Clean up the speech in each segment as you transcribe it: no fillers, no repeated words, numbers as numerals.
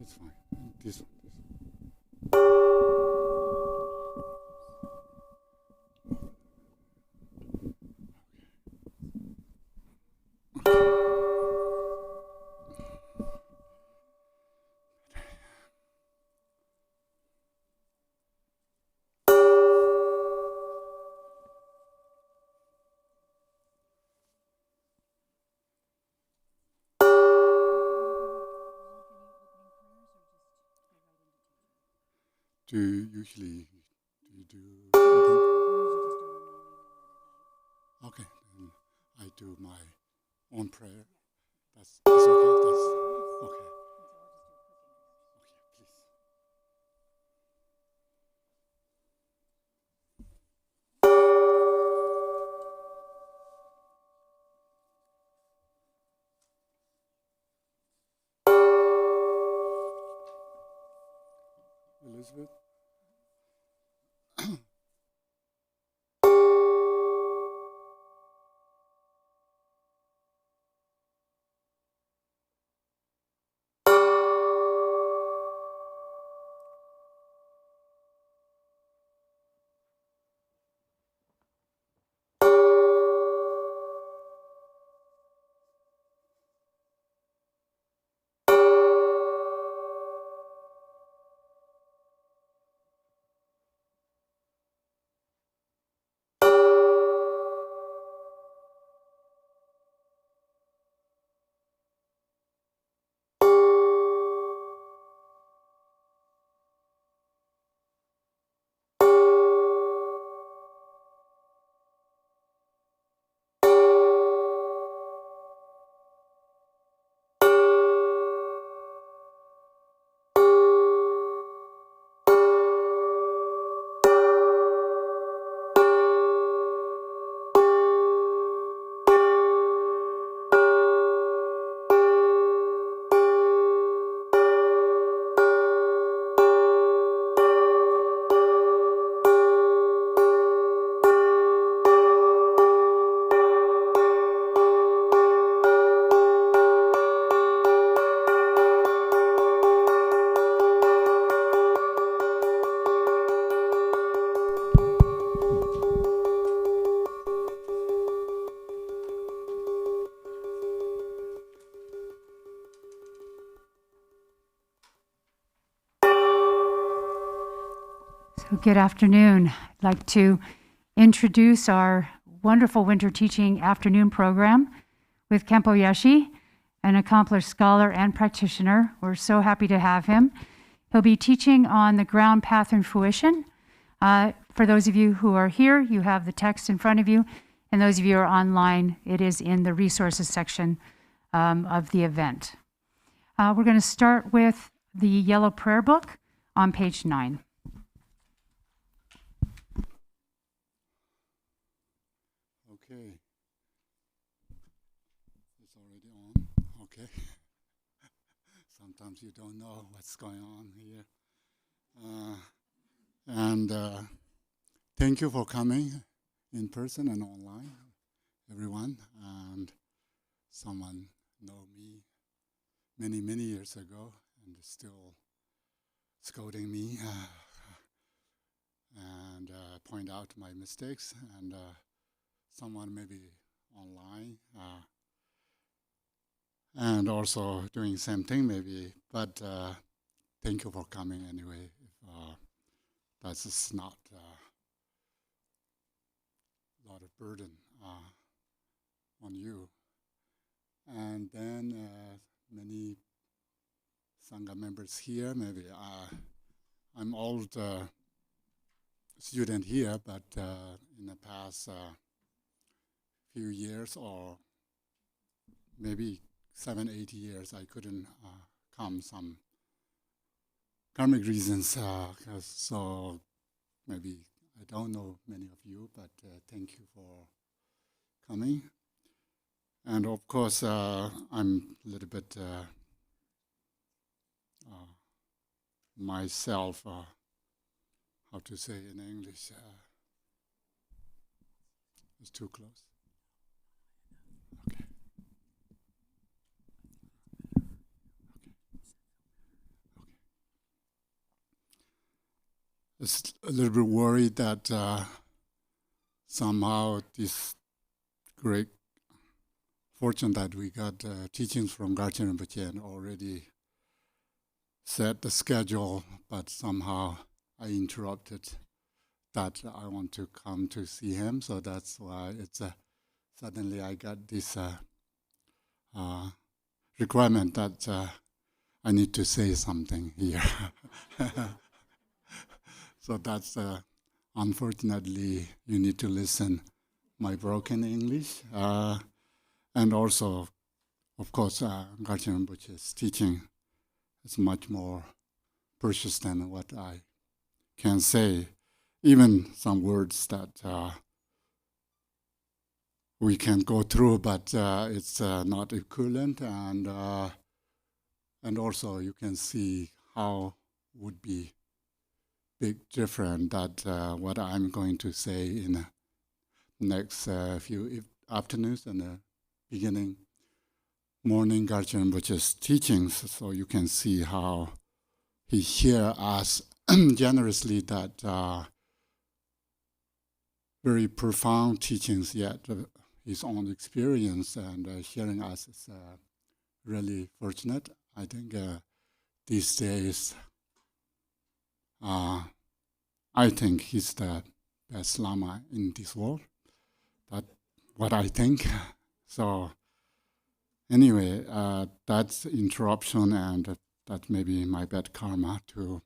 It's fine. This one. Do you usually do? Okay, then I do my own prayer. That's okay. That's okay. Okay, please. Elizabeth. Good afternoon. I'd like to introduce our wonderful winter teaching afternoon program with Khenpo Yeshi, an accomplished scholar and practitioner. We're so happy to have him. He'll be teaching on the ground path and fruition. For those of you who are here, you have the text in front of you, and those of you who are online, it is in the resources section of the event. We're going to start with the yellow prayer book on page 9. Okay. It's already on. Okay. Sometimes you don't know what's going on here. Thank you for coming in person and online, everyone. And someone know me many years ago and still scolding me and point out my mistakes. And someone maybe online and also doing same thing maybe, but thank you for coming anyway. That's just not a lot of burden on you. And then many Sangha members here, maybe I'm old student here, but in the past few years or maybe 7-8 years I couldn't come, some karmic reasons, so maybe I don't know many of you, but thank you for coming. And of course I'm a little bit myself, how to say in English, it's too close. was a little bit worried that somehow this great fortune that we got teachings from Garchen Rinpoche and already set the schedule, but somehow I interrupted that I want to come to see him. So that's why it's suddenly I got this requirement that I need to say something here. So that's unfortunately you need to listen my broken English. And also, of course, Garchen Rinpoche's teaching is much more precious than what I can say. Even some words that we can go through, but it's not equivalent. And also you can see how would be big different that what I'm going to say in the next few afternoons and the beginning morning Garchen Rinpoche's teachings, so you can see how he hears us generously that very profound teachings, yet his own experience and hearing us is really fortunate. I think these days, I think he's the best Lama in this world. That's what I think. So anyway, that's interruption, and that may be my bad karma to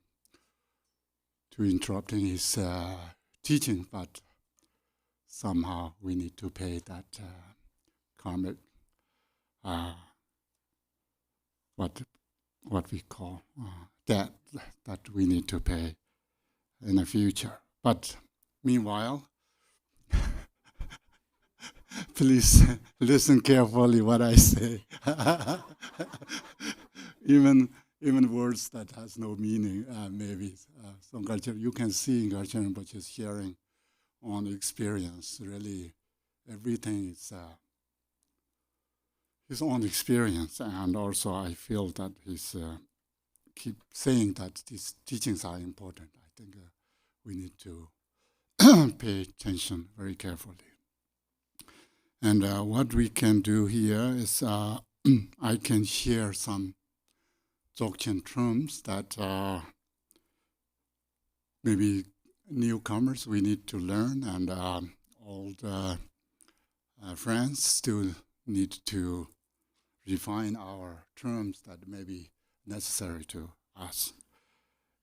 interrupting his teaching, but somehow we need to pay that karmic what we call debt that we need to pay in the future. But meanwhile, please listen carefully what I say. even words that has no meaning, maybe. So you can see in Garchen Rinpoche's hearing on experience, really everything is his own experience. And also I feel that he's keep saying that these teachings are important. I think we need to pay attention very carefully. And what we can do here is I can share some Dzogchen terms that maybe newcomers we need to learn, and old friends still need to refine our terms that may be necessary to us.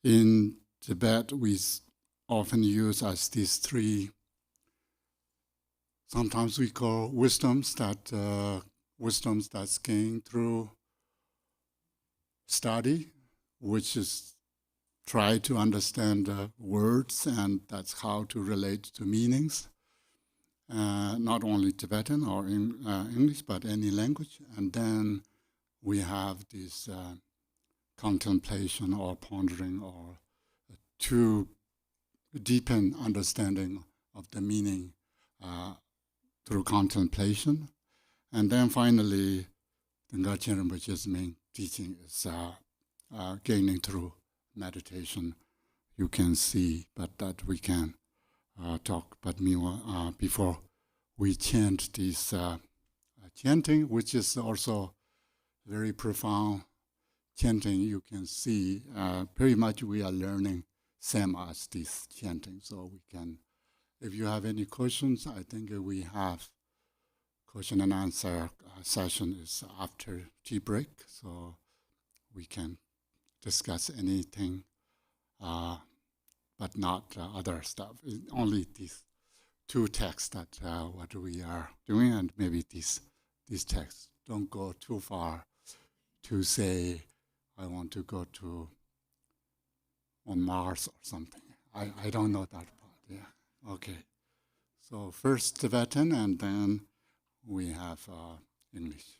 In Tibet, we often use as these three, sometimes we call wisdoms that's gained through study, which is try to understand words, and that's how to relate to meanings, not only Tibetan or English, but any language. And then we have this contemplation or pondering, or to deepen understanding of the meaning through contemplation. And then finally, the Garchen Rinpoche's main teaching is gaining through meditation. You can see, but that we can talk. But meanwhile, before we chant this chanting, which is also very profound chanting, you can see pretty much we are learning same as this chanting. So we can, if you have any questions, I think we have question and answer session is after tea break, so we can discuss anything, but not other stuff. Only these two texts that what we are doing, and maybe these texts. Don't go too far to say, I want to go to on Mars or something. I don't know that part. Yeah. Okay. So first Tibetan, and then we have English.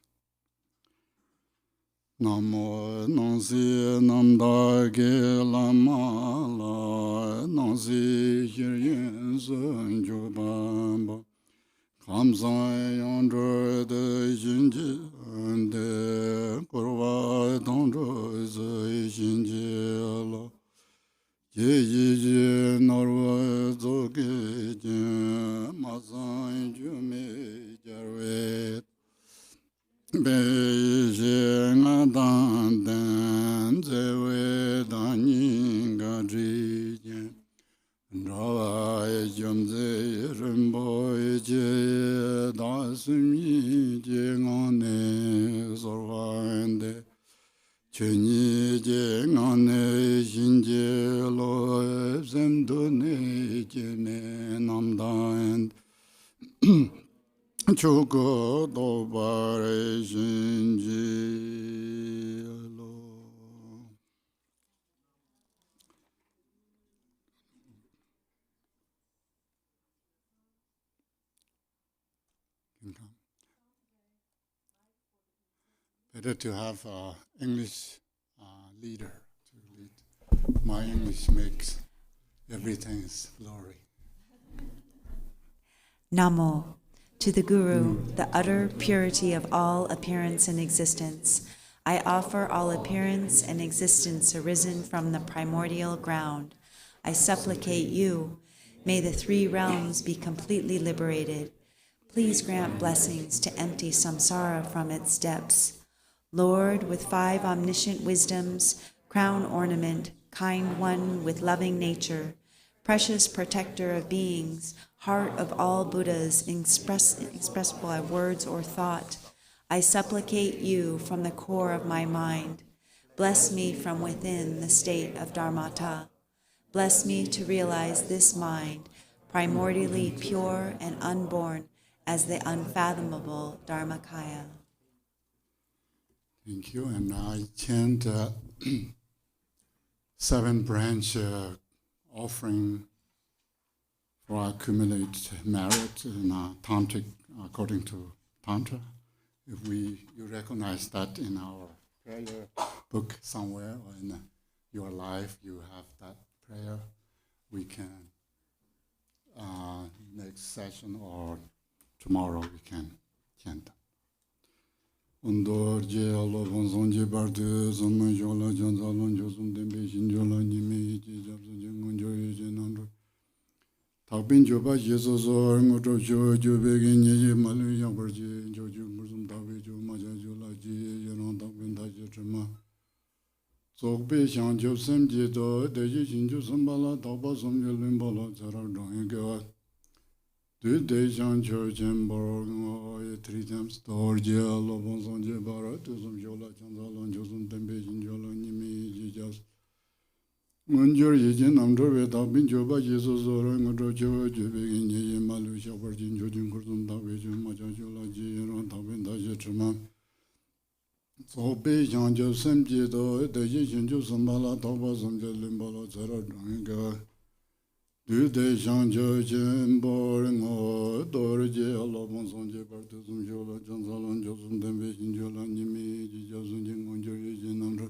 Namo Nansi Namda Ge Lama La Nansi Hiryen Zun Jubamba Kamzai Yandra De Jinji De Kurwa Dandra Zai Jinji La Ye Ye and Cheni je ngane shinje lo zemdo ne jeme namda and Chuko do bare shinje lo. Better to have an English leader to lead. My English makes everything is glory. Namo, to the Guru, the utter purity of all appearance and existence. I offer all appearance and existence arisen from the primordial ground. I supplicate you, may the three realms be completely liberated. Please grant blessings to empty samsara from its depths. Lord, with 5 omniscient wisdoms, crown ornament, kind one with loving nature, precious protector of beings, heart of all Buddhas, expressible by words or thought, I supplicate you from the core of my mind. Bless me from within the state of Dharmata. Bless me to realize this mind, primordially pure and unborn as the unfathomable Dharmakaya. Thank you. And I chant 7 branch offering for accumulate merit in tantric, according to Tantra. If you recognize that in our prayer book somewhere or in your life, you have that prayer, we can next session or tomorrow we can chant. Undor je alo bonzon je barde zaman jola janzalon josum dembe shinjola nime je japso je ngonjo je nandro takbin joba yeso so ngoto jo jo bege nye malu yabar je jo jo mursum dawe jo maja jola je yaron takbin da je trema sokbe shang jo sem je do de je shinjo sambala taba som je limbala zarar dong ge Du de jan chochen borgo 3 times storje lo bonson je bara to som jola chandalon josum tembe jin jola nimi jijas munjor yejin namdor ve da bin joba yeso zoro ngodo jo jebe ye malu shabar jin jojin kursum da ve jo maja jola je ron da ben da je chuma so be jan jo sem je do de je jin jo sambala da ba som je limbala zara dang Du de shang jo chen bo ngo do je Allah bon son je par tu sum jo la jan salon jo sum den be shin jo la ni mi ji jo sun jing ngon jo ye jin nam ro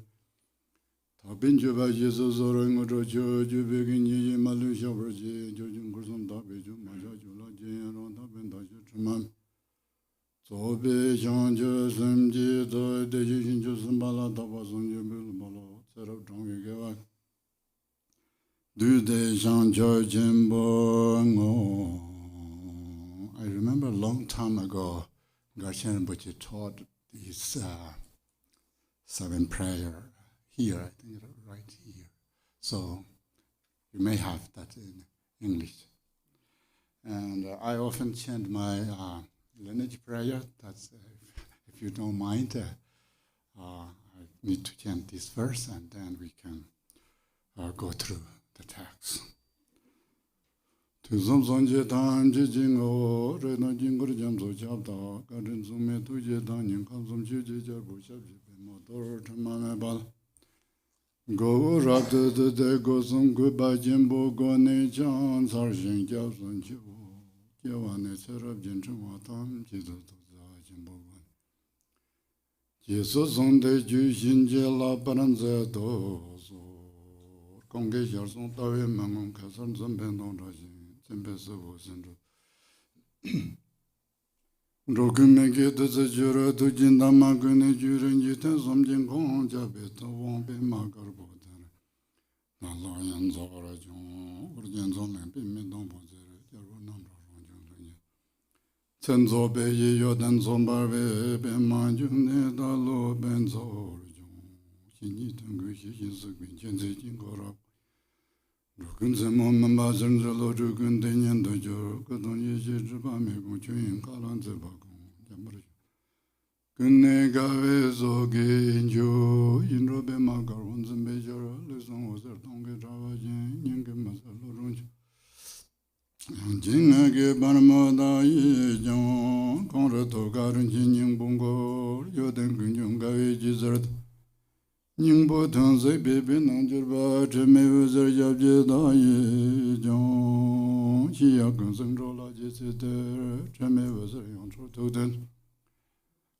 ta bin jo ba je so so ro ngo ro jo ju be gin ye ma lu sha ro je jo jing gur sum da be jo ma ja jo la je ro da ben da je chuma so be shang jo sum ji do de ji shin jo sum ba la da ba sum je be ba la sa ro dong ye ge wa Du de Jean Jimbo. I remember a long time ago, Garchen Rinpoche taught these 7 prayer here, I think right here. So you may have that in English. And I often chant my lineage prayer. That's if you don't mind, I need to chant this verse, and then we can go through the text. Tu som je dan je jing o re na jing gur jam so jab da ka ren sum me tu je dan yin kam som je je jar bu shab je be mo dor thama me bal go ra de go sum gu ba jin bo go ne chan sar jing jab sun ju je wa ne serab jin chu wa tam je do za jin bo je so son de ju jin je la paran ze do so 공개 결성 따위 망은 가선 선배동 라지 전배서 보선로 로금에게 드서 주로 두진다마 근에 주른 지ተ 섬진 공자베도 원배 마거보다 나라연 저라죠 우리는 좀에 빈면동 보세요 여러분 남로는 정도냐 전조배의 요단 손발배 배만중내 달로 벤소르죠 신이 된 것이 신석빈 전세진 거라 근세 몸만 맞은 절로 죽은 대년도 저 그돈 예지 주밤에 공주인 갈란제 바고 잠버려 Kunne gawe zoge jo inrobe magar onzembe jara lesong ozer tonge trawa jen nyenge masalo ronjo. Jinga ge barma da ye jon kongre to garun jinying bongo yoden gunjung gawe jizard. Nyingbo tanze bebe nanjurba cheme ozer jabje da ye jon hiya gunseng rola jesete cheme ozer yoncho toden.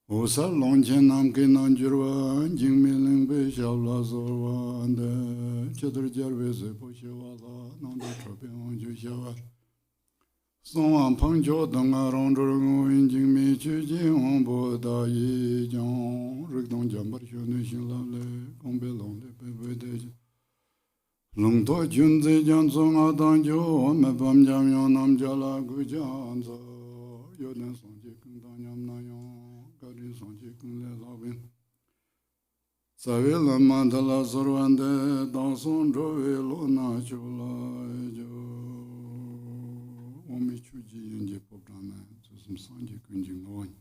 Osa longchen namke nanjurwa jingme lingbe shabla zorwa ande chedar jarwe se poshe wala nando chope onju shawar. Songwa pangcho donga rongzor ngoyin jingme chuji hongbo da yi jang rikdong jambar shonu shinlable gongbe longde pepe deje. Longto junze jan songa dangjo me pam jamyo namjala gujanza yoden songje kungdang nyam nayong. Sawe lama dala sorwande danson drove lona chola jo omi chuji yenje pobrana susum sanje kunjing loin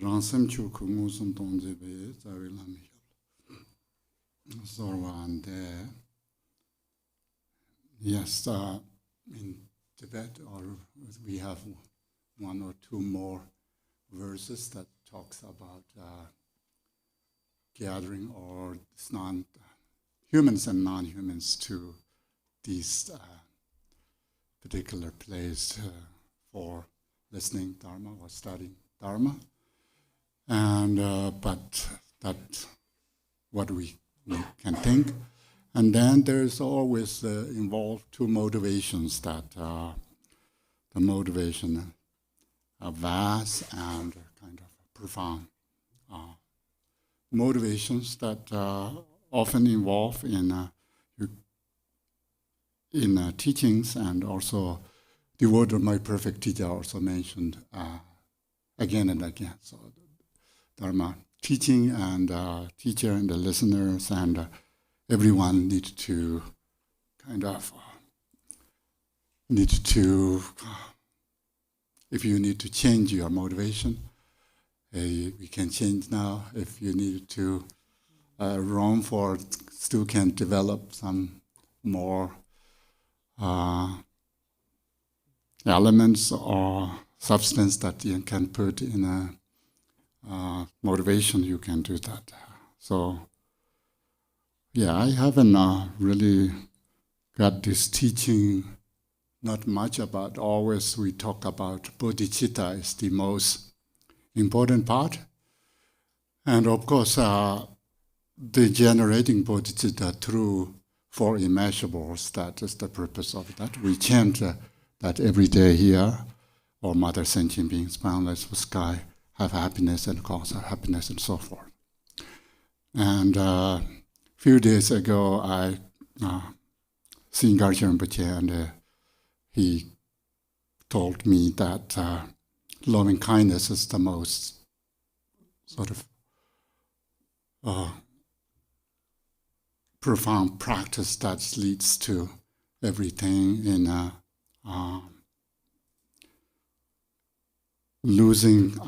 ransam chuku ngusum tonze be sawe lama sorwande. Yes, in Tibet we have one or two more verses that talks about gathering or humans and non-humans to these particular place for listening Dharma or studying Dharma. And but that what we can think. And then there's always involved two motivations that the motivation vast and kind of profound motivations that often involve in teachings, and also the word of my perfect teacher also mentioned again and again. So Dharma teaching and teacher and the listeners and everyone need to kind of if you need to change your motivation, we can change now. If you need to roam for, still can develop some more elements or substance that you can put in a motivation, you can do that. So, yeah, I haven't really got this teaching. Not much about, always we talk about bodhicitta is the most important part. And of course, the generating bodhicitta through four immeasurables, that is the purpose of that. We chant that every day here, or Mother Sentient Beings, boundless sky, have happiness and cause of happiness and so forth. And a few days ago, I seen Garchen and he told me that loving kindness is the most sort of profound practice that leads to everything in losing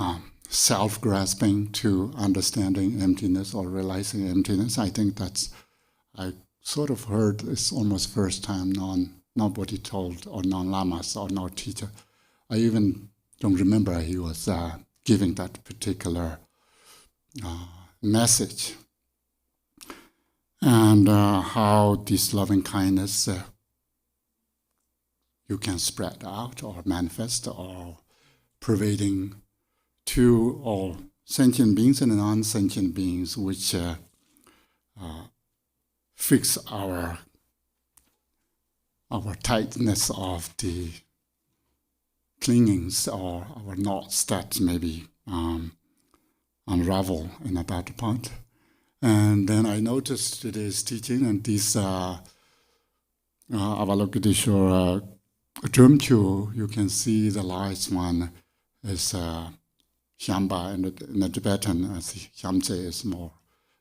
self-grasping to understanding emptiness or realizing emptiness. I think I sort of heard it's almost first time nobody told, or non-lamas, or no teacher. I even don't remember he was giving that particular message. And how this loving kindness you can spread out or manifest or pervading to all sentient beings and non-sentient beings, which fix our tightness of the clingings or our knots that maybe unravel in a bad part. And then I noticed today's teaching, and this Avalokiteshvara Drumchu, you can see the last one is Shamba, and in the Tibetan, Shamse is more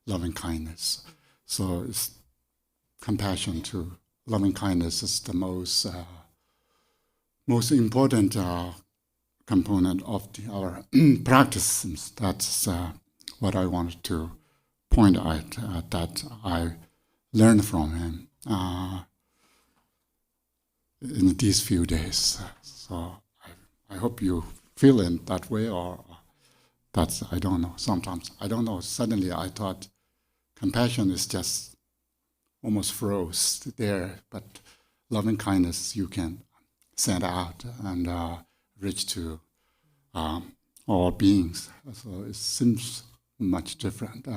loving kindness. So it's compassion to loving kindness is the most important component of our practice. That's what I wanted to point out, that I learned from him in these few days. So I hope you feel in that way, or that's, I don't know, sometimes, I don't know, suddenly I thought compassion is just almost froze there, but loving kindness you can send out and reach to all beings. So it seems much different.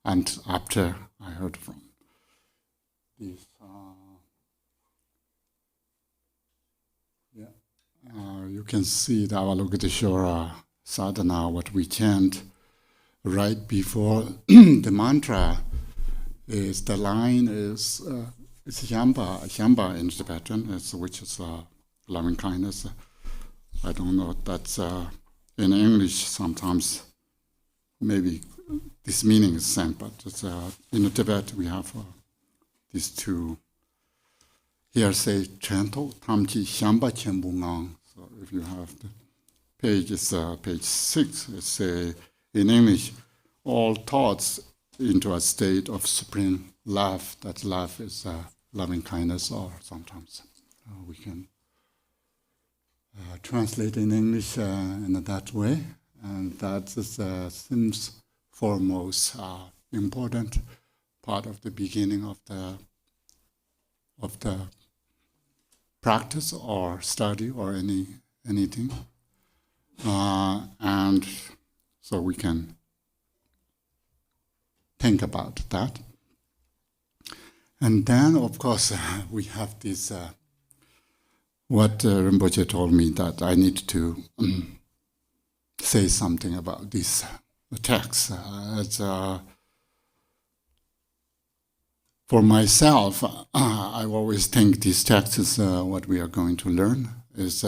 And after I heard from these, you can see the Avalokiteshvara sadhana, what we chant right before the mantra is, the line is, it's Shamba in Tibetan, which is loving kindness. I don't know, that's in English sometimes maybe this meaning is same, but it's, in Tibet we have these two. Here say Chanto Tamchi Shamba Chembungang. So if you have the page, it's page 6. It's in English, all thoughts into a state of supreme love. That love is loving kindness, or sometimes we can translate in English in that way. And that seems foremost important part of the beginning of the practice or study or anything. And so we can think about that. And then, of course, we have this, what Rinpoche told me, that I need to say something about this text. For myself, I always think this text is what we are going to learn. Is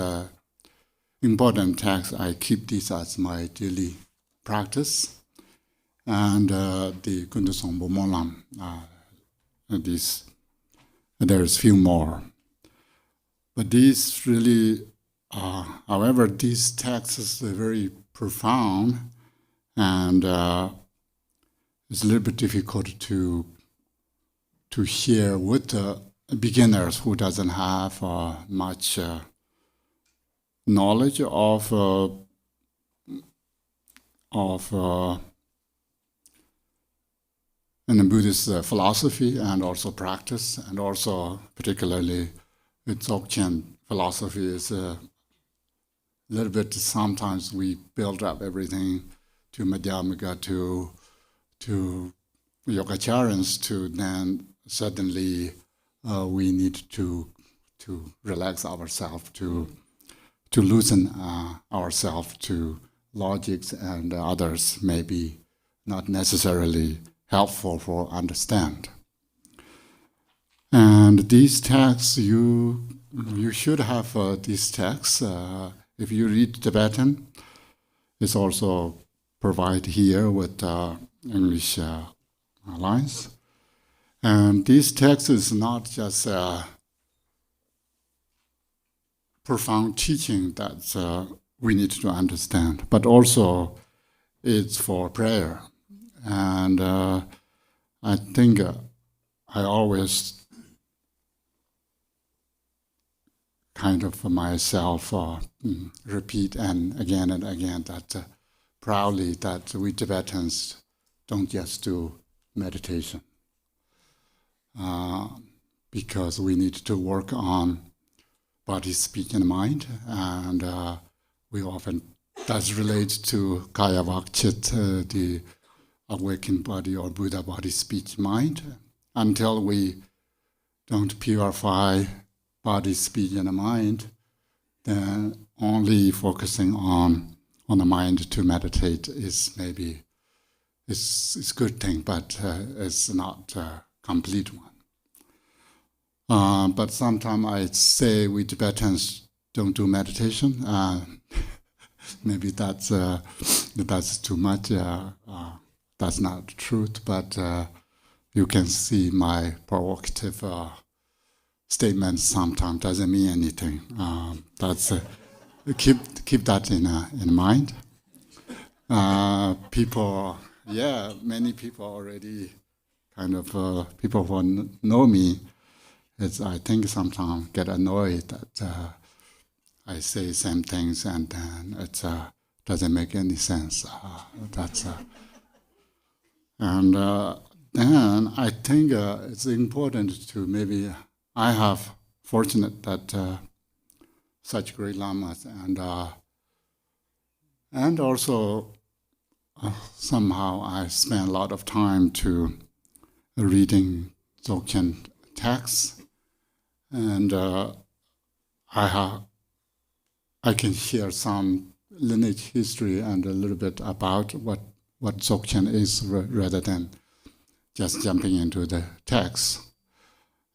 important text. I keep this as my daily practice. And the Kundasong Bomolam, there's few more. But these really, however, these texts is very profound, and it's a little bit difficult to share with beginners who doesn't have much knowledge of in the Buddhist philosophy and also practice, and also particularly with Dzogchen philosophy is a little bit, sometimes we build up everything to Madhyamaka, to Yogacarans, to then suddenly we need to relax ourselves, to loosen ourselves to logics and others maybe not necessarily helpful for understand. And these texts, you should have these texts. If you read Tibetan, it's also provided here with English lines. And these texts is not just profound teaching that we need to understand, but also it's for prayer. And I think I always kind of for myself repeat and again that proudly that we Tibetans don't just do meditation, because we need to work on body, speech, and mind, and we often, that relates to Kaya Vakchit, the awakened body or Buddha body, speech, mind. Until we don't purify body, speech, and mind, then only focusing on the mind to meditate is maybe it's good thing, but it's not a complete one. But sometimes I say we Tibetans don't do meditation. Maybe that's too much. That's not the truth, but you can see my provocative statement sometimes doesn't mean anything. keep that in mind. People, many people already kind of people who know me. I think sometimes get annoyed that I say same things and then it doesn't make any sense. And then I think it's important to maybe I have fortunate that such great lamas and also somehow I spend a lot of time to reading Dzogchen texts, and I can share some lineage history and a little bit about what Dzogchen is rather than just jumping into the text.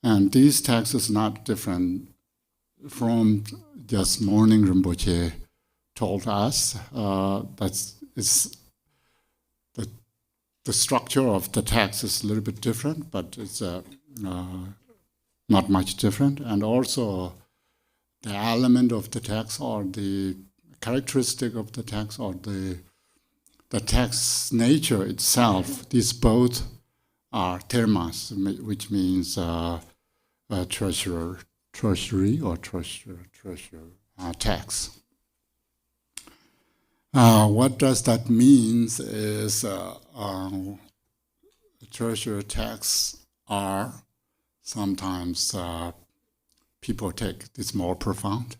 And these texts is not different from just morning Rinpoche told us. The structure of the text is a little bit different, but it's not much different. And also the element of the text or the characteristic of the text or the text's nature itself, these both are termas, which means treasury or treasure text. What does that mean is treasure texts are sometimes people take this more profound.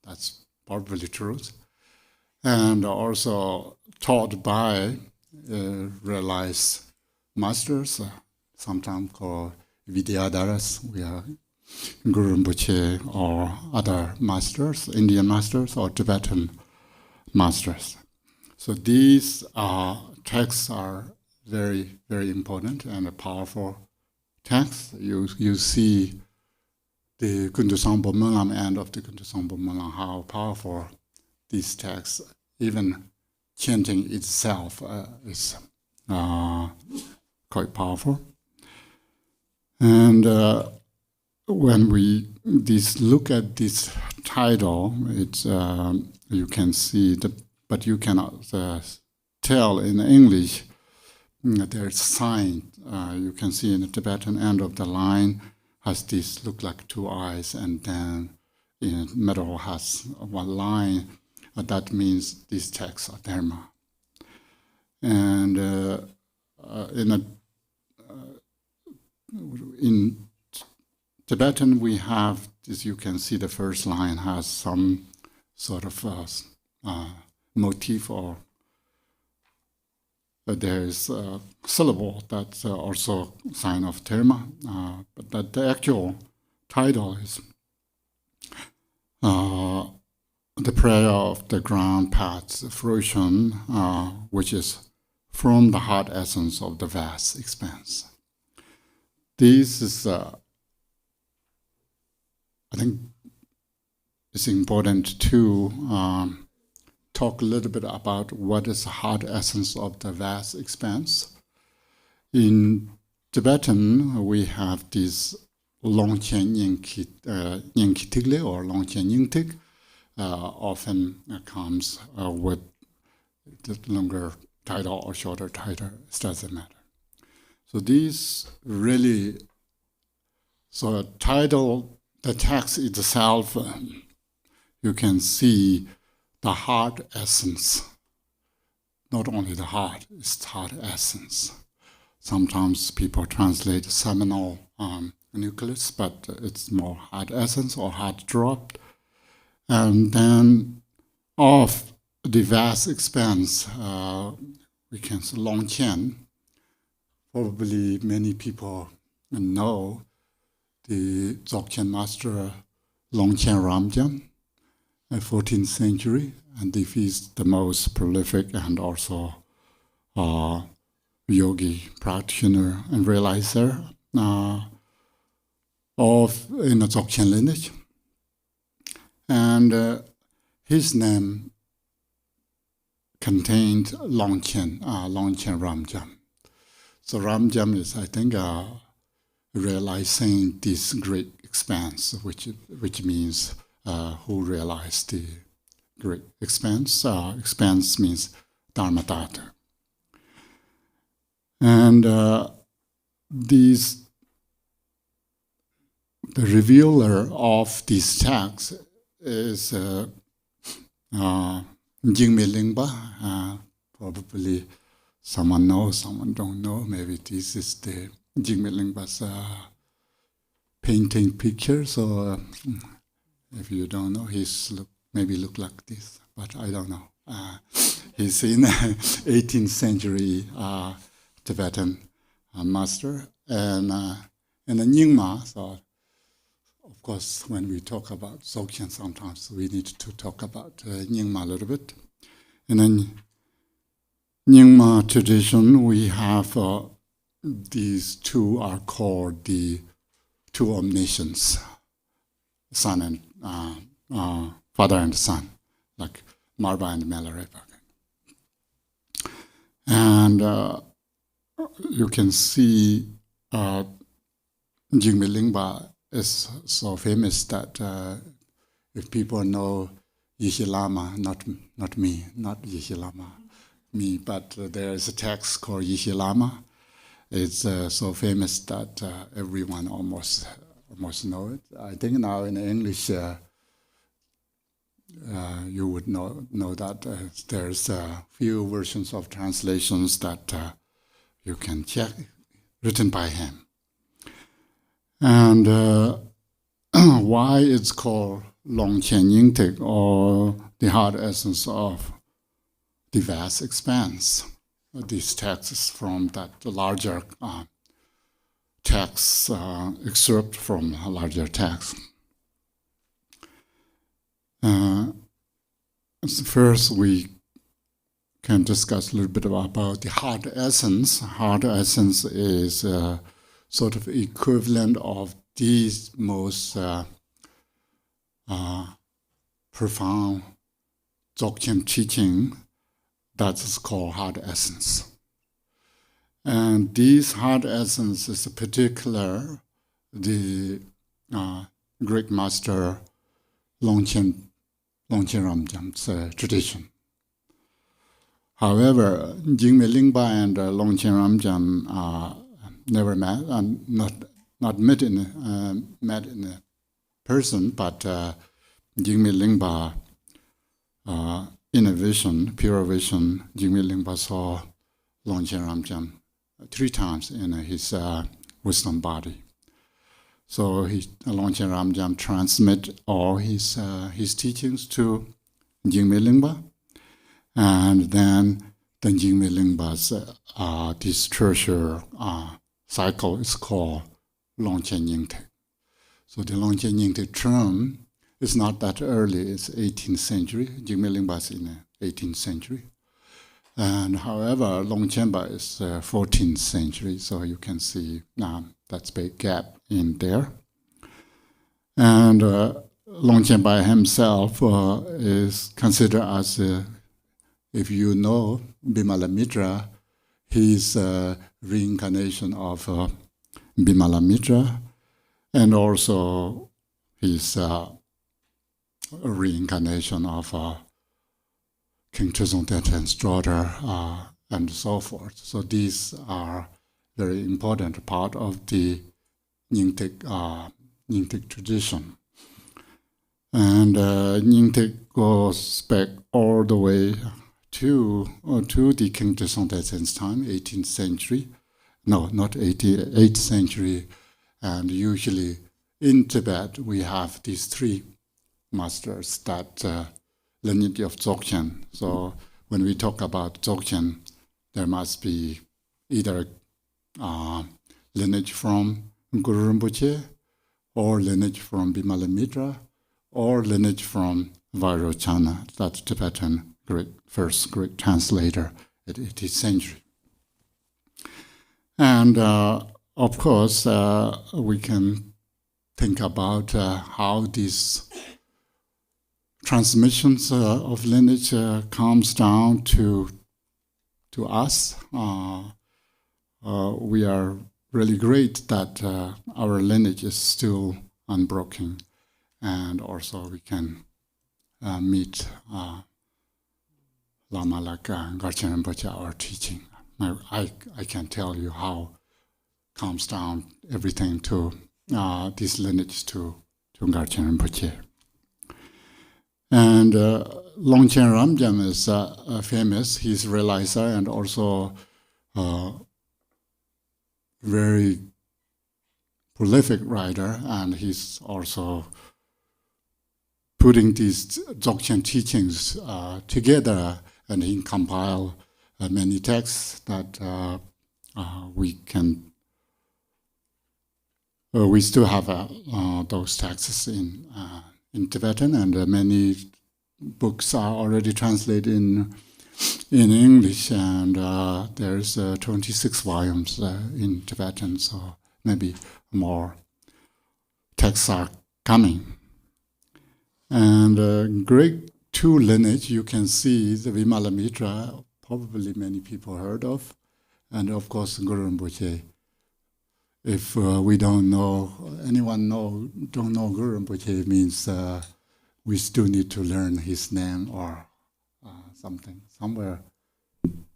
That's probably true. And also taught by realized masters, sometimes called Vidyadharas. We are Guru Rinpoche or other masters, Indian masters or Tibetan masters. So these texts are very, very important and a powerful text. You see the Kundu-Sangpo Mulam, end of the Kundu-Sangpo Mulam, how powerful these texts, even chanting itself is quite powerful. And when we look at this title, it's you can see but you cannot tell in English. There's sign. You can see in the Tibetan end of the line has this look like two eyes, and then in the middle has one line. That means these texts are dharma. And in Tibetan, we have this. You can see the first line has some sort of motif, or there is a syllable that's also sign of dharma. But that the actual title is the prayer of the ground path, Fruition, which is from the heart essence of the vast expanse. This is, I think, it's important to talk a little bit about what is the heart essence of the vast expanse. In Tibetan, we have this Longchen Nyingkitigle or Longchen Nyingtik. Often comes with the longer title or shorter title, it doesn't matter. So these really, so title, the text itself, you can see the heart essence. Not only the heart, it's heart essence. Sometimes people translate seminal nucleus, but it's more heart essence or heart drop. And then of the vast expanse, we can say Longchen. Probably many people know the Dzogchen master Longchen Ramjam, 14th century, and he's the most prolific and also yogi practitioner and realizer of in the Dzogchen lineage. And his name contained Longchen Ramjam. So Ramjam is, I think, realizing this great expanse, which means who realized great expanse. Expanse means Dharmadhata. And the revealer of these texts is Jingme Lingpa. Probably someone knows, someone don't know. Maybe this is the Jingme Lingpa's painting picture. So if you don't know, he's maybe look like this, but I don't know. He's in 18th century Tibetan master, and the Nyingma. So of course, when we talk about Dzogchen, sometimes we need to talk about Nyingma a little bit. In the Nyingma tradition, we have these two are called the two omniscience, son and father and son, like Marba and Milarepa. And you can see Jingme Lingpa is so famous that if people know Yeshi Lama, not me, not Yeshi Lama, me, but there is a text called Yeshi Lama. It's so famous that everyone almost know it. I think now in English you would know that there's a few versions of translations that you can check, written by him. And why it's called Longchen Yingtik, or the heart essence of the vast expanse. These texts from that larger text, excerpt from a larger text. First, we can discuss a little bit about the heart essence. Heart essence is sort of equivalent of these most profound Dzogchen teaching that is called heart essence. And this heart essence is particular the great master Longchen Ramjam's tradition. However, Jingme Lingpa and Longchen Ramjam never met, and not met in a person, but Jingme Lingpa, in a vision, pure vision, Jingme Lingpa saw Longchen Ramjam 3 times in his wisdom body. So Longchen Ramjam transmit all his teachings to Jingme Lingpa, and then the Jingme Lingpa's this treasure cycle is called Longchen Yingtek. So the Longchen Yingtek term is not that early, it's 18th century. Jingme Lingpa is in the 18th century. And however, Longchenpa is 14th century, so you can see that's big gap in there. And Longchenpa himself is considered as, if you know Bimala Mitra, he's a reincarnation of Bimala Mitra, and also he's a reincarnation of King Trizong Tenten's daughter, and so forth. So these are very important part of the Nyingtik tradition. And Nyingtik goes back all the way to the King Trizong Tenten's time, 18th century. No, not 8th century. And usually in Tibet we have these 3 masters that lineage of Dzogchen. So when we talk about Dzogchen, there must be either lineage from Guru Rinpoche, or lineage from Bimala Mitra, or lineage from Vairochana, that's Tibetan first great translator at 18th century. And of course, we can think about how these transmissions of lineage comes down to us. We are really great that our lineage is still unbroken, and also we can meet Lama like Garchen Rinpoche or teaching. I can tell you how comes down everything to this lineage to Garchen Rinpoche. And Longchen Ramjam is famous. He's a realizer and also very prolific writer, and he's also putting these Dzogchen teachings together, and he compiled many texts that we still have those texts in Tibetan, and many books are already translated in English, and there's 26 volumes in Tibetan, so maybe more texts are coming. And Great 2 lineage, you can see the Vimalamitra, probably many people heard of, and of course Guru Rinpoche. If we don't know, don't know Guru Rinpoche, it means we still need to learn his name or something somewhere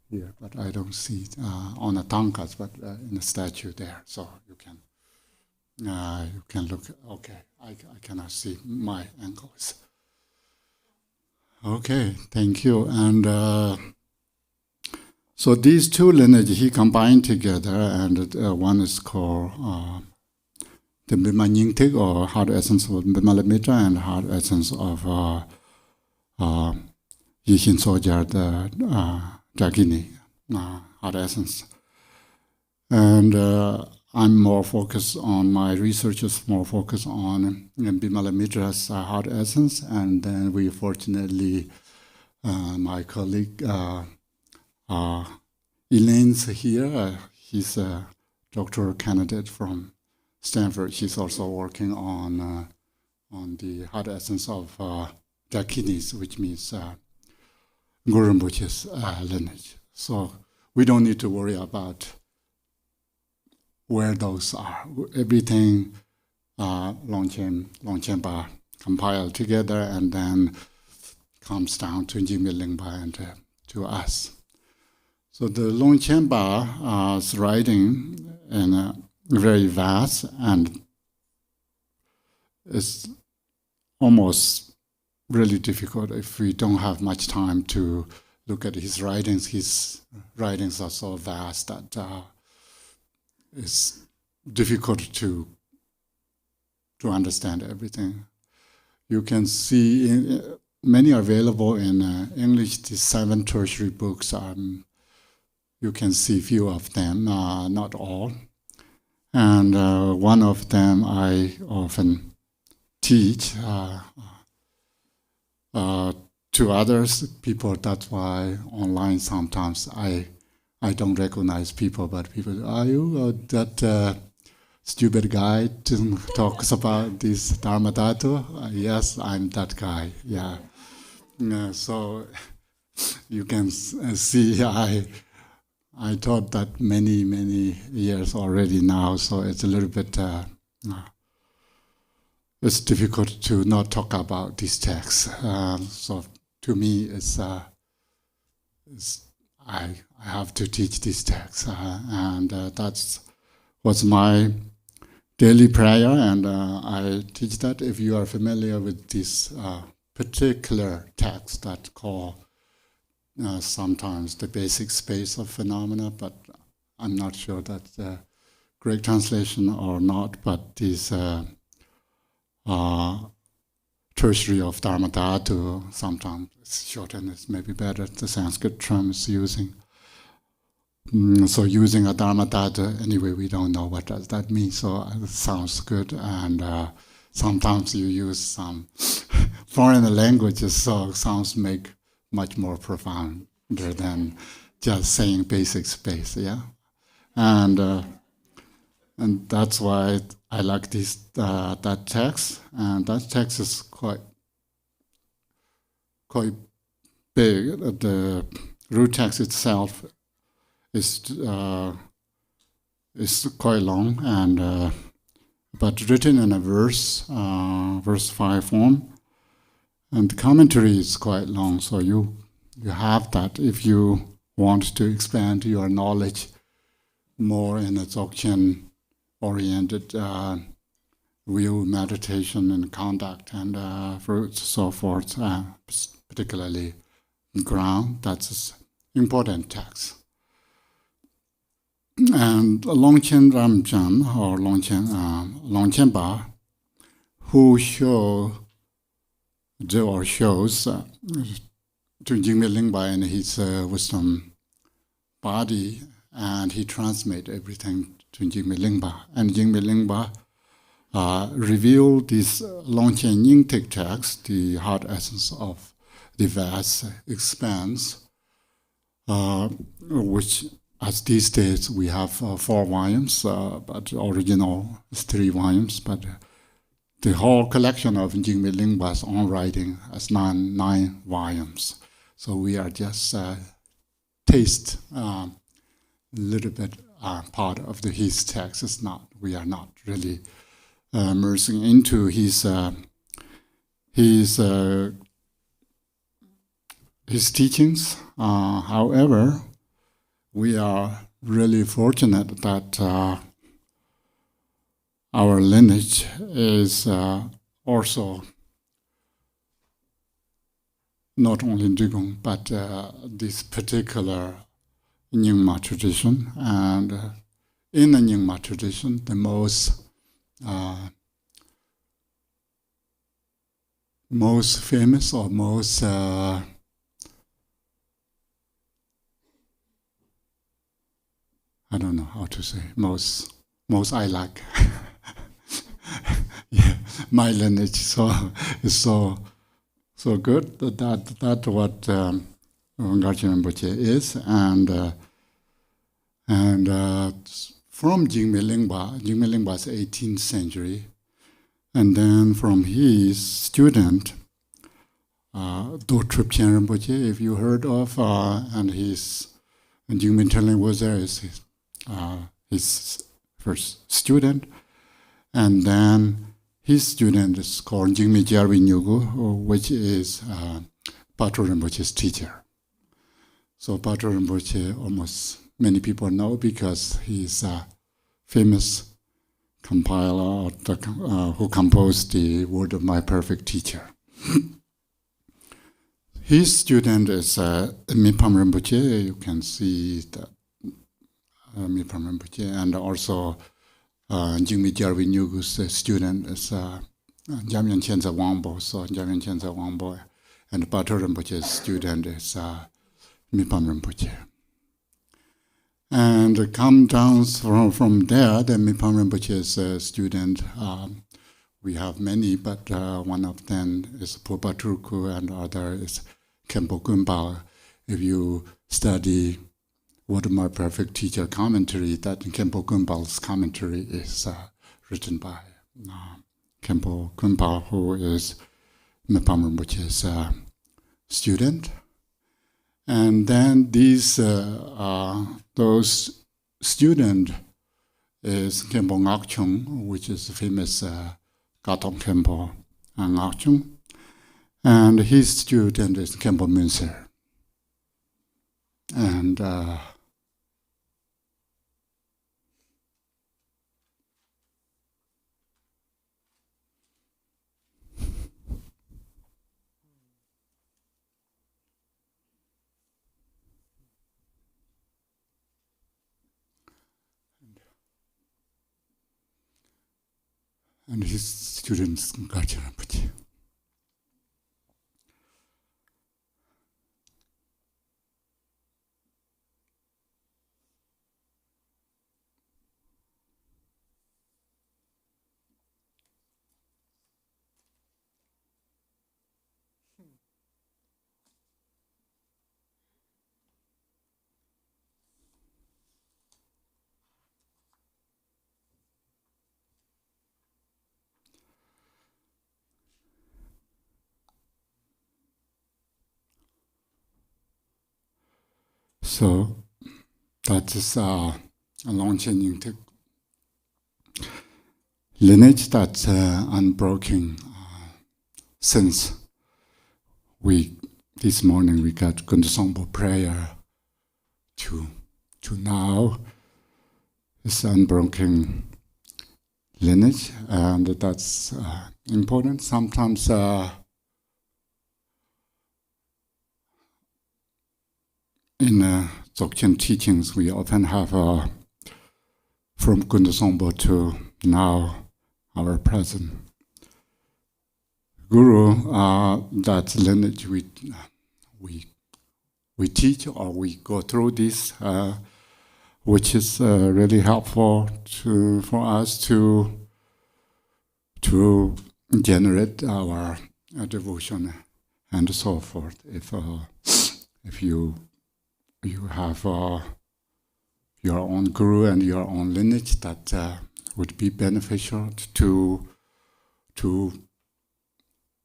here, but I don't see it on the tankas, but in the statue there, so you can look. Okay, I cannot see my ankles. Okay, thank you. And so these two lineages he combined together, and one is called the Bima Nyingtik, or Heart Essence of Bimalamitra, and Heart Essence of Yishin Sojar, the Jagini, Heart Essence. And I'm more focused on, my research is more focused on Bimalamitra's Heart Essence, and then we fortunately, my colleague Elaine's here. He's a doctoral candidate from Stanford. She's also working on the Heart Essence of Dakinis, which means Guru Rinpoche's lineage. So we don't need to worry about where those are. Everything Longchenpa compiled together and then comes down to Jigme Lingpa and to us. So the Longchenpa's writing is very vast, and it's almost really difficult if we don't have much time to look at his writings. His writings are so vast that it's difficult to understand everything. You can see many are available in English. The 7 tertiary books. You can see few of them, not all. And one of them I often teach to others, people. That's why online sometimes I don't recognize people, but people, are you that stupid guy who talks about this Dharma Dhatu? Yes, I'm that guy, yeah. So you can see I taught that many years already now, so it's a little bit, it's difficult to not talk about these texts. So to me, I have to teach these texts, and that's what's my daily prayer, and I teach that. If you are familiar with this particular text that call sometimes the basic space of phenomena, but I'm not sure that's a great translation or not, but this tertiary of Dharma Dhatu, sometimes it's shortened, it's maybe better, the Sanskrit term is using. So using a Dharma Dhatu, anyway, we don't know what does that mean, so it sounds good, and sometimes you use some foreign languages, so sounds make much more profound than just saying basic space, yeah? And that's why I like this that text, and that text is quite big. The root text itself is quite long, and but written in a verse 5 form, And the commentary is quite long, so you have that if you want to expand your knowledge more in a Dzogchen-oriented view, meditation and conduct and fruits, so forth, particularly ground. That's an important text. And Longchen Ramchan or Longchenpa, who shows to Jingme Lingpa in his wisdom body, and he transmits everything to Jingme Lingpa. And Jingme Lingpa revealed this Longchen Yingtik text, the heart essence of the vast expanse, which as these days we have 4 volumes, but original is 3 volumes, but the whole collection of Jingme Lingpa's own writing has 9 volumes. So we are just taste a little bit part of his text. It's not, we are not really immersing into his teachings. However, we are really fortunate that our lineage is also not only Dugong, but this particular Nyingma tradition. And in the Nyingma tradition, the most famous or most I don't know how to say, most I like. Yeah, my lineage is so good that what Garchen Rinpoche is, and from Jingme Lingpa's 18th century, and then from his student Do Tripchen Rinpoche, if you heard of, and Jingme Tenling was there, his first student, and then his student is called Jingme Gyalvi Nyugu, which is Patrul Rinpoche's teacher. So Patrul Rinpoche, almost many people know because he's a famous compiler who composed the Word of My Perfect Teacher. His student is Mipam Rinpoche. You can see that Mipam Rinpoche, and also Jingme Gyalvi Nyugu's student is Jamyan Chenza Wangbo. So Jamyan Chenza Wangbo, and Patrul Rinpoche's student is Mipam Rinpoche. And come down from there, the Mipam Rinpoche's student, we have many, but one of them is Popa Turku, and other is Khenpo Yeshi. If you study What My Perfect Teacher commentary, that Khenpo Yeshi's commentary is written by Khenpo Yeshi, who is Mipam Rinpoche's student. And then those students is Khenpo Ngakchung, which is famous Katong Khenpo Ngakchung, and his student is Khenpo Münzer. And his students Garchen Rinpoche. So that is a Longchen Yingtik lineage that's unbroken since this morning we got Kundasongpo prayer to now. It's unbroken lineage, and that's important. Sometimes in Dzogchen teachings, we often have from Kundasongpo to now our present Guru, that lineage we teach or we go through this, which is really helpful for us to generate our devotion and so forth. If you have your own guru and your own lineage, that would be beneficial to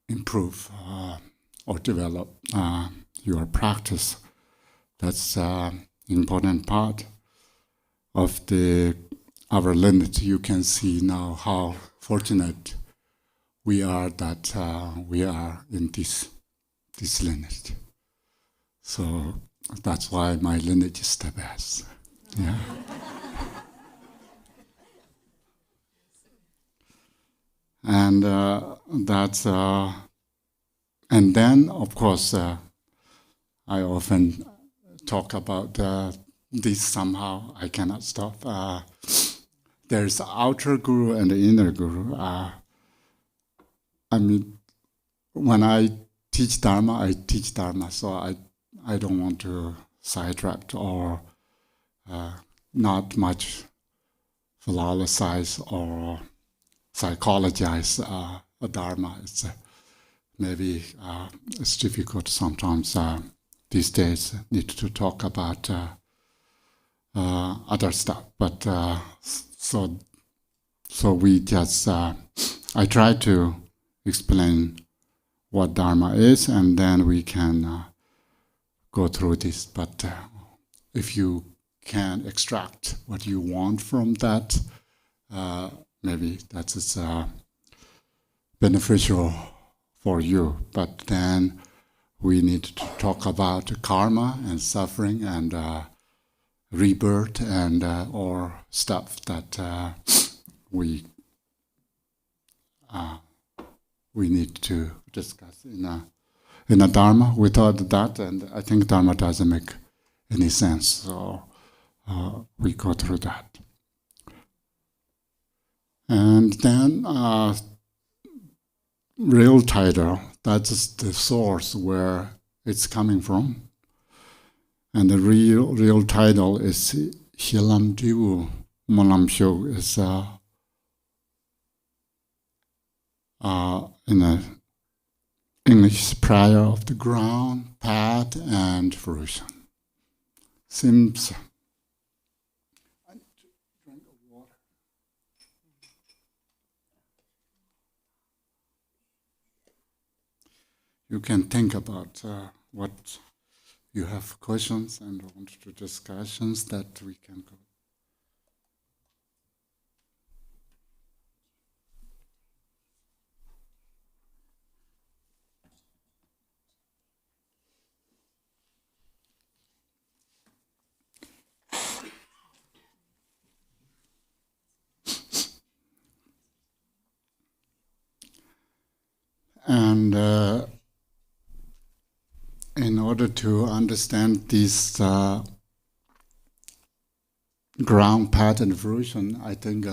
improve or develop your practice. That's important part of our lineage. You can see now how fortunate we are that we are in this lineage. So that's why my lineage is the best. Yeah. And that's and then of course I often talk about this somehow. I cannot stop. There's outer guru and the inner guru. I mean, when I teach Dharma, so I don't want to sidetrack or not much philosophize or psychologize Dharma. It's maybe it's difficult sometimes these days. Need to talk about other stuff, but so we just I try to explain what Dharma is, and then we can go through this. But if you can extract what you want from that, maybe that's beneficial for you. But then we need to talk about karma and suffering and rebirth and or stuff that we need to discuss in a Dharma. Without that, and I think Dharma doesn't make any sense. So we go through that. And then real title, that's the source where it's coming from. And the real title is Hilam Divu Molam Shog, is in the English prayer of the ground, path, and fruition. Seems I need to drink water. You can think about what you have questions and want to discussions that we can go. And in order to understand this ground pattern fruition, I think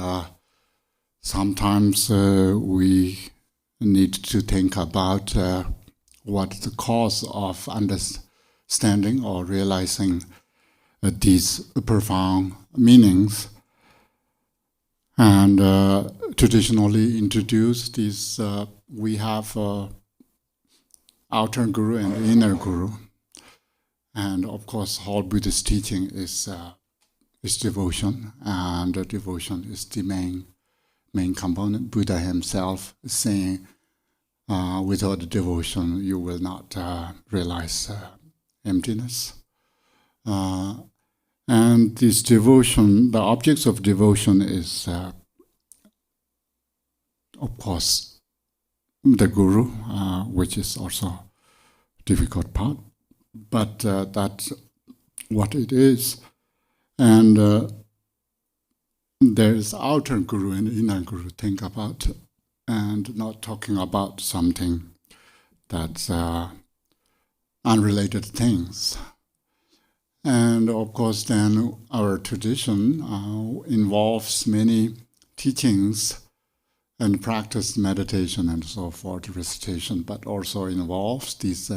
sometimes we need to think about what the cause of understanding or realizing these profound meanings. And traditionally introduced these, we have outer guru and inner guru, and of course, whole Buddhist teaching is devotion, and devotion is the main component. Buddha himself is saying, without devotion, you will not realize emptiness. And this devotion, the objects of devotion is, of course, the guru, which is also difficult part, but that's what it is. And there is outer guru and inner guru. Think about, and not talking about something that's unrelated things. And of course, then our tradition involves many teachings and practice meditation and so forth, recitation, but also involves these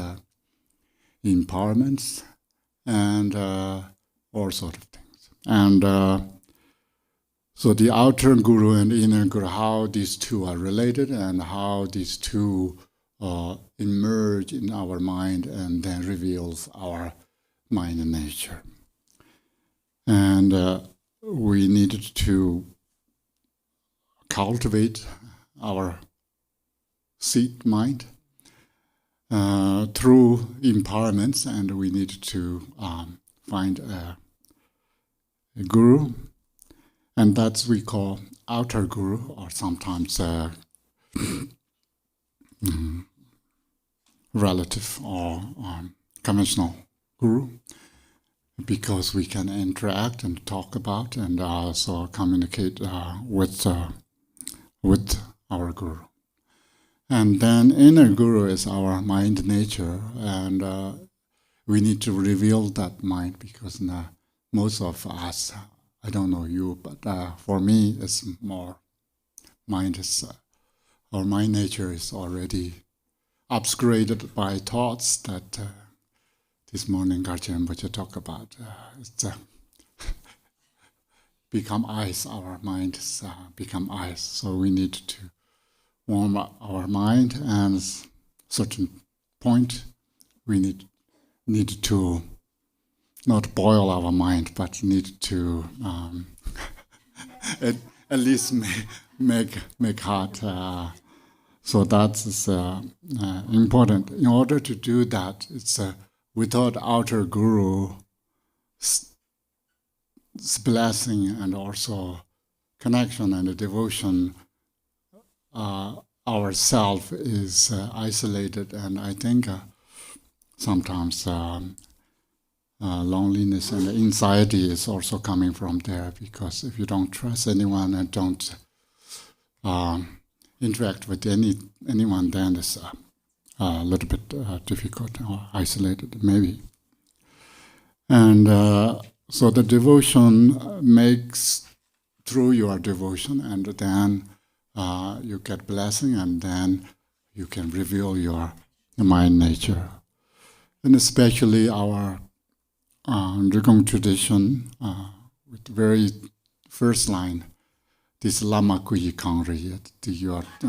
empowerments and all sort of things. And so the outer guru and inner guru, how these two are related and how these two emerge in our mind and then reveals our mind and nature. And we needed to cultivate our seed mind through empowerments, and we needed to find a guru, and that's we call outer guru, or sometimes relative or conventional guru, because we can interact and talk about and also communicate with our guru. And then inner guru is our mind nature, and we need to reveal that mind, because most of us, I don't know you, but for me it's more mind is, our mind nature is already upgraded by thoughts that this morning Garchen Rinpoche talked about. It's become ice, our mind is become ice, so we need to warm up our mind, and certain point we need to not boil our mind, but need to at least make hot. So that's important. In order to do that, it's without outer guru's blessing and also connection and devotion, our self is isolated, and I think sometimes loneliness and anxiety is also coming from there, because if you don't trust anyone and don't interact with anyone, then it's a little bit difficult or isolated maybe. And so the devotion makes through your devotion, and then you get blessing, and then you can reveal your mind nature. And especially our Drigong tradition, with the very first line, this Lama Kuyi Kangri,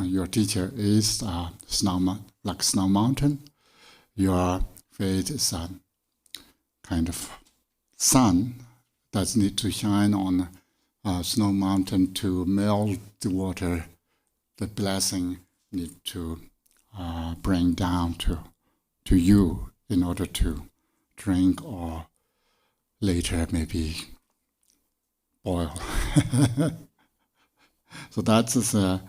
your teacher is like snow mountain. Your faith is a kind of sun that needs to shine on snow mountain to melt the water. The blessing need to bring down to you in order to drink, or later maybe boil. So that's an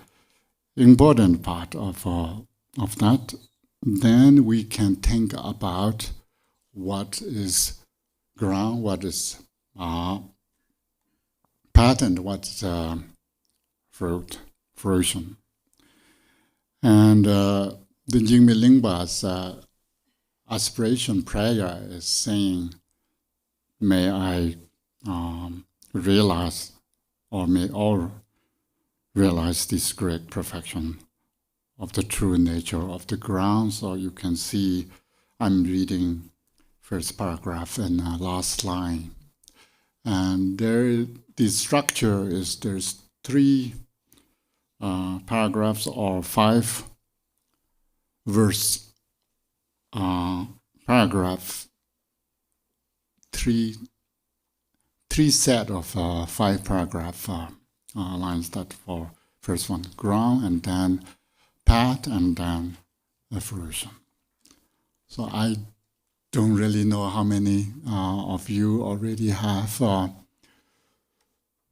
important part of that. Then we can think about what is ground, what is pattern, what's fruition. And the Jingme Lingpa's aspiration prayer is saying, may I realize, or may all realize this great perfection of the true nature of the ground. So you can see, I'm reading first paragraph and last line. And the structure is, there's 3 paragraphs or 5 verse paragraph, 3 set of 5 paragraph lines. That for first one, ground, and then path, and then the fruition. So I don't really know how many of you already have a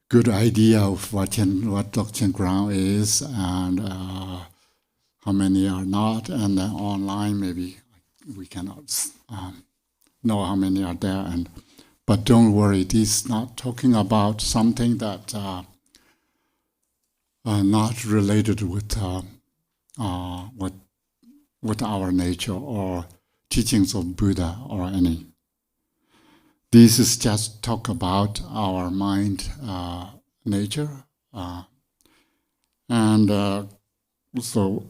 good idea of what Dzogchen ground is, and how many are not, and then online maybe we cannot know how many are there. But don't worry, this is not talking about something that not related with our nature or teachings of Buddha or any. This is just talk about our mind nature, and so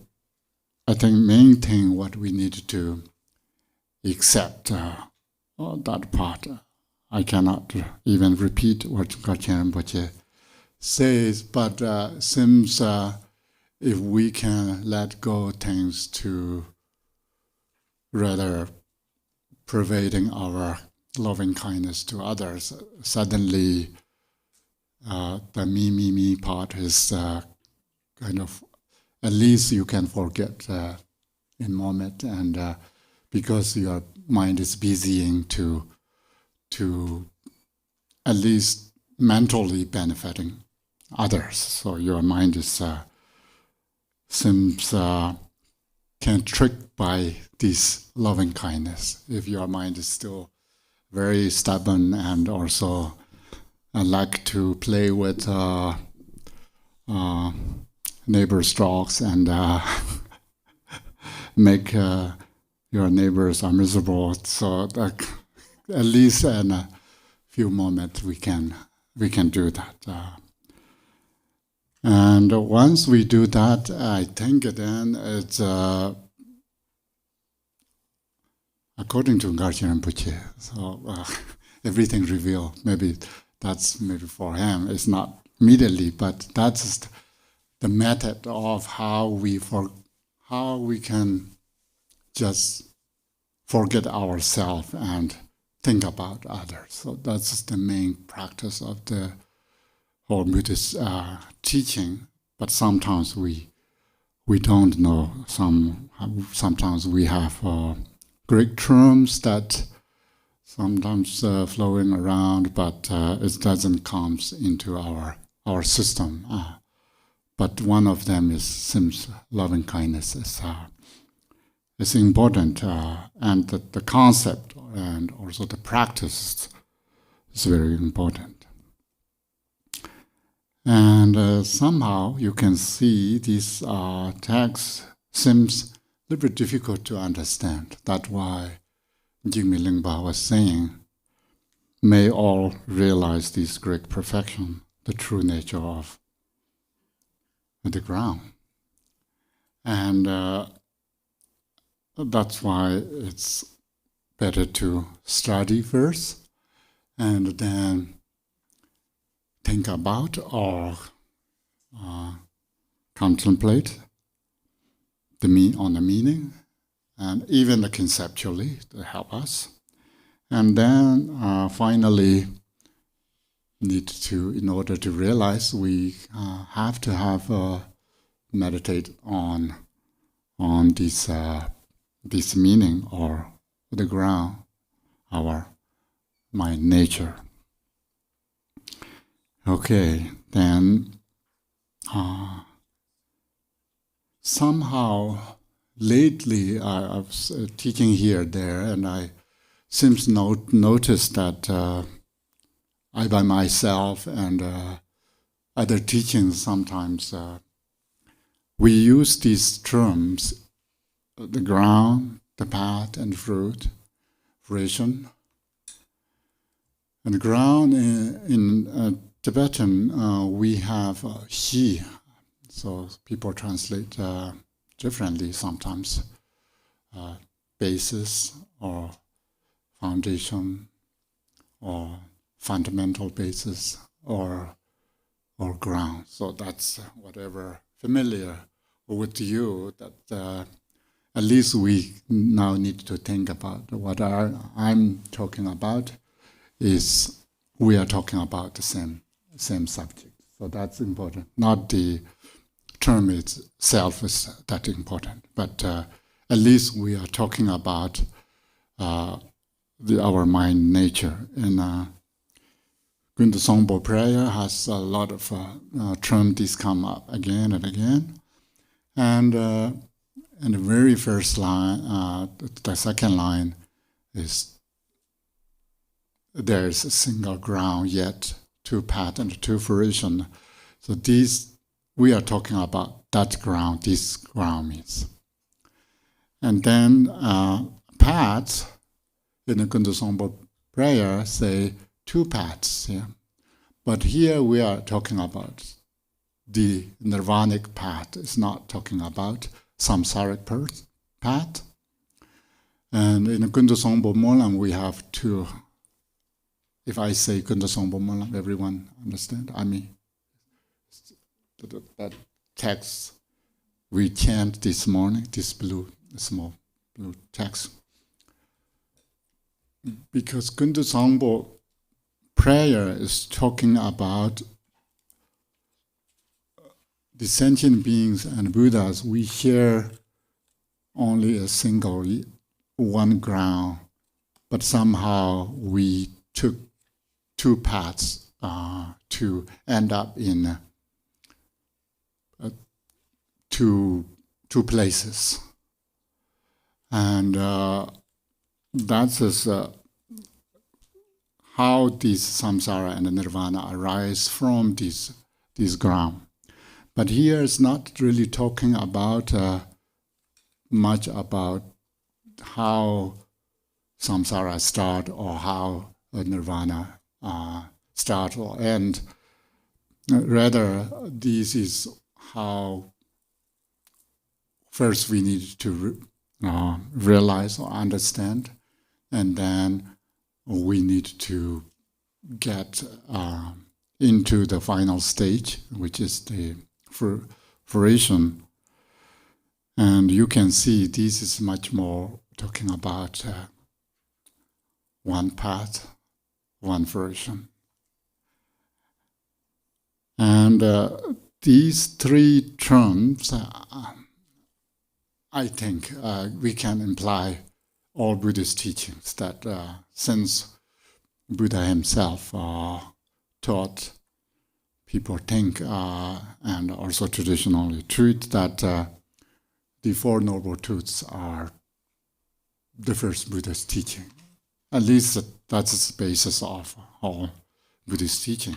I think main thing what we need to accept that part. I cannot even repeat what Garchen Rinpoche says, but seems if we can let go things to rather pervading our loving kindness to others, suddenly the me part is kind of, at least you can forget in moment, and because your mind is busying to at least mentally benefiting others. So your mind is seems can trick by this loving kindness. If your mind is still very stubborn and also like to play with neighbor's dogs and make your neighbors are miserable. So at least in a few moments we can do that. And once we do that, I think then it's according to Garchen Rinpoche. So everything revealed. Maybe for him. It's not immediately, but that's the method of how we can just forget ourselves and think about others. So that's the main practice of the whole Buddhist teaching. But sometimes we don't know. Sometimes we have Greek terms that sometimes flowing around, but it doesn't come into our system. But one of them seems loving kindness is important, and the concept and also the practice is very important. And somehow you can see this text seems a little bit difficult to understand. That's why Jigme Lingpa was saying, may all realize this great perfection, the true nature of the ground. And that's why it's better to study first and then think about or contemplate on the meaning, and even conceptually to help us. And then finally, in order to realize, we have to meditate on this meaning or the ground, our mind nature. Okay, then somehow lately I was teaching here there, and I seems noticed that I by myself and other teachings sometimes we use these terms, the ground, the path, and fruit, fruition. And the ground in Tibetan we have Xi, so people translate differently sometimes, basis or foundation or fundamental basis or ground. So that's whatever familiar with you, that at least we now need to think about. What I'm talking about is we are talking about the same subject. So that's important. Not the term itself is that important, but at least we are talking about our mind nature. And Gunta Songpo prayer has a lot of terms this come up again and again. And And the very first line, the second line is, there is a single ground, yet two path and two fruition. So these, we are talking about that ground, this ground means. And then paths in the Kundu Songpo prayer say two paths. Yeah? But here we are talking about the nirvanic path. It's not talking about samsaric path. And in the Kundu Songpo Molam we have two. If I say Kundu Songpo Molam, everyone understand? I mean, that text we chant this morning, this small blue text. Because Kundu Songpo prayer is talking about the sentient beings and Buddhas. We share only a single one ground, but somehow we took two paths to end up in two places. And that is how this samsara and nirvana arise from this ground. But here it's not really talking about much about how samsara start or how nirvana start or end. Rather, this is how first we need to realize or understand, and then we need to get into the final stage, which is the fruition. And you can see this is much more talking about one path, one fruition. And these three terms, I think we can imply all Buddhist teachings that since Buddha himself taught, people think and also traditionally treat that the Four Noble Truths are the first Buddhist teaching. At least that's the basis of all Buddhist teaching.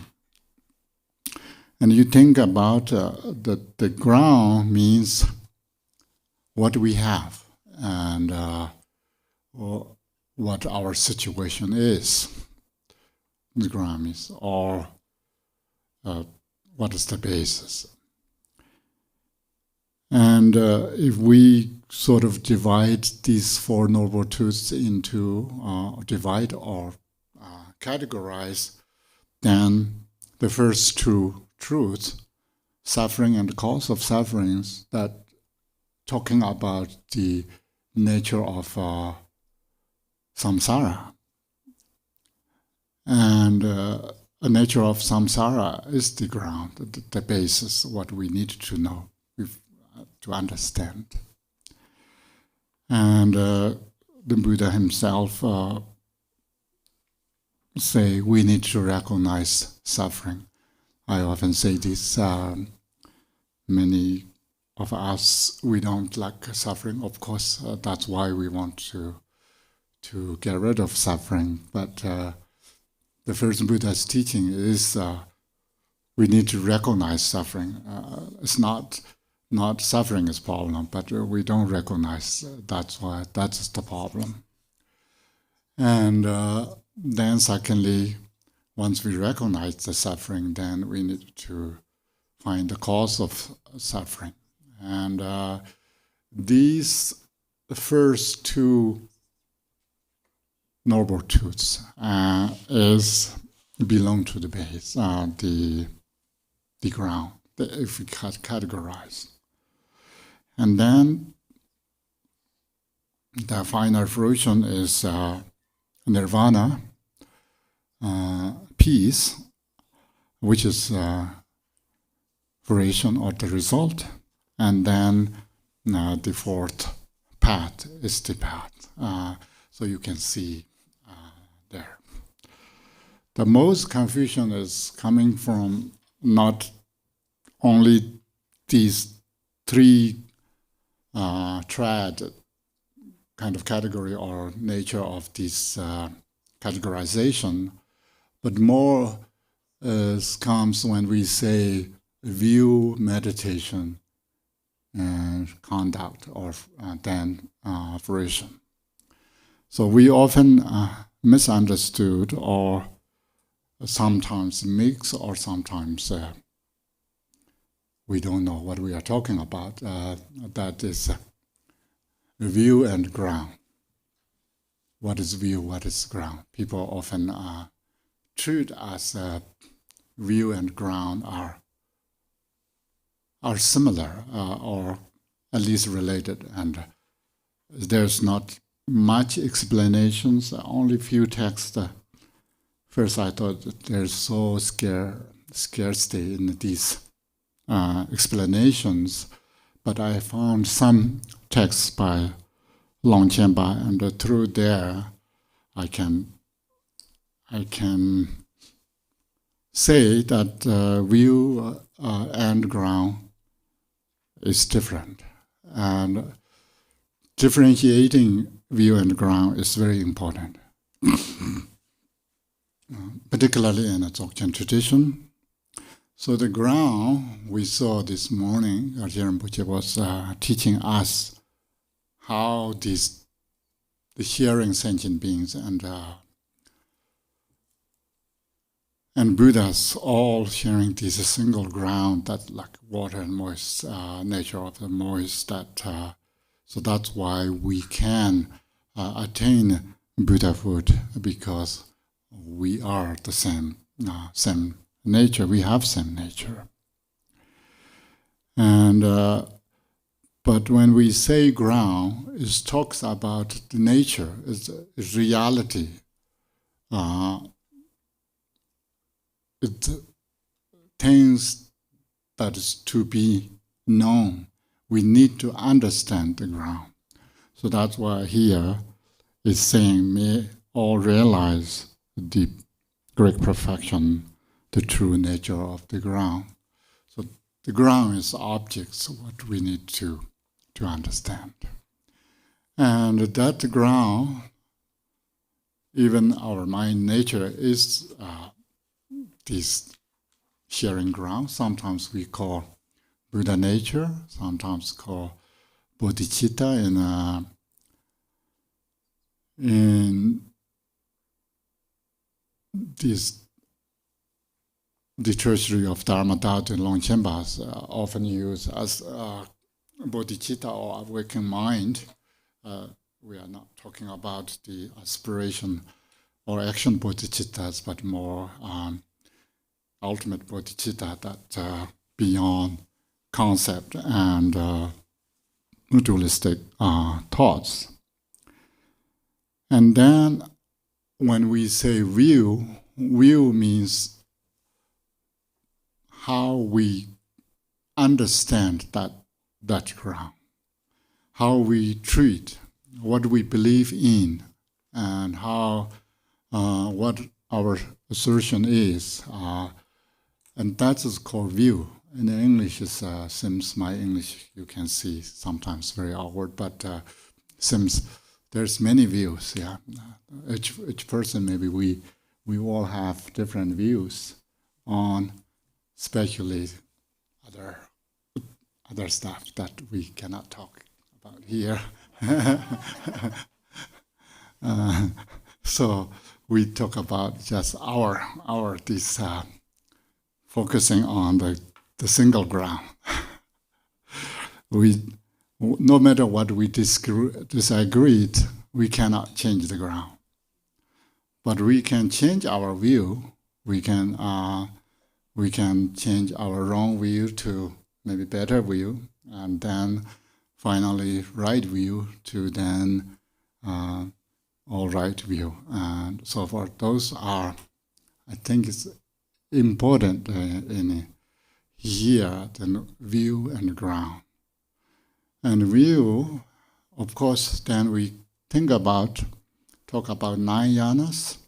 And you think about the ground means what we have and what our situation is. The ground is, or what is the basis. And if we sort of divide these Four Noble Truths into, divide or categorize, then the first two truths, suffering and the cause of sufferings, that talking about the nature of samsara. And the nature of samsara is the ground, the basis, what we need to know, to understand. And the Buddha himself say we need to recognize suffering. I often say this, many of us, we don't like suffering. Of course, that's why we want to get rid of suffering. But the first Buddha's teaching is we need to recognize suffering. It's not suffering is problem, but we don't recognize. That's the problem. And then secondly, once we recognize the suffering, then we need to find the cause of suffering. And these first two Noble Truths belong to the base, the ground, if we categorize. And then the final fruition is nirvana, peace, which is fruition or the result. And then the fourth path is the path. So you can see there. The most confusion is coming from not only these three triad kind of category or nature of this categorization, but more comes when we say view, meditation, and conduct, or then fruition. So we often misunderstood, or sometimes mix, or sometimes we don't know what we are talking about. That is view and ground. What is view? What is ground? People often treat as view and ground are similar, or at least related, and there's not much explanations. Only few texts. First, I thought that there's so scarcity in these explanations, but I found some texts by Longchenpa, and through there, I can say that view and ground is different, and differentiating view and ground is very important, particularly in the Dzogchen tradition. So the ground we saw this morning, Rinpoche was teaching us how the sharing sentient beings and Buddhas all sharing this single ground, that like water and moist, nature of the moist, that so that's why we can attain Buddhahood, because we are the same nature. We have same nature. And but when we say ground, it talks about the nature, it's reality. It things that is to be known. We need to understand the ground. So that's why here it's saying, may all realize the great perfection, the true nature of the ground. So the ground is objects, what we need to understand. And that ground, even our mind nature, is this sharing ground. Sometimes we call Buddha nature, sometimes call bodhicitta in this, the treasury of Dharma Dao and Longchenpas often used as bodhicitta or awakened mind. We are not talking about the aspiration or action bodhicittas, but more ultimate bodhicitta that beyond concept and dualistic thoughts. And then when we say view means how we understand that ground, how we treat, what we believe in, and how what our assertion is, and that is called view. In English, it seems my English you can see sometimes very awkward, but seems there's many views. Yeah, each person, maybe we all have different views on, especially other stuff that we cannot talk about here. So we talk about just our this focusing on the single ground. We, no matter what we disagreed, we cannot change the ground. But we can change our view. We can change our wrong view to maybe better view, and then finally right view to then all right view, and so forth. Those are, I think it's important in here, the view and ground. And view, of course, then we talk about 9 yanas.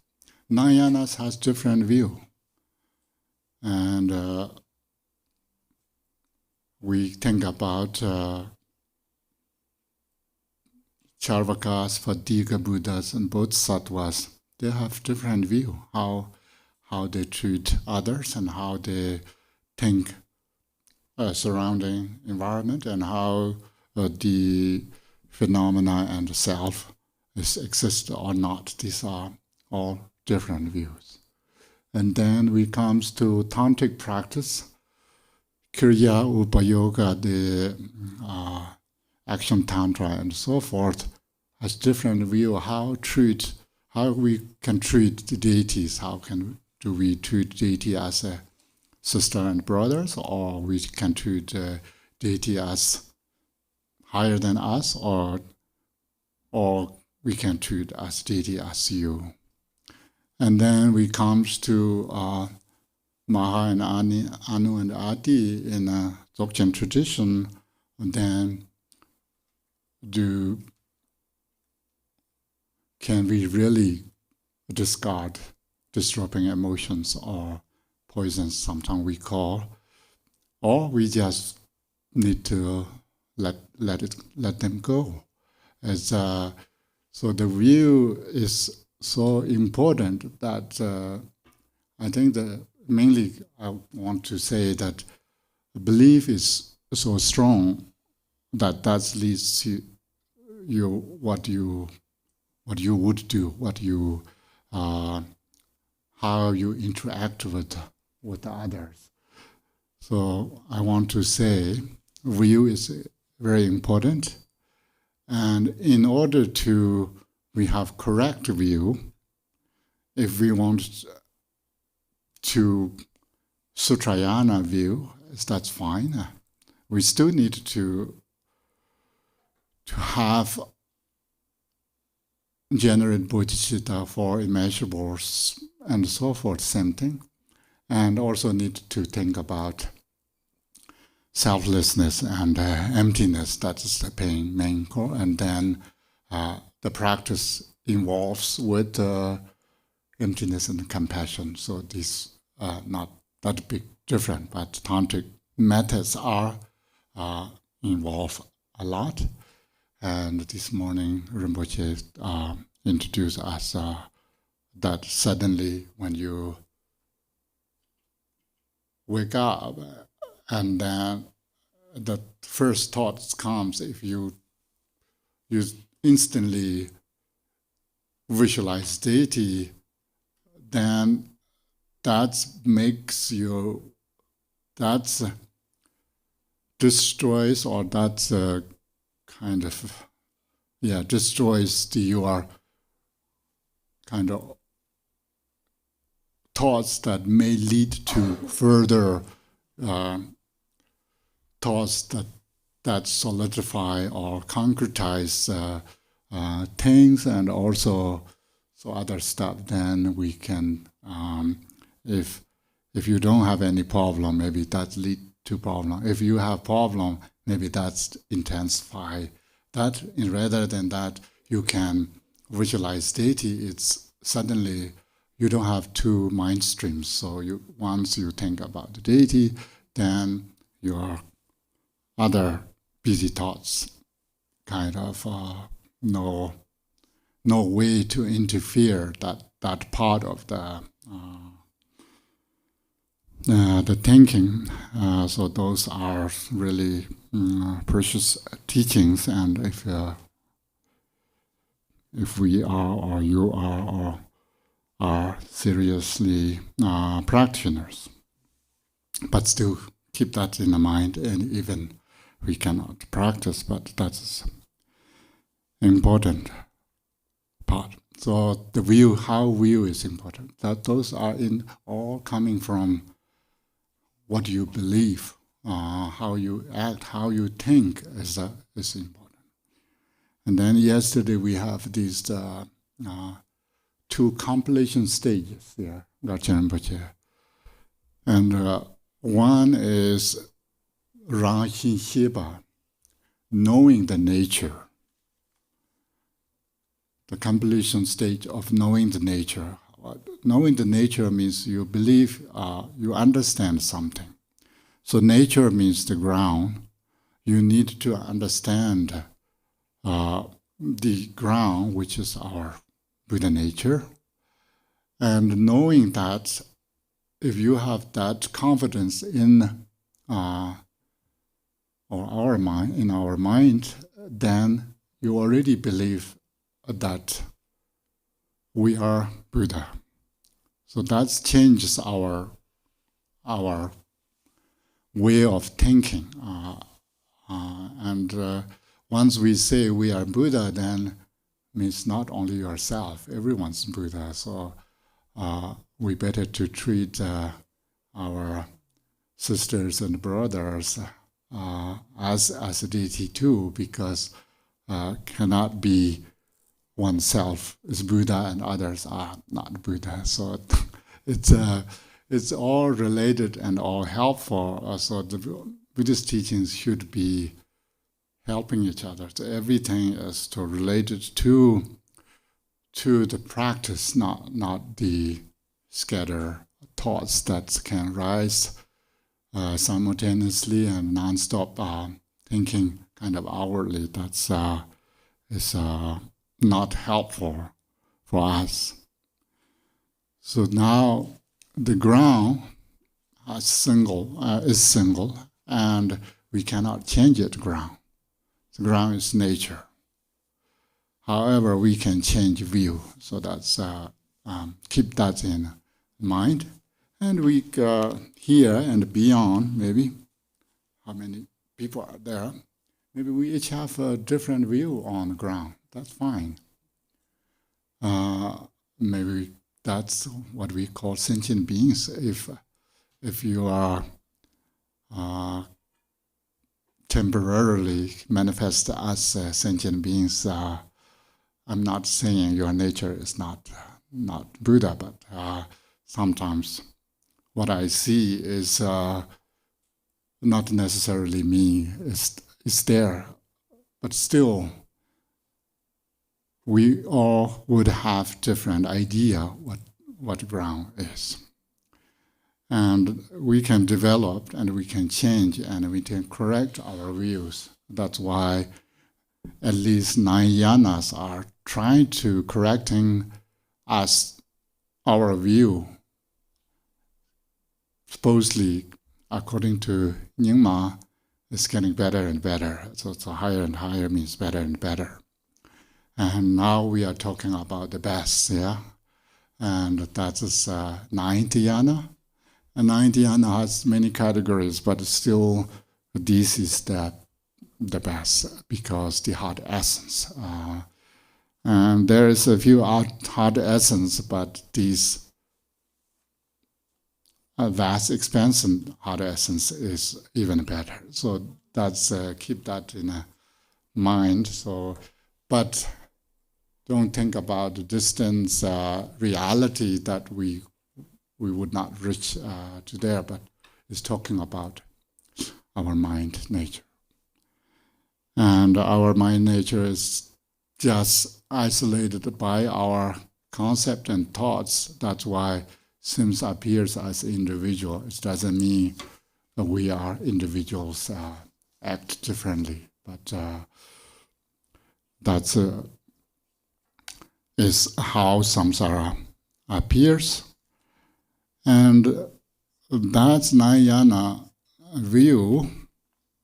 9 yanas has different view. And we think about Charvakas, Fadiga Buddhas, and Bodhisattvas, they have different view how they treat others and how they think surrounding environment and how the phenomena and the self is exist or not. These are all different views. And then we comes to tantric practice, Kriya Upayoga, the action tantra and so forth, has different view how we can treat the deities. Do we treat deity as a sister and brothers, or we can treat deity as higher than us, or we can treat as deity as you. And then we comes to Maha and Anu and Adi in a Dzogchen tradition. And then can we really discard disturbing emotions or poisons, sometimes we call, or we just need to let them go. So the view is so important that I think that mainly I want to say that belief is so strong that leads to what you would do, how you interact with others. So I want to say view is very important, and in order we have correct view, if we want to Sutrayana view, that's fine. We still need to have generate bodhicitta for immeasurables and so forth, same thing. And also need to think about selflessness and emptiness. That is the main core. And then the practice involves with emptiness and compassion. So this not that big different, but tantric methods are involved a lot. And this morning Rinpoche introduced us that suddenly when you wake up and then the first thought comes, if you instantly visualize deity, then that destroys, or that's kind of destroys your kind of thoughts that may lead to further thoughts that solidify or concretize things, and also so other stuff. Then we can, if you don't have any problem, maybe that lead to problem. If you have problem, maybe that's intensify that. And rather than that, you can visualize deity. It's suddenly you don't have two mind streams. So once you think about the deity, then your other busy thoughts kind of no way to interfere that part of the thinking. So those are really precious teachings, and if we are, or you are, or are seriously practitioners, but still keep that in the mind. And even we cannot practice, but that's important part. So the view, how view is important. That those are all coming from what you believe, how you act, how you think is important. And then yesterday we have these two compilation stages there, Garchen Rinpoche. And one is Rangxin Xieba, knowing the nature. The compilation stage of knowing the nature. Knowing the nature means you believe, you understand something. So nature means the ground. You need to understand the ground, which is our Buddha nature, and knowing that if you have that confidence in our mind, then you already believe that we are Buddha. So that changes our way of thinking. And once we say we are Buddha, then means not only yourself, everyone's Buddha. So we better to treat our sisters and brothers as a deity too, because cannot be oneself is Buddha and others are not Buddha. So it's all related and all helpful. So the Buddhist teachings should be helping each other. So everything is to related to the practice, not the scattered thoughts that can rise simultaneously and non-stop thinking kind of outwardly. That's is not helpful for us. So now the ground is single, and we cannot change it. Ground. The ground is nature. However, we can change view. So that's keep that in mind. And we here and beyond, maybe how many people are there? Maybe we each have a different view on the ground. That's fine. Maybe that's what we call sentient beings. If you are temporarily manifest as sentient beings, I'm not saying your nature is not Buddha, but sometimes what I see is not necessarily me. It's there, but still, we all would have different idea what ground is. And we can develop and we can change and we can correct our views. That's why at least 9 yanas are trying to correcting us, our view. Supposedly, according to Nyingma, it's getting better and better. So higher and higher means better and better. And now we are talking about the best, yeah? And that is 9th yana. And 9th yana has many categories, but still this is the best because the heart essence. And there is a few heart essence, but these vast expansion heart essence is even better. So that's keep that in mind. So, but don't think about the distance reality that we would not reach to there, but it's talking about our mind nature. And our mind nature is just isolated by our concept and thoughts. That's why seems appears as individual. It doesn't mean that we are individuals act differently, but that's is how samsara appears. And that's 9 yana view.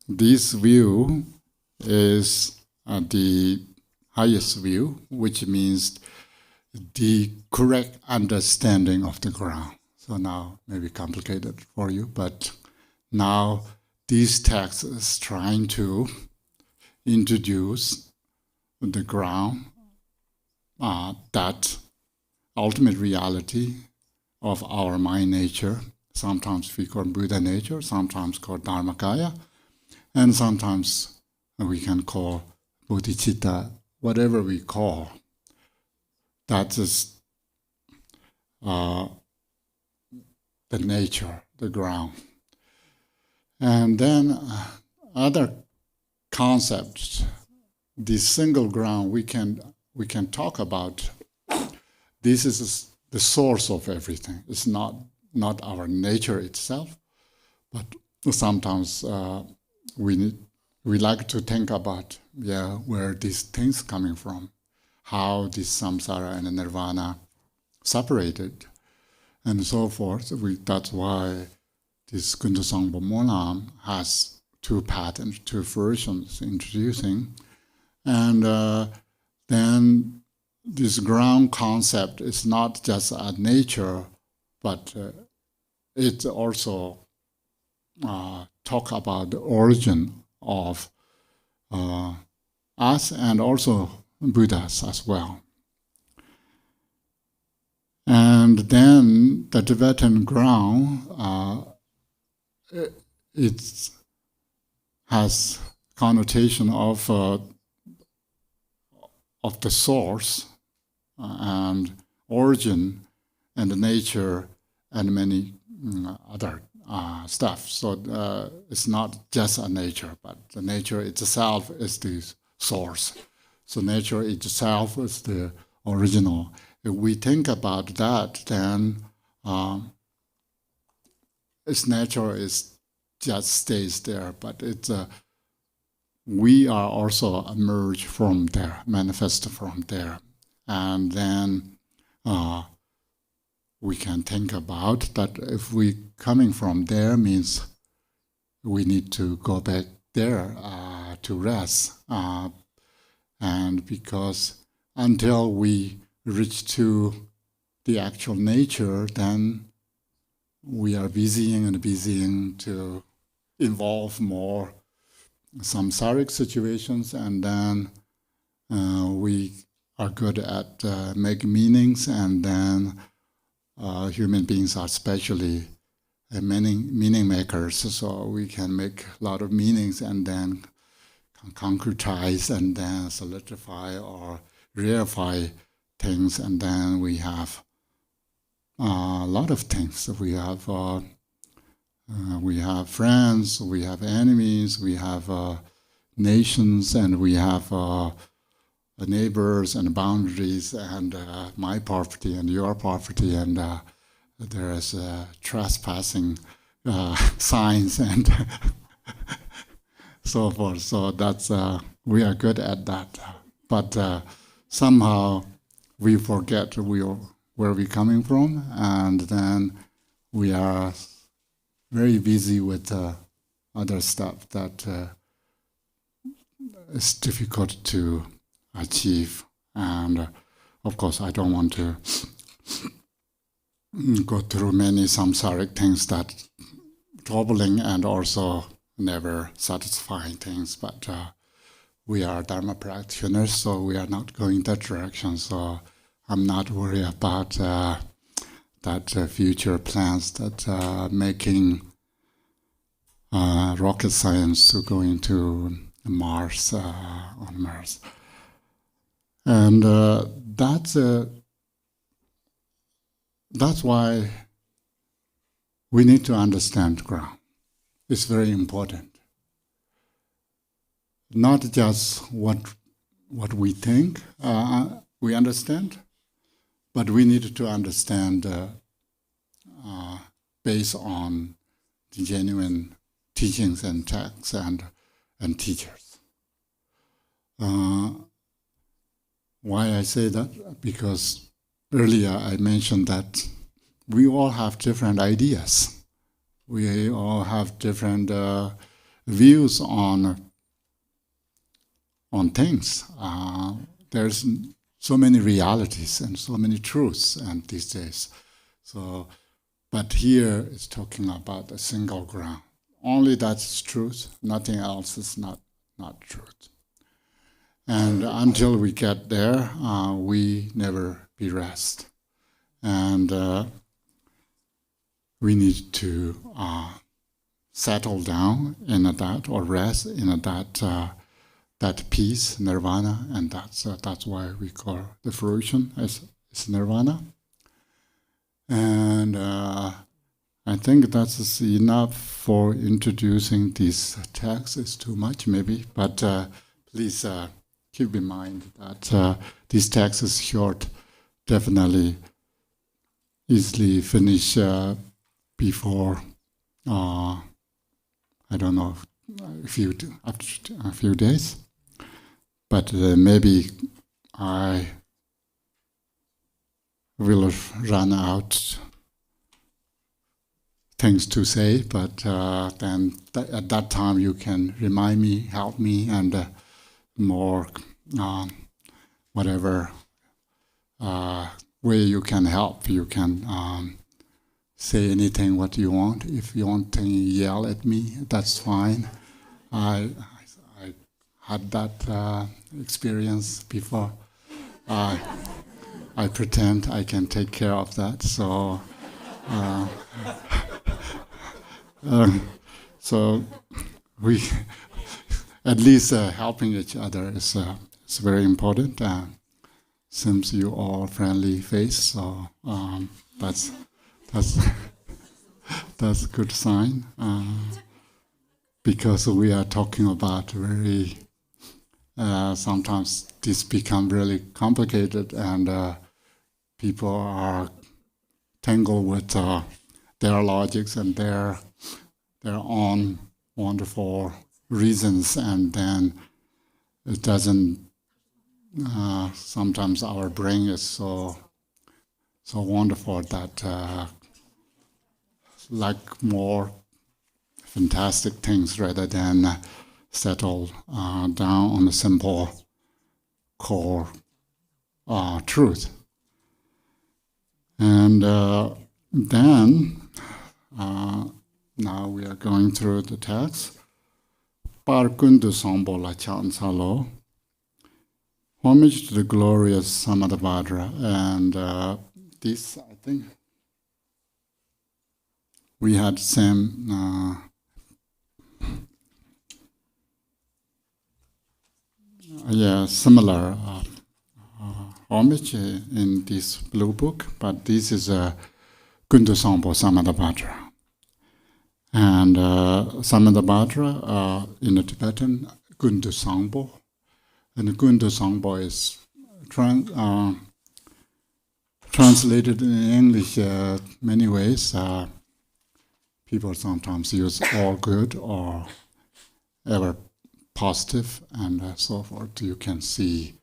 This view is the highest view, which means the correct understanding of the ground. So now maybe complicated for you, but now this text is trying to introduce the ground, that ultimate reality of our mind nature. Sometimes we call Buddha nature, sometimes called Dharmakaya, and sometimes we can call bodhicitta, whatever we call. That is the nature, the ground. And then other concepts, the single ground we can talk about. This is the source of everything. It's not our nature itself, but sometimes we like to think about where these things coming from, how this samsara and nirvana separated, and so forth. That's why this Kundasangpa Molam has two patterns, two versions introducing. And then this ground concept is not just a nature, but it also talk about the origin of us and also Buddhas as well. And then the Tibetan ground, it has connotation of the source and origin and the nature and many other stuff. So it's not just a nature, but the nature itself is the source. So nature itself is the original. If we think about that, then its nature is just stays there, but it's we are also emerged from there, manifest from there, and then we can think about that. If we coming from there means we need to go back there to rest, and because until we reach to the actual nature, then we are busying to involve more samsaric situations, and then we are good at making meanings, and then human beings are especially meaning makers, so we can make a lot of meanings and then concretize and then solidify or reify things, and then we have a lot of things. We have friends, we have enemies, we have nations, and we have neighbors and boundaries, and my property and your property, and there is trespassing signs and so forth. So that's we are good at that, but somehow we forget where we're coming from, and then we are very busy with other stuff that is difficult to achieve. And of course, I don't want to go through many samsaric things that troubling and also never satisfying things, but we are Dharma practitioners, so we are not going that direction. So I'm not worried about that future plans that making rocket science to go into Mars, on Mars. And that's why we need to understand ground. It's very important. Not just what we think we understand, but we need to understand based on the genuine teachings and texts and teachers. Why I say that? Because earlier I mentioned that we all have different ideas. We all have different views on things. There's so many realities and so many truths and these days. So, but here it's talking about a single ground. Only that's truth. Nothing else is not truth. And until we get there, we never be rest. And we need to settle down in that, or rest in that peace, nirvana, and that's why we call the fruition as nirvana. And I think that's enough for introducing this text. It's too much maybe, but please keep in mind that this text is short, definitely easily finish before, I don't know, after a few days. but maybe I will run out things to say, but then at that time you can remind me, help me, and more whatever way you can help. You can say anything what you want. If you want to yell at me, that's fine. I had that experience before. I pretend I can take care of that. So, so we at least helping each other is very important. Seems you all friendly face, so that's that's a good sign. Because we are talking about very sometimes this become really complicated, and people are tangled with their logics and their own wonderful reasons, and then it doesn't. Sometimes our brain is so wonderful that like more fantastic things rather than settle down on the simple core truth. And then now we are going through the text. Par kundu Dzambala Chansalo. Homage to the glorious Samadhavadra. And this, I think, we had same similar homage in this blue book, but this is Kundu Dzambala Samadhavadra. And Samadhavadra in the Tibetan, Kundu Dzambala. And Kundu Dzambala is translated in English many ways. People sometimes use all good or ever positive and so forth. You can see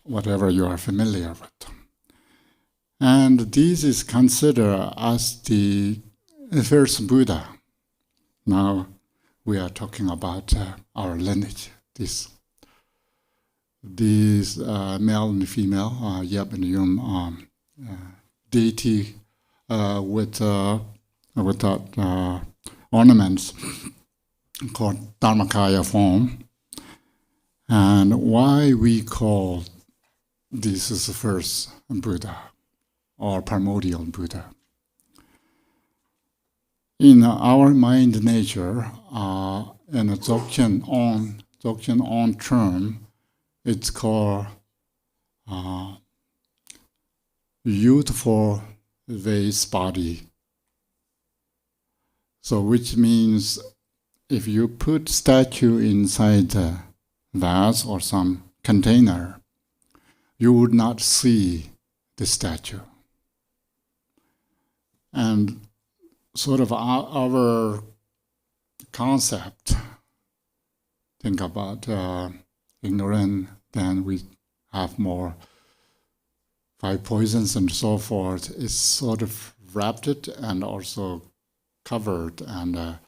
whatever you are familiar with. And this is considered as the first Buddha. Now we are talking about our lineage. These male and female, Yab and Yum, deity with ornaments called Dharmakaya form. And why we call this is the first Buddha or primordial Buddha. In our mind nature, in a Dzogchen on term, it's called youthful vase body. So which means if you put statue inside a vase or some container, you would not see the statue. And sort of our concept, think about ignorant, then we have more 5 poisons and so forth, is sort of wrapped it and also covered and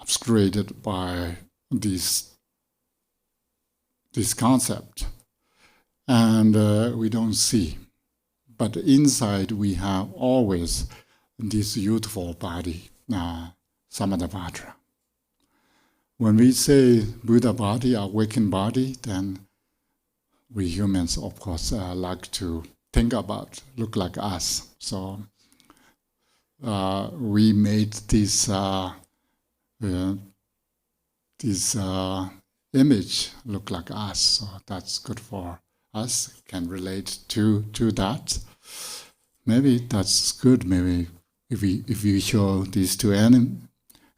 obscured by this concept. And we don't see. But inside we have always this youthful body, Samadhavadra. When we say Buddha body, awakened body, then we humans, of course, like to think about, look like us. So we made this image look like us. So that's good for us, can relate to that. Maybe that's good. Maybe if we show these to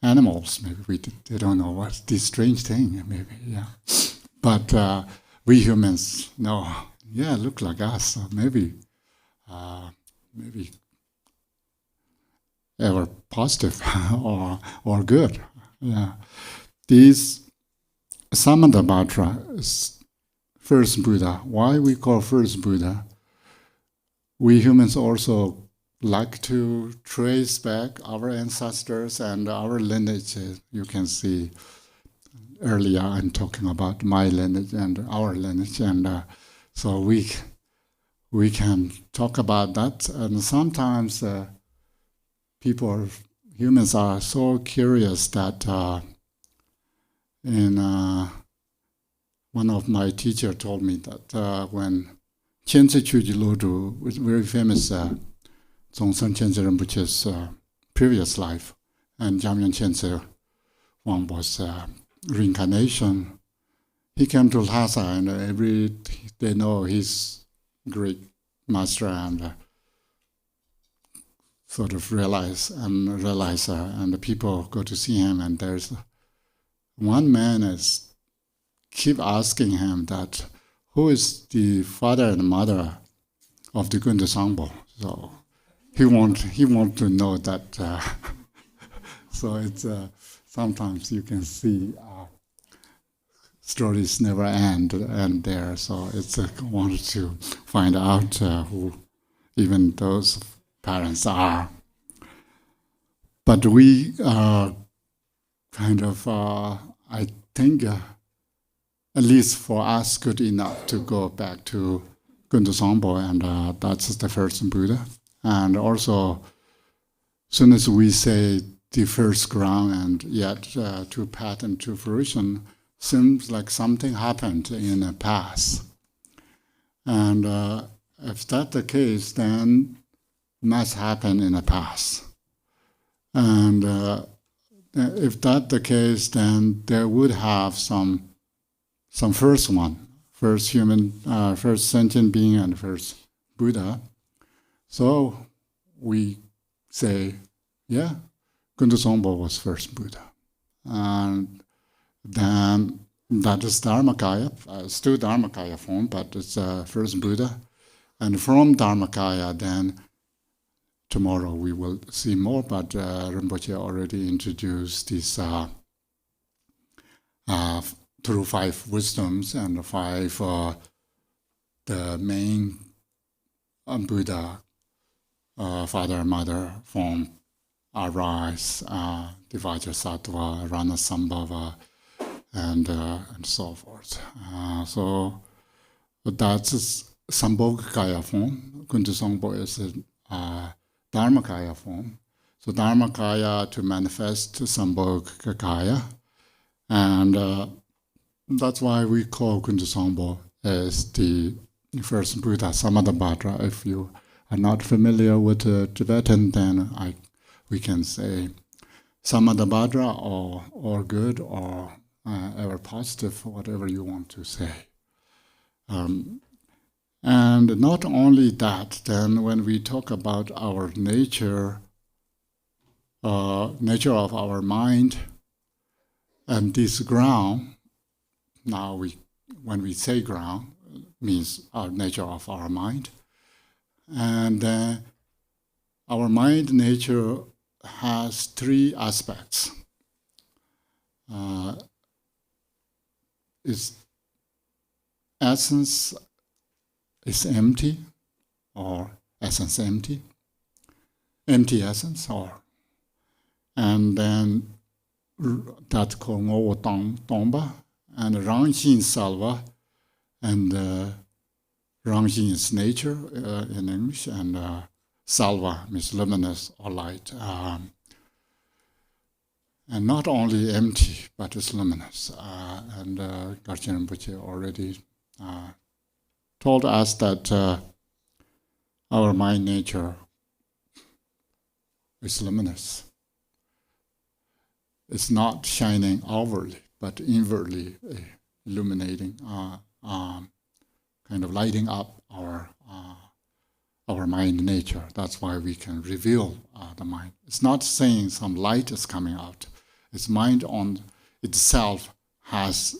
animals, maybe they don't know what's this strange thing. Maybe, yeah. But we humans know, look like us. So maybe ever positive or good. Yeah. These Samantabhadra is first Buddha. Why we call first Buddha? We humans also like to trace back our ancestors and our lineage. You can see earlier I'm talking about my lineage and our lineage, and so we can talk about that. And sometimes humans are so curious that one of my teacher told me that when Chenze Chuji Lodu, was very famous Dzongsen Chenze Rinpoche's previous life, and Jamyang Chenze Wang was reincarnation. He came to Lhasa, and they know he's great master, and sort of realize, and the people go to see him, and there's one man is keep asking him that who is the father and mother of the Gundu Sangpo. So he want to know that. So it's sometimes you can see stories never end there. So it's wanted to find out who even those parents are. But we kind of, I think, at least for us, good enough to go back to Gundu Sangpo, and that's the first Buddha. And also, as soon as we say the first ground and yet to pattern to fruition, seems like something happened in the past. And if that's the case, then must happen in the past. And if that's the case, then there would have some first human, first sentient being, and first Buddha. So we say, yeah, Gundu Sangpo was first Buddha. And then that is Dharmakaya, still Dharmakaya form, but it's first Buddha. And from Dharmakaya, then tomorrow we will see more, but Rinpoche already introduced this through 5 wisdoms and 5 the main Buddha, father and mother form arise, Divajrasattva, Ranasambhava, and so forth. So that's Sambhogakaya form. Gundu Sangpo is a Dharmakaya form. So Dharmakaya to manifest Sambhogakaya, and that's why we call Gundu Sangpo as the first Buddha, Samantabhadra. If you are not familiar with Tibetan, then we can say Samantabhadra or good or ever positive, whatever you want to say. And not only that, then when we talk about our nature of our mind and this ground, now when we say ground, means our nature of our mind. And our mind nature has 3 aspects. Its essence is empty, or essence empty essence, and then that's called Ngowo Tongba, and Rangxin Salva, and Rangxin is nature in English, and Salva means luminous or light. And not only empty, but it's luminous. And Garchen Rinpoche already told us that our mind nature is luminous. It's not shining outwardly, but inwardly illuminating, kind of lighting up our mind nature. That's why we can reveal the mind. It's not saying some light is coming out. Its mind on itself has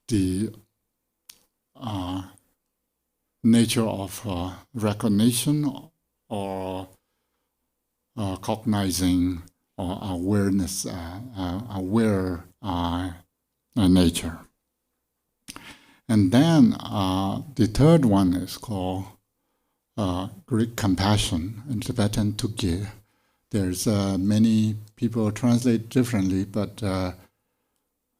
the nature of recognition or cognizing or awareness, aware nature. And then the third one is called Greek compassion, in Tibetan tukye. There's many people translate differently, but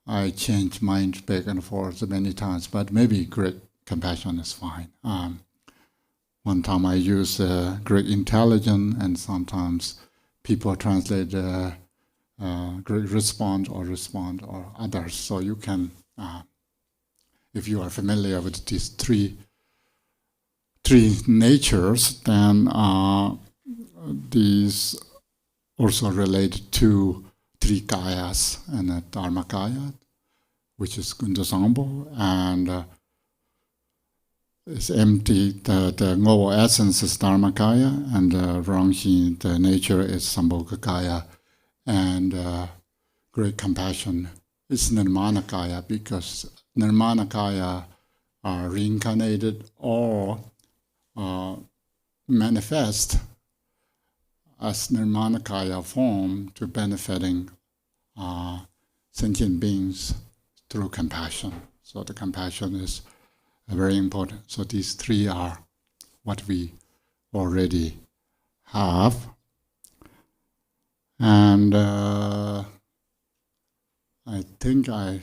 I change mind back and forth many times. But maybe Greek compassion is fine. One time I use Greek intelligence, and sometimes people translate Greek respond or others. So you can, if you are familiar with these three natures, then these also relate to three kayas and a dharma kaya, which is Dzambala, and it's empty. The noble essence is Dharmakaya, and Rangxi, the nature is Sambhogakaya, and great compassion is Nirmanakaya, because Nirmanakaya are reincarnated or manifest as Nirmanakaya form to benefiting sentient beings through compassion. So the compassion is very important. So these three are what we already have. And I think I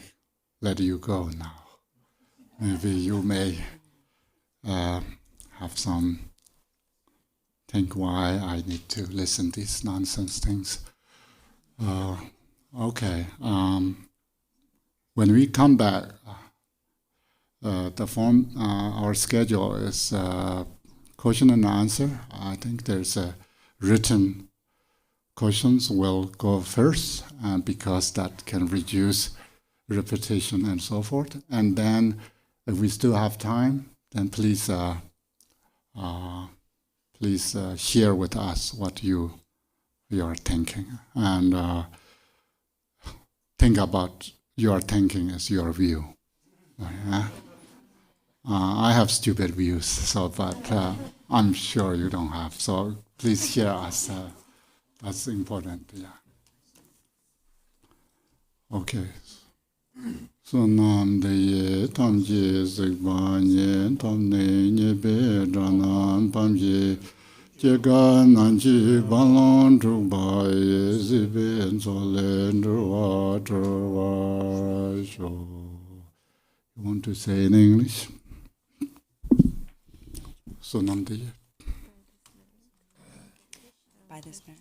let you go now. Maybe you may have some think why I need to listen to these nonsense things. Okay. When we come back, the form, our schedule is question and answer. I think there's a written questions will go first, because that can reduce repetition and so forth. And then, if we still have time, then please share with us what you are thinking, and think about your thinking as your view. I have stupid views, but I'm sure you don't have. So please share us. That's important. Yeah. Okay. So nam de tam je zigba nye tam ne nye be dana pam je jega nan ji balon dru ba ye zibe so le dru wa sho. You want to say in English? So nam de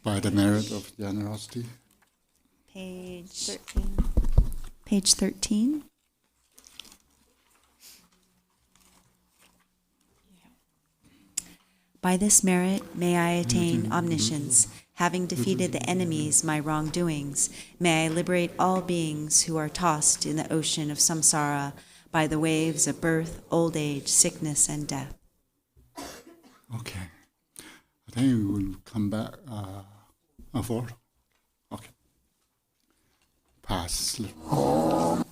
by the merit of generosity. Page 13. Page 13. By this merit may I attain omniscience, having defeated the enemies, my wrongdoings. May I liberate all beings who are tossed in the ocean of samsara by the waves of birth, old age, sickness, and death. Okay. I think we will come back forward. Okay. Pass. Oh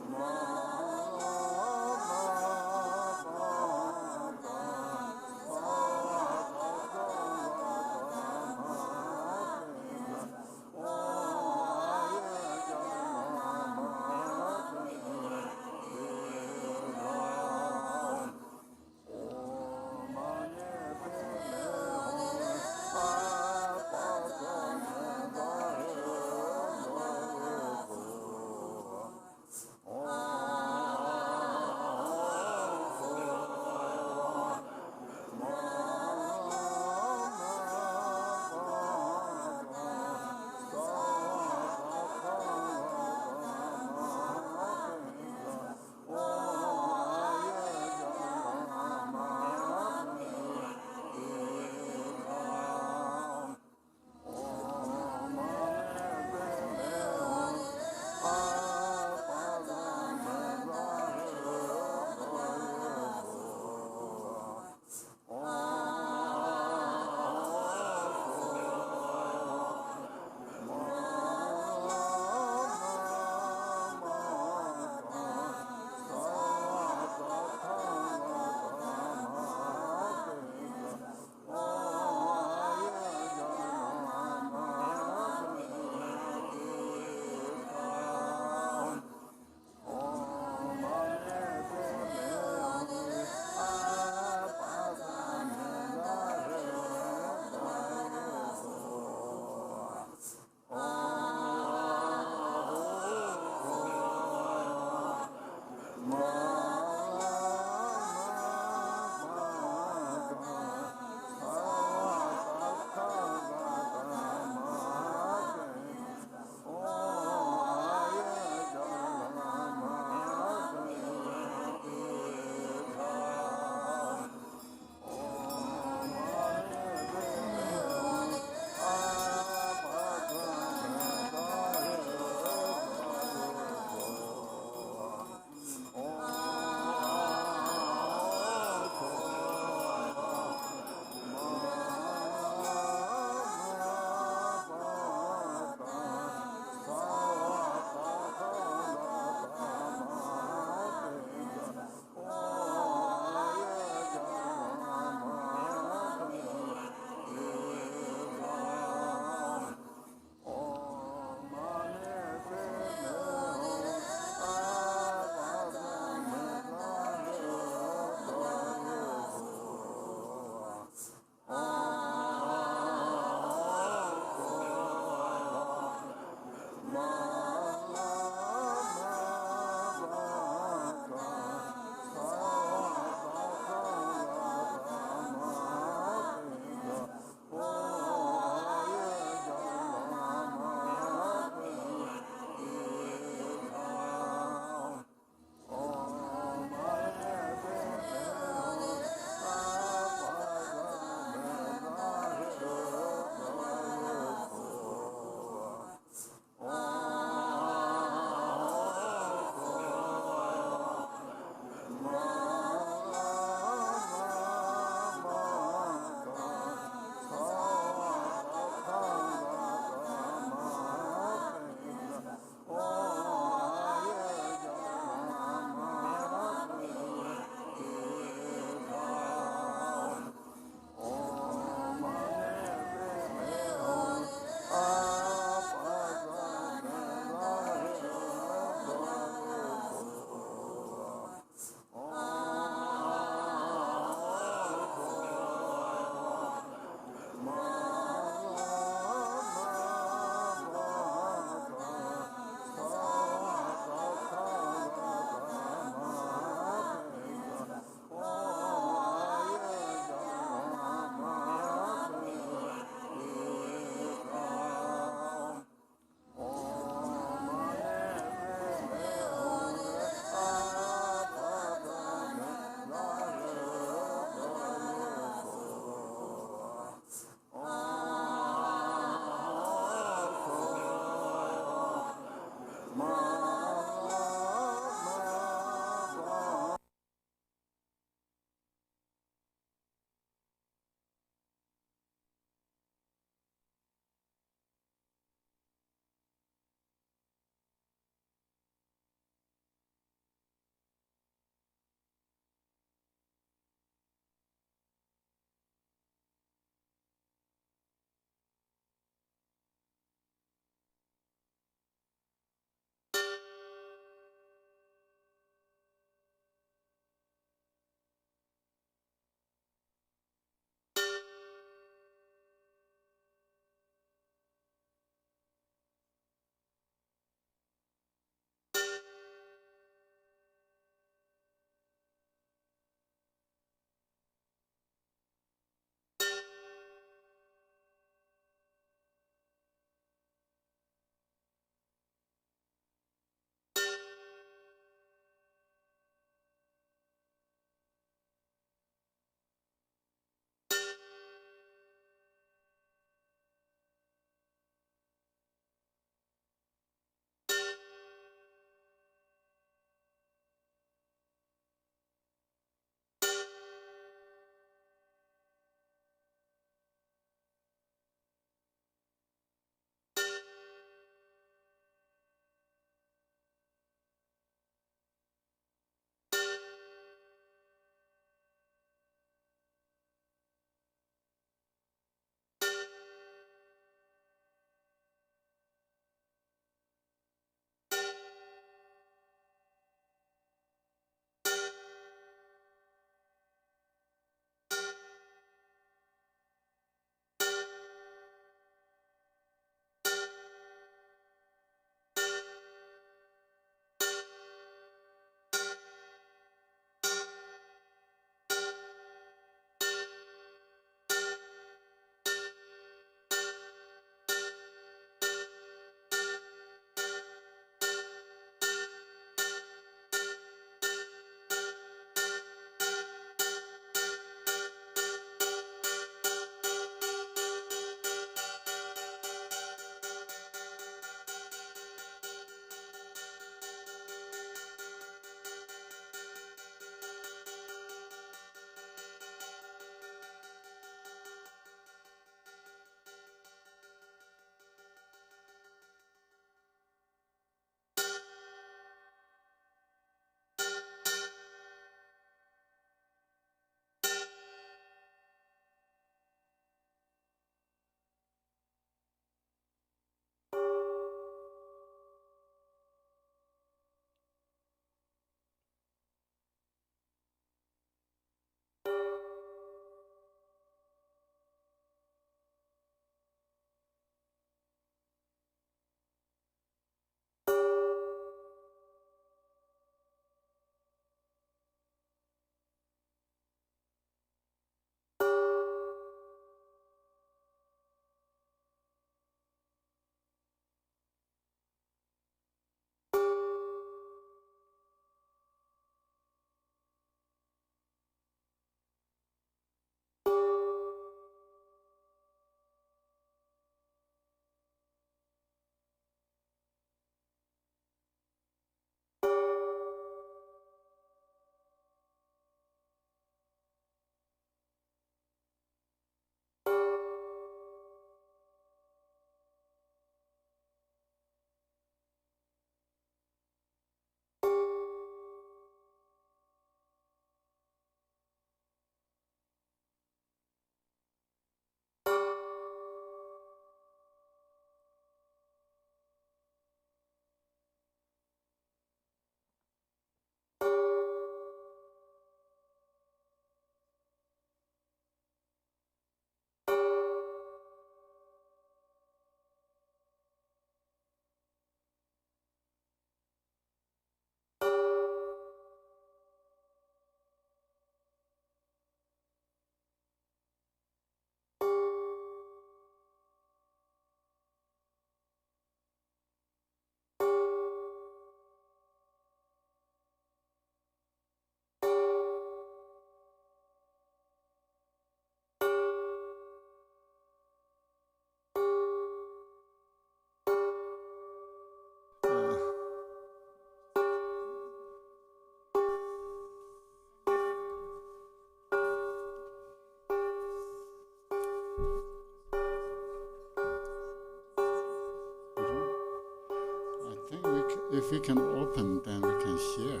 If we can open, then we can share.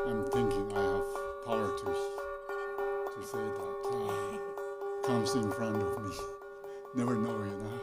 I'm thinking I have power to say that. Comes in front of me. Never know, you know.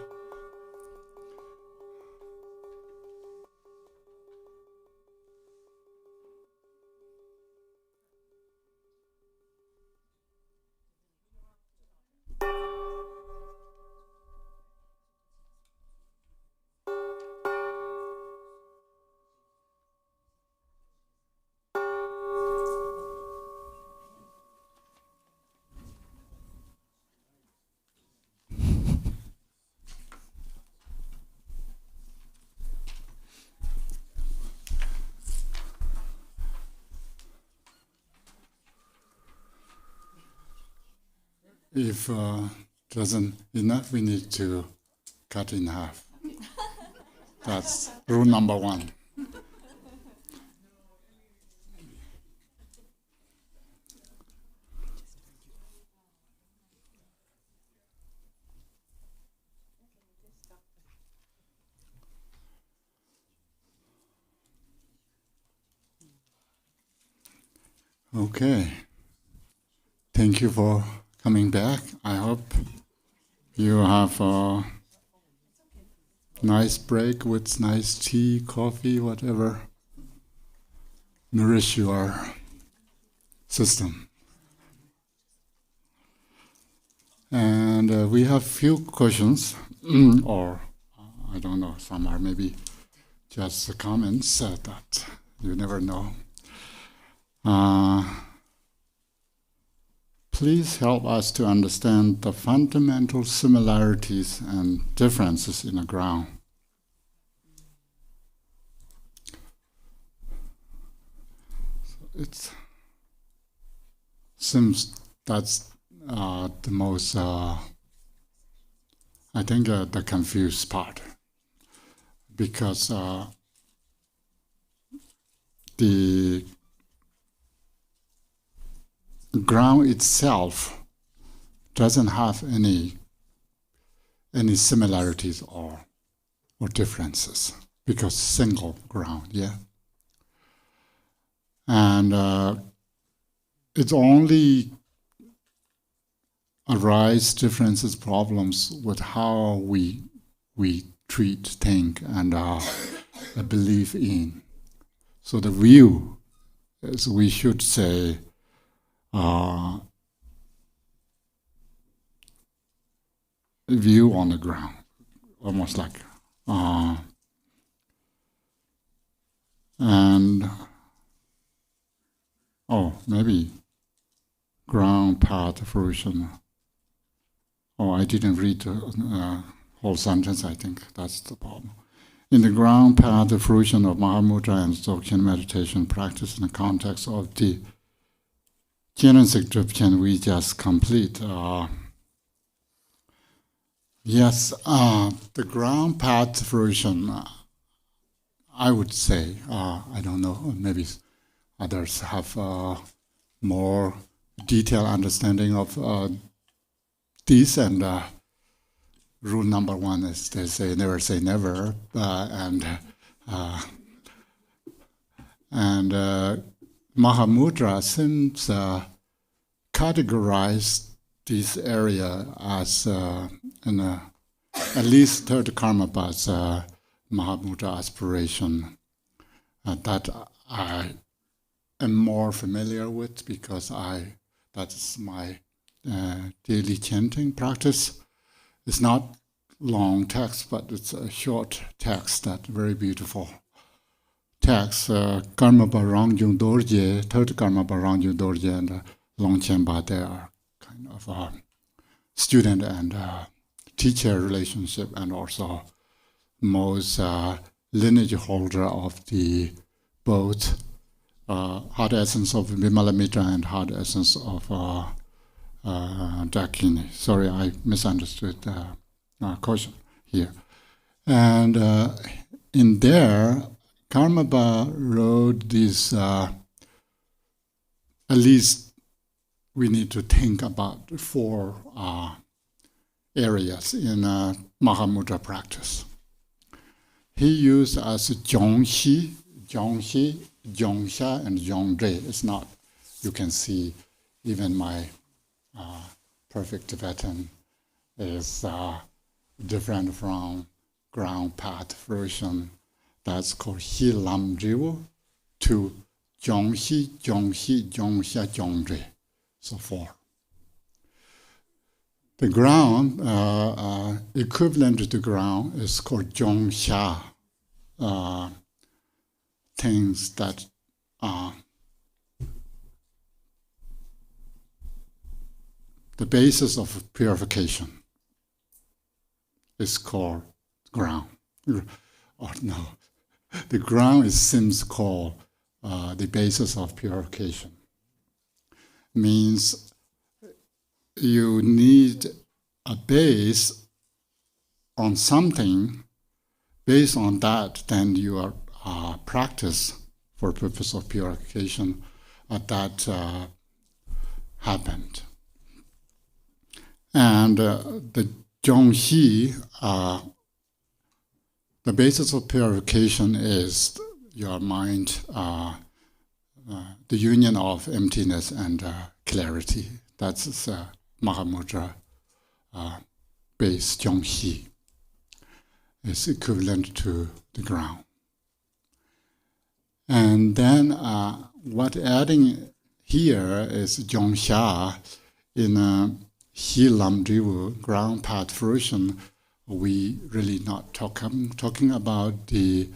If doesn't enough, we need to cut in half. That's rule number 1. Okay. Thank you for coming back. I hope you have a nice break with nice tea, coffee, whatever. Nourish your system. And we have few questions, or I don't know, some are maybe just comments that you never know. Please help us to understand the fundamental similarities and differences in the ground. It seems that's the most, I think, the confused part, because the ground itself doesn't have any similarities or differences, because single ground, yeah. And it's only arise differences, problems with how we treat, think, and believe in. So the view is, we should say, view on the ground, almost like, and maybe ground, path, fruition. I didn't read the whole sentence. I think that's the problem. In the ground, path, the fruition of Mahamudra and Dzogchen meditation practice in the context of the Genesis Dripchen we just complete. Yes, the ground path fruition, I would say, I don't know, maybe others have more detailed understanding of this, and rule number 1 is they say never, and Mahamudra seems categorize this area as at least third karma path Mahamudra aspiration that I am more familiar with, because that's my daily chanting practice. It's not long text, but it's a short text, that very beautiful text. Karma Barang Yung Dorje, third Karma Barang Yung Dorje, and Longchenpa, they are kind of a student and teacher relationship, and also most lineage holder of the both hard essence of Vimalamitra and hard essence of Dakini. Sorry, I misunderstood the question here. And in there, Karmapa wrote this, at least we need to think about 4 areas in Mahamudra practice. He used as Zhongxi, Zhongsha, and Zhongzhe. It's not, you can see even my perfect Tibetan is different from ground path version. That's called Hi Lam Riwu to Zhongxi, Zhongsha, Zhongzhe. So 4. The ground, equivalent to the ground, is called Zhongsha. Things that the basis of purification is called ground. Or no, the ground seems called the basis of purification. Means you need a base on something. Based on that, then your practice for purpose of purification that happened. And the Zhongxi, the basis of purification is your mind, the union of emptiness and clarity. That's Mahamudra base Zhongxi. It's equivalent to the ground. And then what adding here is Zhongsha in Xi Lam Drivu, ground path fruition. We really not talking about the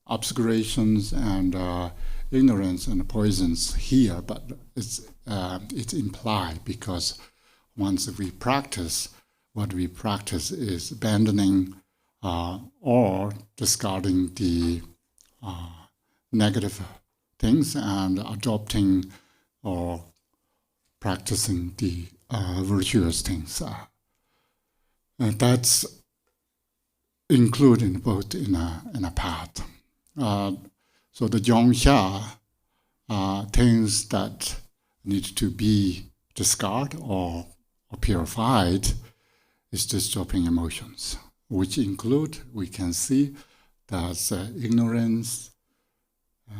obscurations and ignorance and poisons here, but it's implied because once we practice, what we practice is abandoning or discarding the negative things and adopting or practicing the virtuous things. That's included both in a path. So the Zhongsha, things that need to be discarded or purified, is disturbing emotions, which include, we can see, that's ignorance,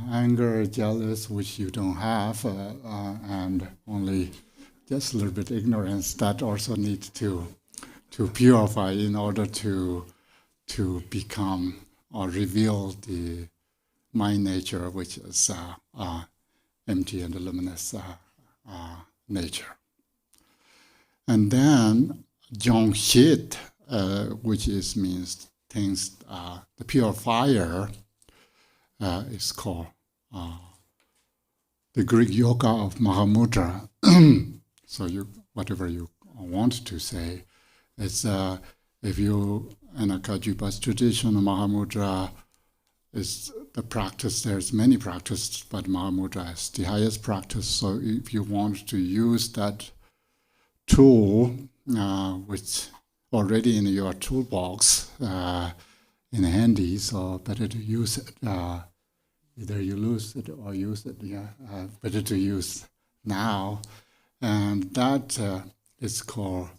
anger, jealous, which you don't have, and only just a little bit ignorance that also needs to purify in order to become or reveal the mind nature, which is empty and luminous nature. And then Zhongxit, which means things, the purifier, is called the Greek yoga of Mahamudra. So whatever you want to say, it's if you in a Kajupa's tradition, Mahamudra is the practice. There's many practices, but Mahamudra is the highest practice. So if you want to use that tool, which already in your toolbox in handy, so better to use it. Either you lose it or use it. Better to use now, and that is called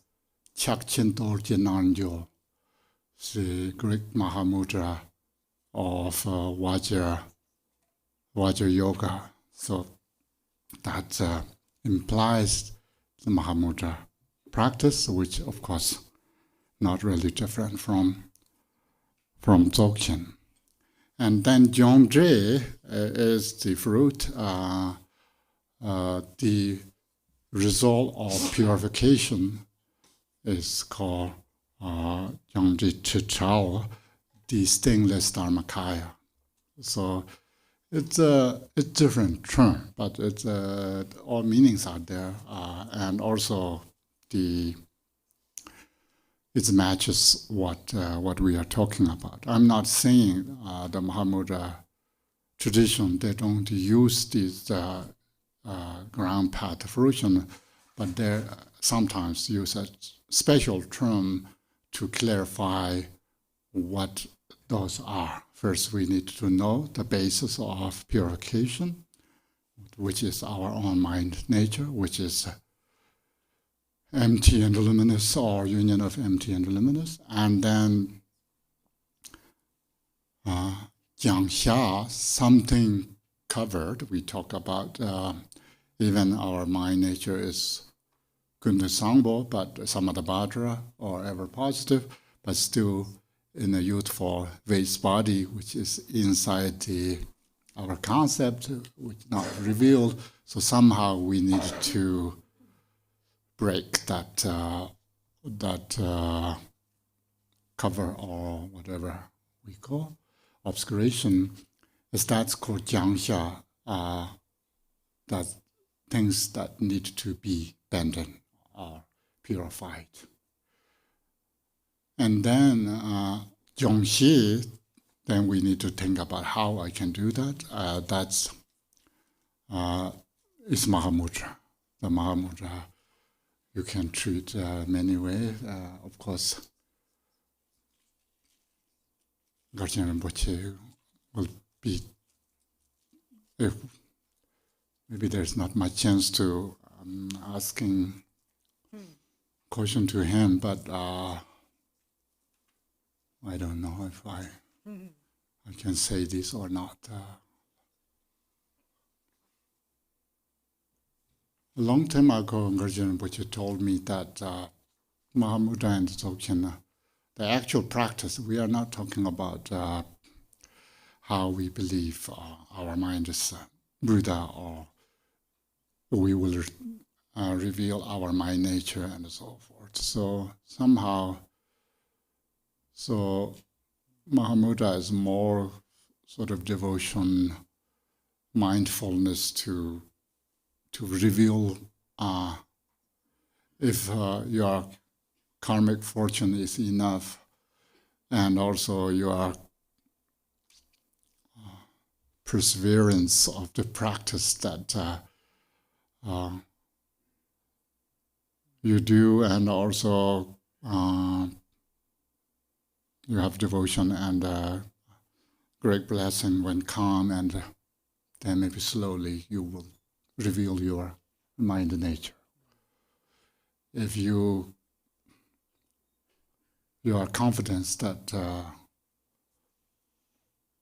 Chakchintor Jinanjo, the Greek Mahamudra of Vajra Yoga. So that implies the Mahamudra practice, which of course not really different from Dzogchen. And then Zhongzhi is the fruit, the result of purification is called Zhongzhi Chichao, the stainless Dharmakaya. So it's a different term, but it's all meanings are there, and also it matches what we are talking about. I'm not saying the Mahamudra tradition, they don't use this ground path fruition, but they sometimes use a special term to clarify what those are. First, we need to know the basis of purification, which is our own mind nature, which is empty and luminous, or union of empty and luminous. And then Jiangxia, something covered. We talk about even our mind nature is Kundu Sangbo, but Samadhabhadra or ever positive, but still in a youthful waste body, which is inside our concept, which is not revealed. So somehow we need to break that cover or whatever we call obscuration. Is that's called Jiangxia, that things that need to be abandoned or purified. And then Zhongxi, then we need to think about how I can do that. That's is Mahamudra. The Mahamudra you can treat many ways. Of course, Garchen Rinpoche will be, if maybe there's not much chance to asking question to him, but I don't know if I can say this or not. A long time ago, Garchen Rinpoche told me that Mahamudra and Dzogchen, the actual practice, we are not talking about how we believe our mind is Buddha, or we will reveal our mind nature and so forth. So somehow, Mahamudra is more sort of devotion, mindfulness to reveal if your karmic fortune is enough, and also your perseverance of the practice that you do, and also you have devotion and great blessing when calm, and then maybe slowly you will reveal your mind nature. If you are confident that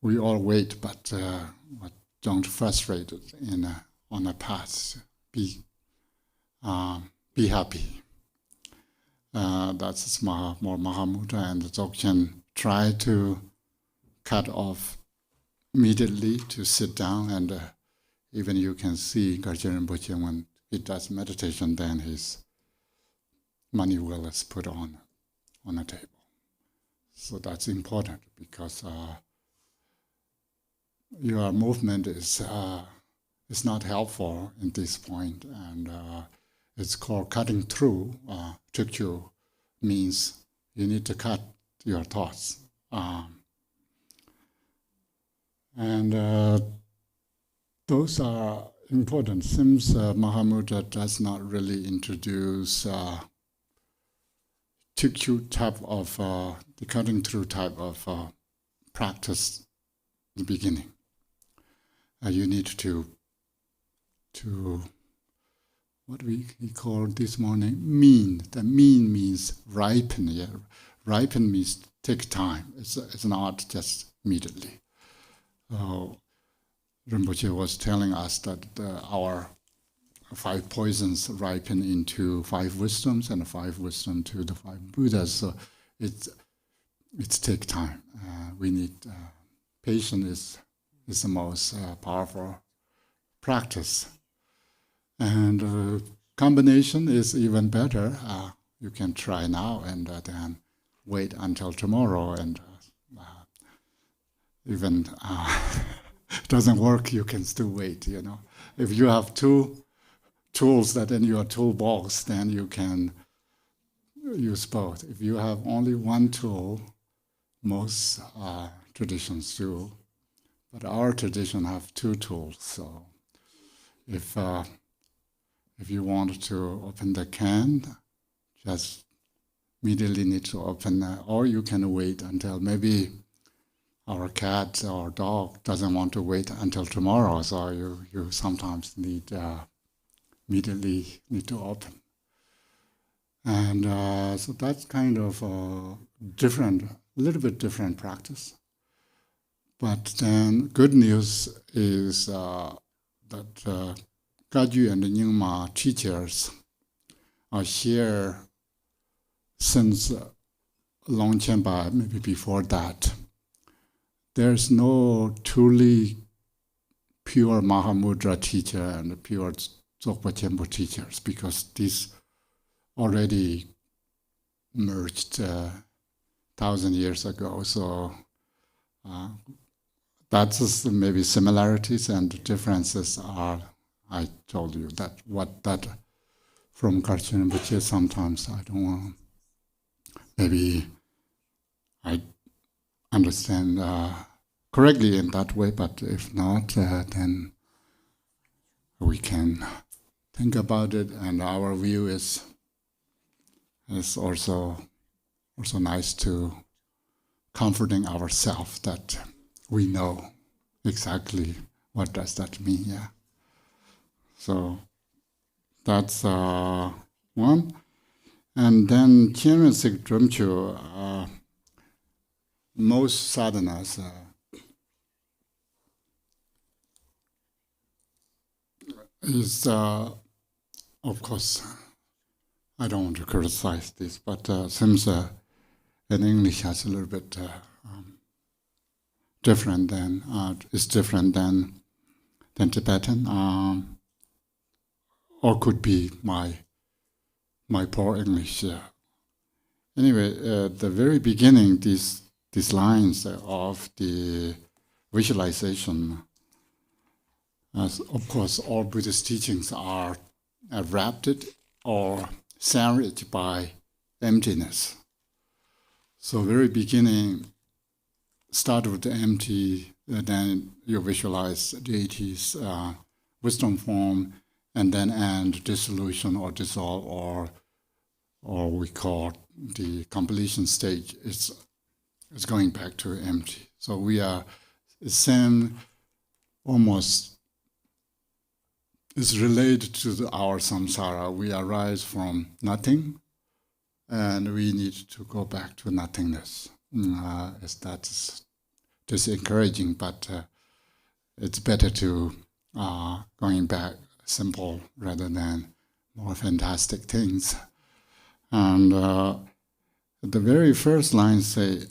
we all wait, but don't frustrate on a path. Be happy. That's more Mahamudra and Dzogchen try to cut off immediately to sit down, and even you can see Garchen Rinpoche when he does meditation, then his money will is put on a table. So that's important because your movement is not helpful in this point, and it's called cutting through. Textual means you need to cut your thoughts, and those are important. Since Mahamudra does not really introduce textual type of the cutting through type of practice in the beginning. You need to what we call this morning mean. The mean means ripen. Yeah? Ripen means take time. It's not just immediately. Rinpoche was telling us that our 5 poisons ripen into 5 wisdoms, and 5 wisdom to the 5 Buddhas. So it's take time. We need patience is the most powerful practice, and combination is even better. You can try now and then wait until tomorrow, and even it doesn't work, you can still wait. If you have 2 tools that in your toolbox, then you can use both. If you have only 1 tool, most traditions do, but our tradition have 2 tools. So if you want to open the can, just immediately need to open, or you can wait until maybe our cat or dog doesn't want to wait until tomorrow, so you sometimes need immediately need to open. And so that's kind of a little bit different practice. But then good news is that Gaju and the Nyingma teachers are here since Longchenpa, maybe before that. There's no truly pure Mahamudra teacher and pure Dzogpa Khenpo teachers, because these already merged 1,000 years ago. So that's maybe similarities, and differences are, I told you, that from Garchen Rinpoche sometimes I don't want, maybe I understand correctly in that way, but if not, then we can think about it, and our view is it's also nice to comforting ourselves that we know exactly what does that mean. Yeah. So that's one. And then Chenren Sik Drumchu, most sadhanas is, of course, I don't want to criticize this, but seems in English has a little bit different than is different than Tibetan, or could be my poor English. Anyway, at the very beginning, these lines of the visualization, as of course all Buddhist teachings are wrapped or sandwiched by emptiness. So very beginning, start with the empty, then you visualize deity's wisdom form, and then end dissolution or dissolve, or we call the completion stage. It's going back to empty. So we are the same, almost is related to our samsara. We arise from nothing, and we need to go back to nothingness. That's encouraging, but it's better to going back simple rather than more fantastic things. And the very first line say,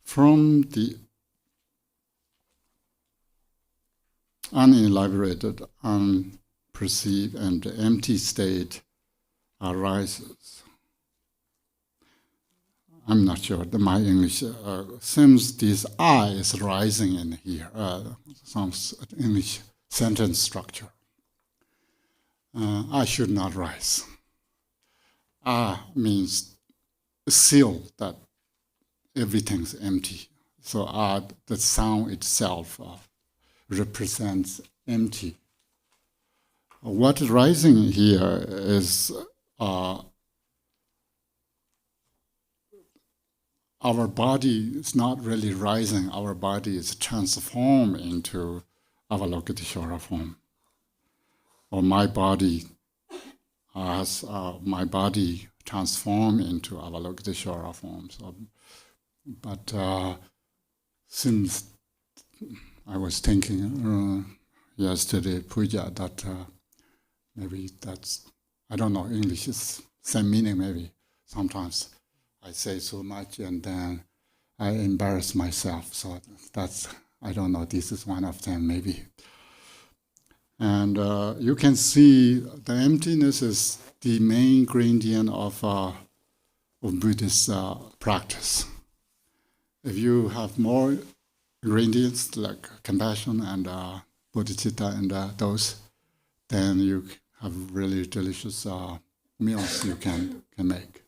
from the unelaborated, unperceived, and empty state arises. I'm not sure. My English seems this I is rising in here. Some English sentence structure. I should not rise. Means seal that everything's empty. So the sound itself represents empty. What rising here is our body is not really rising. Our body is transformed into Avalokiteshvara form. Or my body transformed into Avalokiteshvara form. So, but since I was thinking yesterday, puja, that maybe that's, I don't know, English is same meaning maybe. Sometimes I say so much and then I embarrass myself. So that's, I don't know, this is one of them maybe. And you can see the emptiness is the main ingredient of Buddhist practice. If you have more ingredients like compassion and bodhicitta and those, then you have really delicious meals you can make.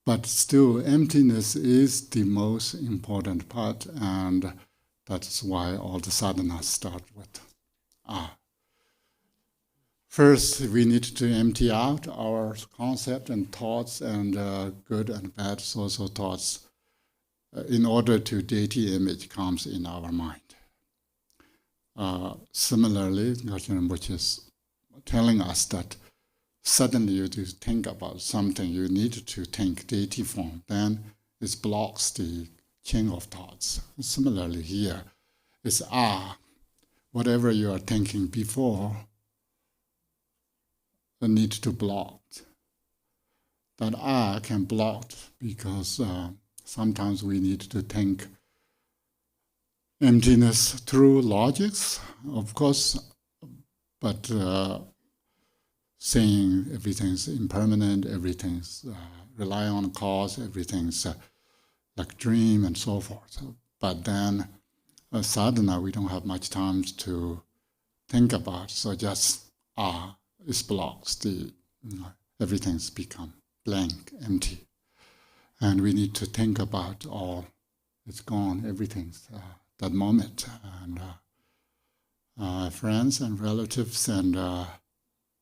But still, emptiness is the most important part, and that's why all the sadhanas start with First, we need to empty out our concept and thoughts and good and bad social thoughts in order to deity image comes in our mind. Similarly, Garchen Rinpoche is telling us that suddenly you do think about something, you need to think deity form, then it blocks the chain of thoughts. Similarly here, it's whatever you are thinking before, you need to block. That can block because sometimes we need to think emptiness through logics, of course, but saying everything's impermanent, everything's rely on cause, everything's like dream and so forth. But then sadhana, we don't have much time to think about, so just it blocks everything's become blank, empty. And we need to think about it's gone, everything's that moment. And friends and relatives and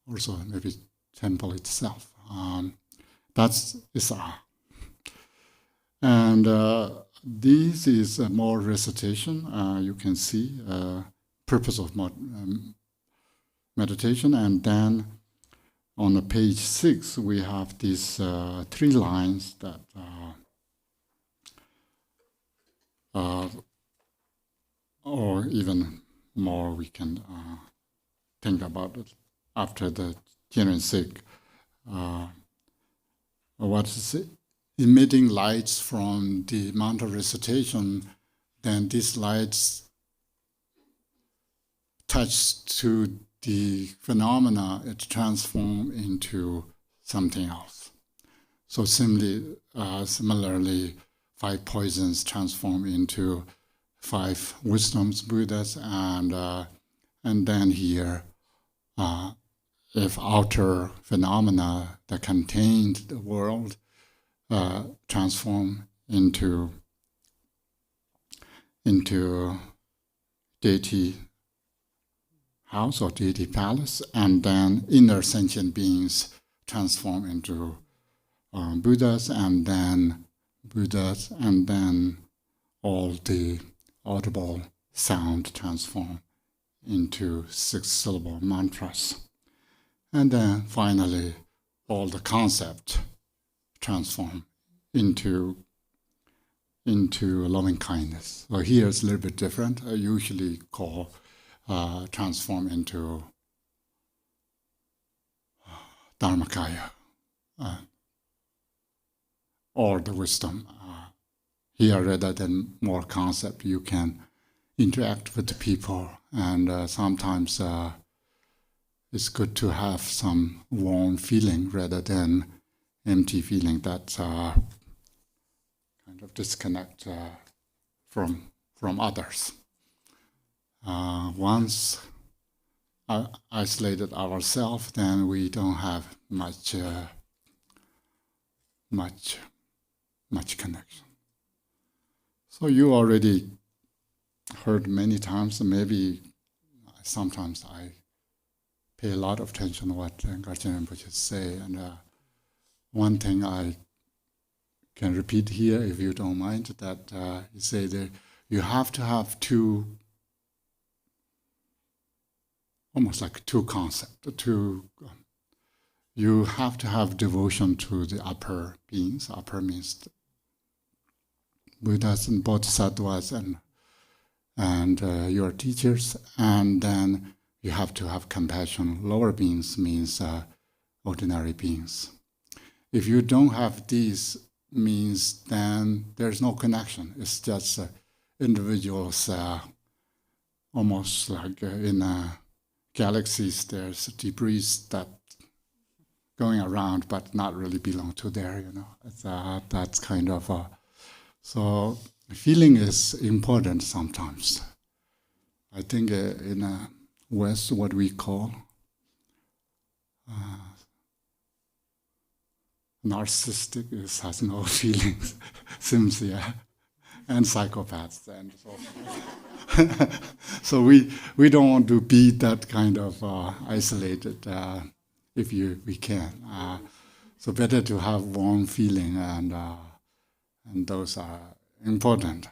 also maybe temple itself. That's Isa. And this is more recitation. You can see purpose of meditation. And then on page 6, we have these 3 lines that or even more we can think about it after the Jiren Sik. What is it? Emitting lights from the mantra recitation, then these lights touch to the phenomena, it transforms into something else. So similarly, 5 poisons transform into 5 wisdoms, Buddhas, and then here, if outer phenomena that contained the world transform into deity house or deity palace, and then inner sentient beings transform into Buddhas, and then all the audible sound transform into 6-syllable mantras. And then finally, all the concept transform into loving kindness. So here it's a little bit different. I usually call transform into Dharmakaya or the wisdom. Here, rather than more concept, you can interact with the people, and sometimes it's good to have some warm feeling rather than empty feeling that kind of disconnect from others. Once isolated ourselves, then we don't have much connection. So you already heard many times, maybe sometimes I pay a lot of attention to what Garchen Rinpoche say, and one thing I can repeat here, if you don't mind, that you say that you have to have almost like two concepts. You have to have devotion to the upper beings. Upper means Buddhas and Bodhisattvas and your teachers, and then you have to have compassion. Lower beings means ordinary beings. If you don't have these means, then there's no connection. It's just individuals, almost like in galaxies, there's debris that going around but not really belong to there, that's kind of so feeling is important sometimes. I think in West, what we call narcissistic has no feelings, seems, and psychopaths and so forth. So we don't want to be that kind of isolated if we can. So better to have warm feeling, and those are important.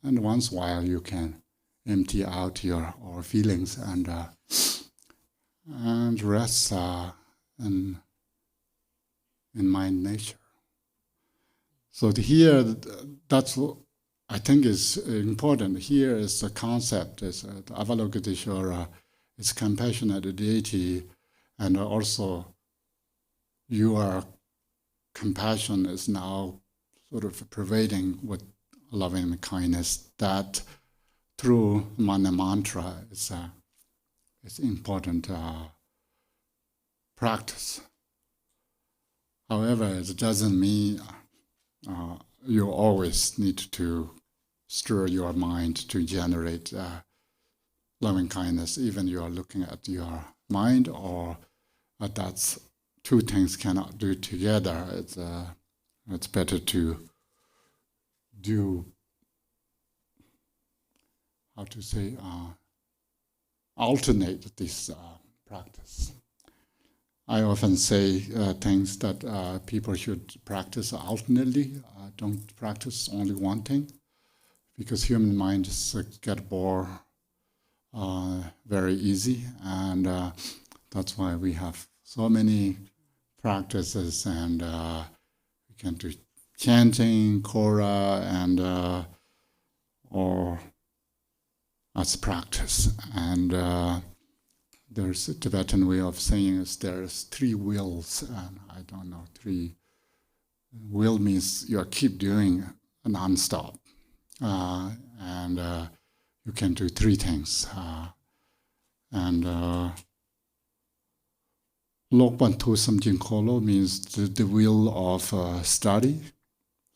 And once in a while you can empty out your feelings and rest in mind nature. So here, that's what I think is important. Here is the concept, is the Avalokiteshvara, is compassionate deity, and also your compassion is now sort of pervading with loving kindness. That through mana mantra is important practice. However, it doesn't mean you always need to stir your mind to generate loving kindness, even you are looking at your mind, or that's two things cannot do together. It's better to do, how to say, alternate this practice. I often say things that people should practice alternately. Don't practice only one thing, because human minds get bored very easy, and that's why we have so many practices, and we can do chanting, kora, and or as practice. And there's a Tibetan way of saying is there's 3 wills, and I don't know, 3 will means you keep doing non-stop, and you can do 3 things, and Lokpan Tu Samjin Kolo means the will of study,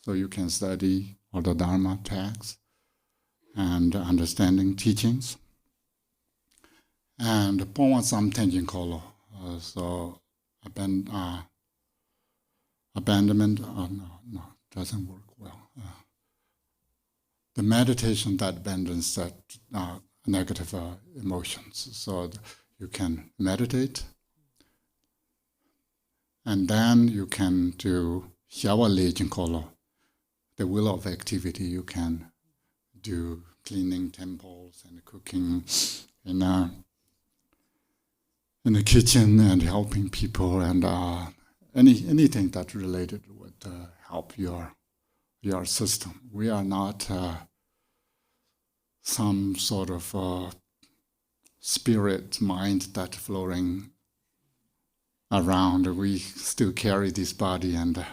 so you can study all the Dharma texts and understanding teachings. And Poma Sam Tenjin Kolo, so abandonment, no, doesn't work well. The meditation that abandons that negative emotions, so you can meditate, and then you can do Xiawa Lejin Kolo, the will of activity. You can do cleaning temples and cooking in the kitchen and helping people, and anything that's related with help your system. We are not some sort of spirit mind that floating around. We still carry this body, and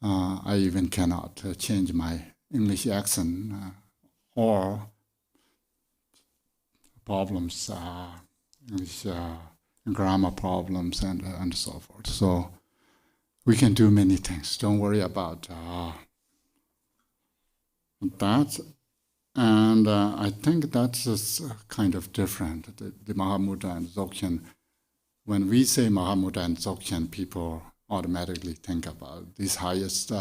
I even cannot change my English accent or problems, English grammar problems, and so forth. So we can do many things. Don't worry about that. And I think that's just kind of different. The Mahamudra and Dzogchen, when we say Mahamudra and Dzogchen, people automatically think about these highest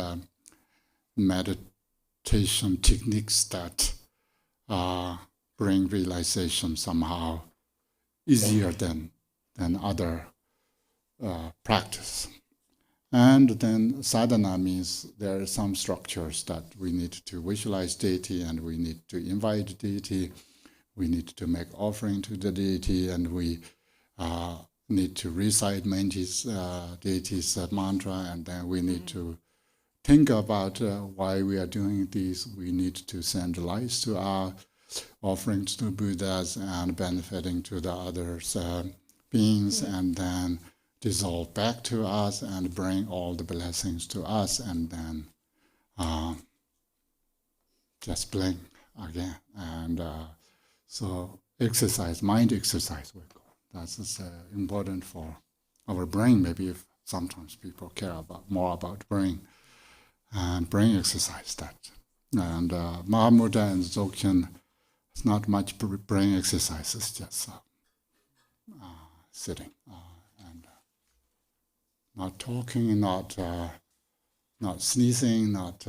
meditation techniques that bring realization somehow easier than other practice. And then sadhana means there are some structures that we need to visualize deity, and we need to invite deity, we need to make offering to the deity, and we need to recite deity's mantra, and then we need to think about why we are doing this. We need to send lights to our offerings to Buddhas and benefiting to the others beings, and then dissolve back to us and bring all the blessings to us, and then just blink again. And so exercise, mind exercise, we call. That's important for our brain. Maybe if sometimes people care more about brain and brain exercise that. And Mahamudra and Dzogchen, it's not much brain exercise. It's just sitting and not talking, not sneezing, not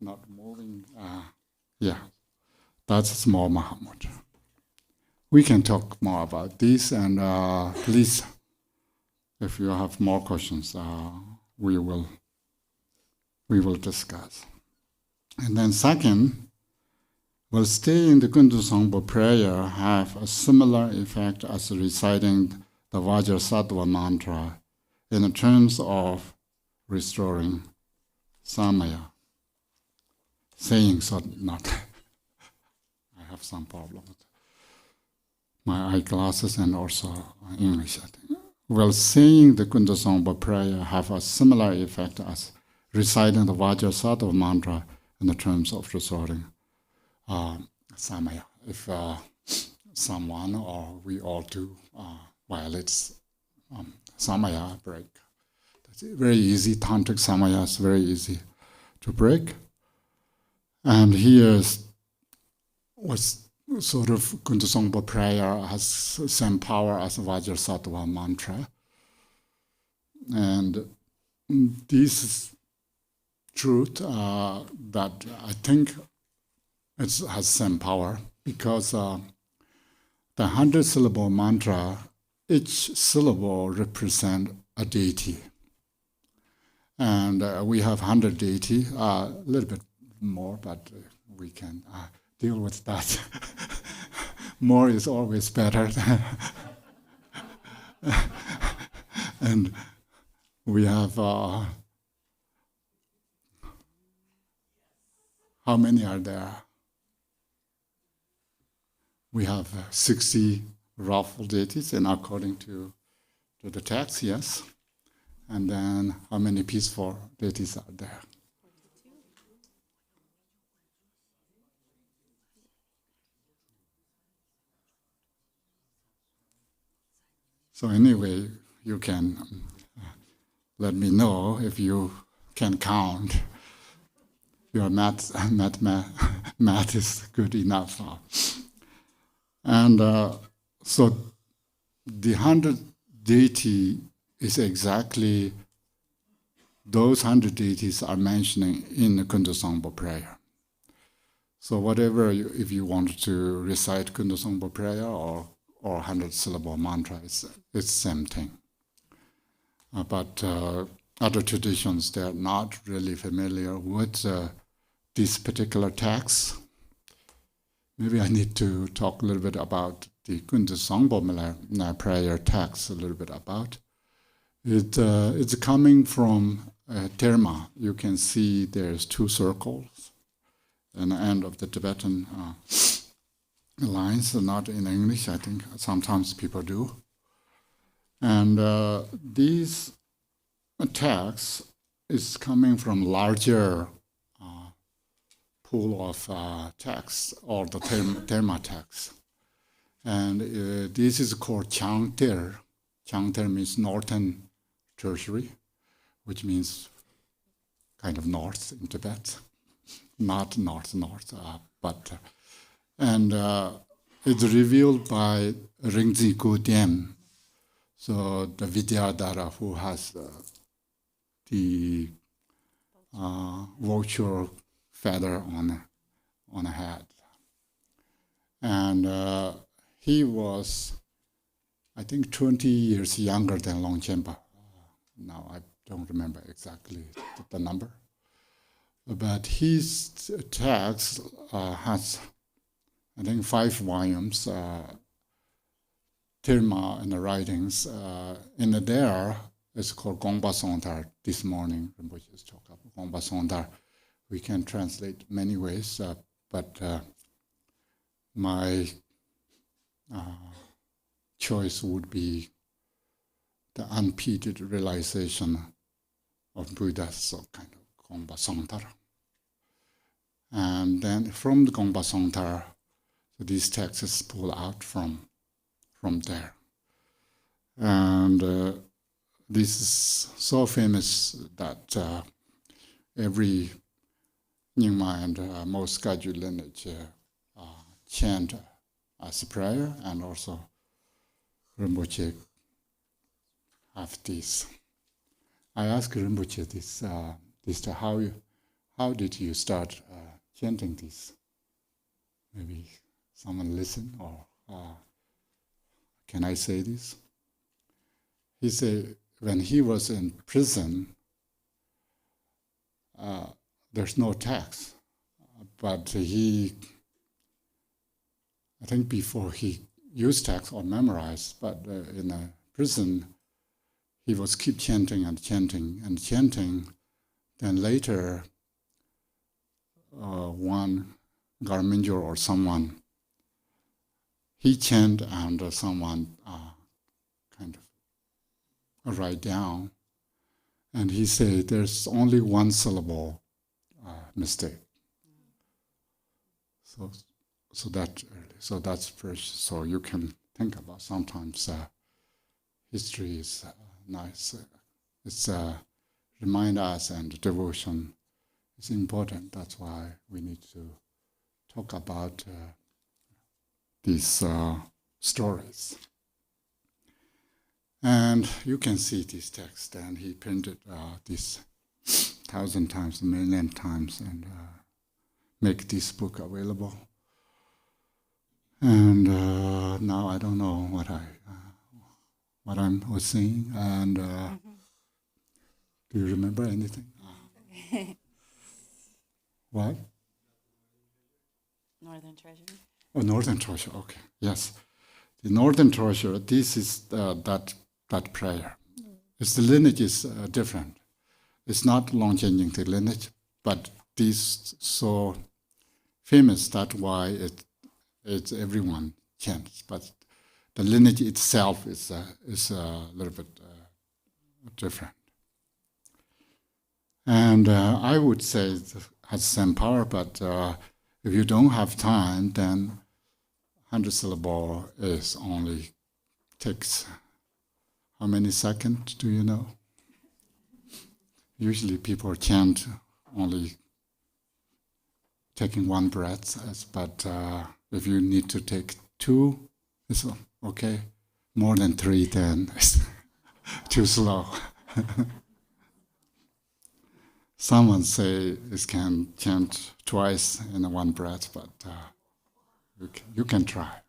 not moving. That's a small Mahamudra. We can talk more about this, and please, if you have more questions, we will discuss. And then second, will stay in the Kundu Sangpo prayer have a similar effect as reciting the Vajrasattva mantra in terms of restoring samaya? Saying so, not. I have some problem with my eyeglasses and also English, I think. Will saying the Kundu Sangpo prayer have a similar effect as reciting the Vajrasattva mantra in the terms of restoring samaya? If someone or we all do violates samaya, break. That's very easy. Tantric samaya is very easy to break. And here was sort of Kundu Sangpo prayer has same power as Vajrasattva mantra. And this is truth that I think it has same power, because the 100-syllable mantra each syllable represents a deity. And we have 100 deity, a little bit more, but we can deal with that. More is always better. And we have, how many are there? We have 60 lawful deities, and according to the text, yes. And then how many peaceful deities are there? So anyway, you can let me know if you can count. Your math is good enough. And so the 100 deity is exactly those 100 deities are mentioning in the Kundasangpo prayer. So whatever, if you want to recite Kundasangpo prayer or 100-syllable mantra, it's the same thing. But other traditions, they're not really familiar with this particular text. Maybe I need to talk a little bit about the Kundasangpo prayer text a little bit about. It's coming from Terma. You can see there's 2 circles in the end of the Tibetan lines, not in English, I think sometimes people do. And these texts is coming from larger pool of texts, or the Terma text. And this is called Chanting. Chanting means Northern Tertiary, which means kind of north in Tibet. Not north, but... and it's revealed by Rinpoche Gudem, so the Vidyadhara who has the vulture feather on a head. And he was, I think, 20 years younger than Longchenpa. Now I don't remember exactly the number. But his text has, I think, 5 volumes, Terma and the writings. In there, it's called Gongpa Sontar. This morning, Rinpoche is talking about Gongpa Sontar. We can translate many ways, but my choice would be the unimpeded realization of Buddha, so kind of Gongpa Sontar. And then from the Gongpa Sontar, so these texts pull out from there. And this is so famous that every Nyingma and most Kagyu lineage chant as a prayer, and also Rinpoche have this. I asked Rinpoche this how did you start chanting this? Maybe someone listen, or can I say this? He said when he was in prison, there's no text, but I think before he used text or memorized, but in a prison, he was keep chanting and chanting and chanting. Then later, one Garminjor or someone, he chanted and someone kind of write down, and he said there's only 1 syllable mistake. So that's first. So you can think about sometimes history is nice. It's remind us, and devotion is important. That's why we need to talk about these stories. And you can see this text, and he printed this 1,000 times, 1,000,000 times, and make this book available. And now I don't know what I was saying? And do you remember anything? What? Northern Treasure. Oh, Northern Treasure. Okay. Yes, the Northern Treasure. This is that prayer. It's the lineage is different. It's not long changing the lineage, but this so famous that why it's everyone chants. But the lineage itself is a little bit different. And I would say it has the same power, but if you don't have time, then 100 syllable is only takes how many seconds, do you know? Usually people chant only taking one breath, but if you need to take two, it's okay. More than three, then it's too slow. Someone say it can chant twice in one breath, but you can try.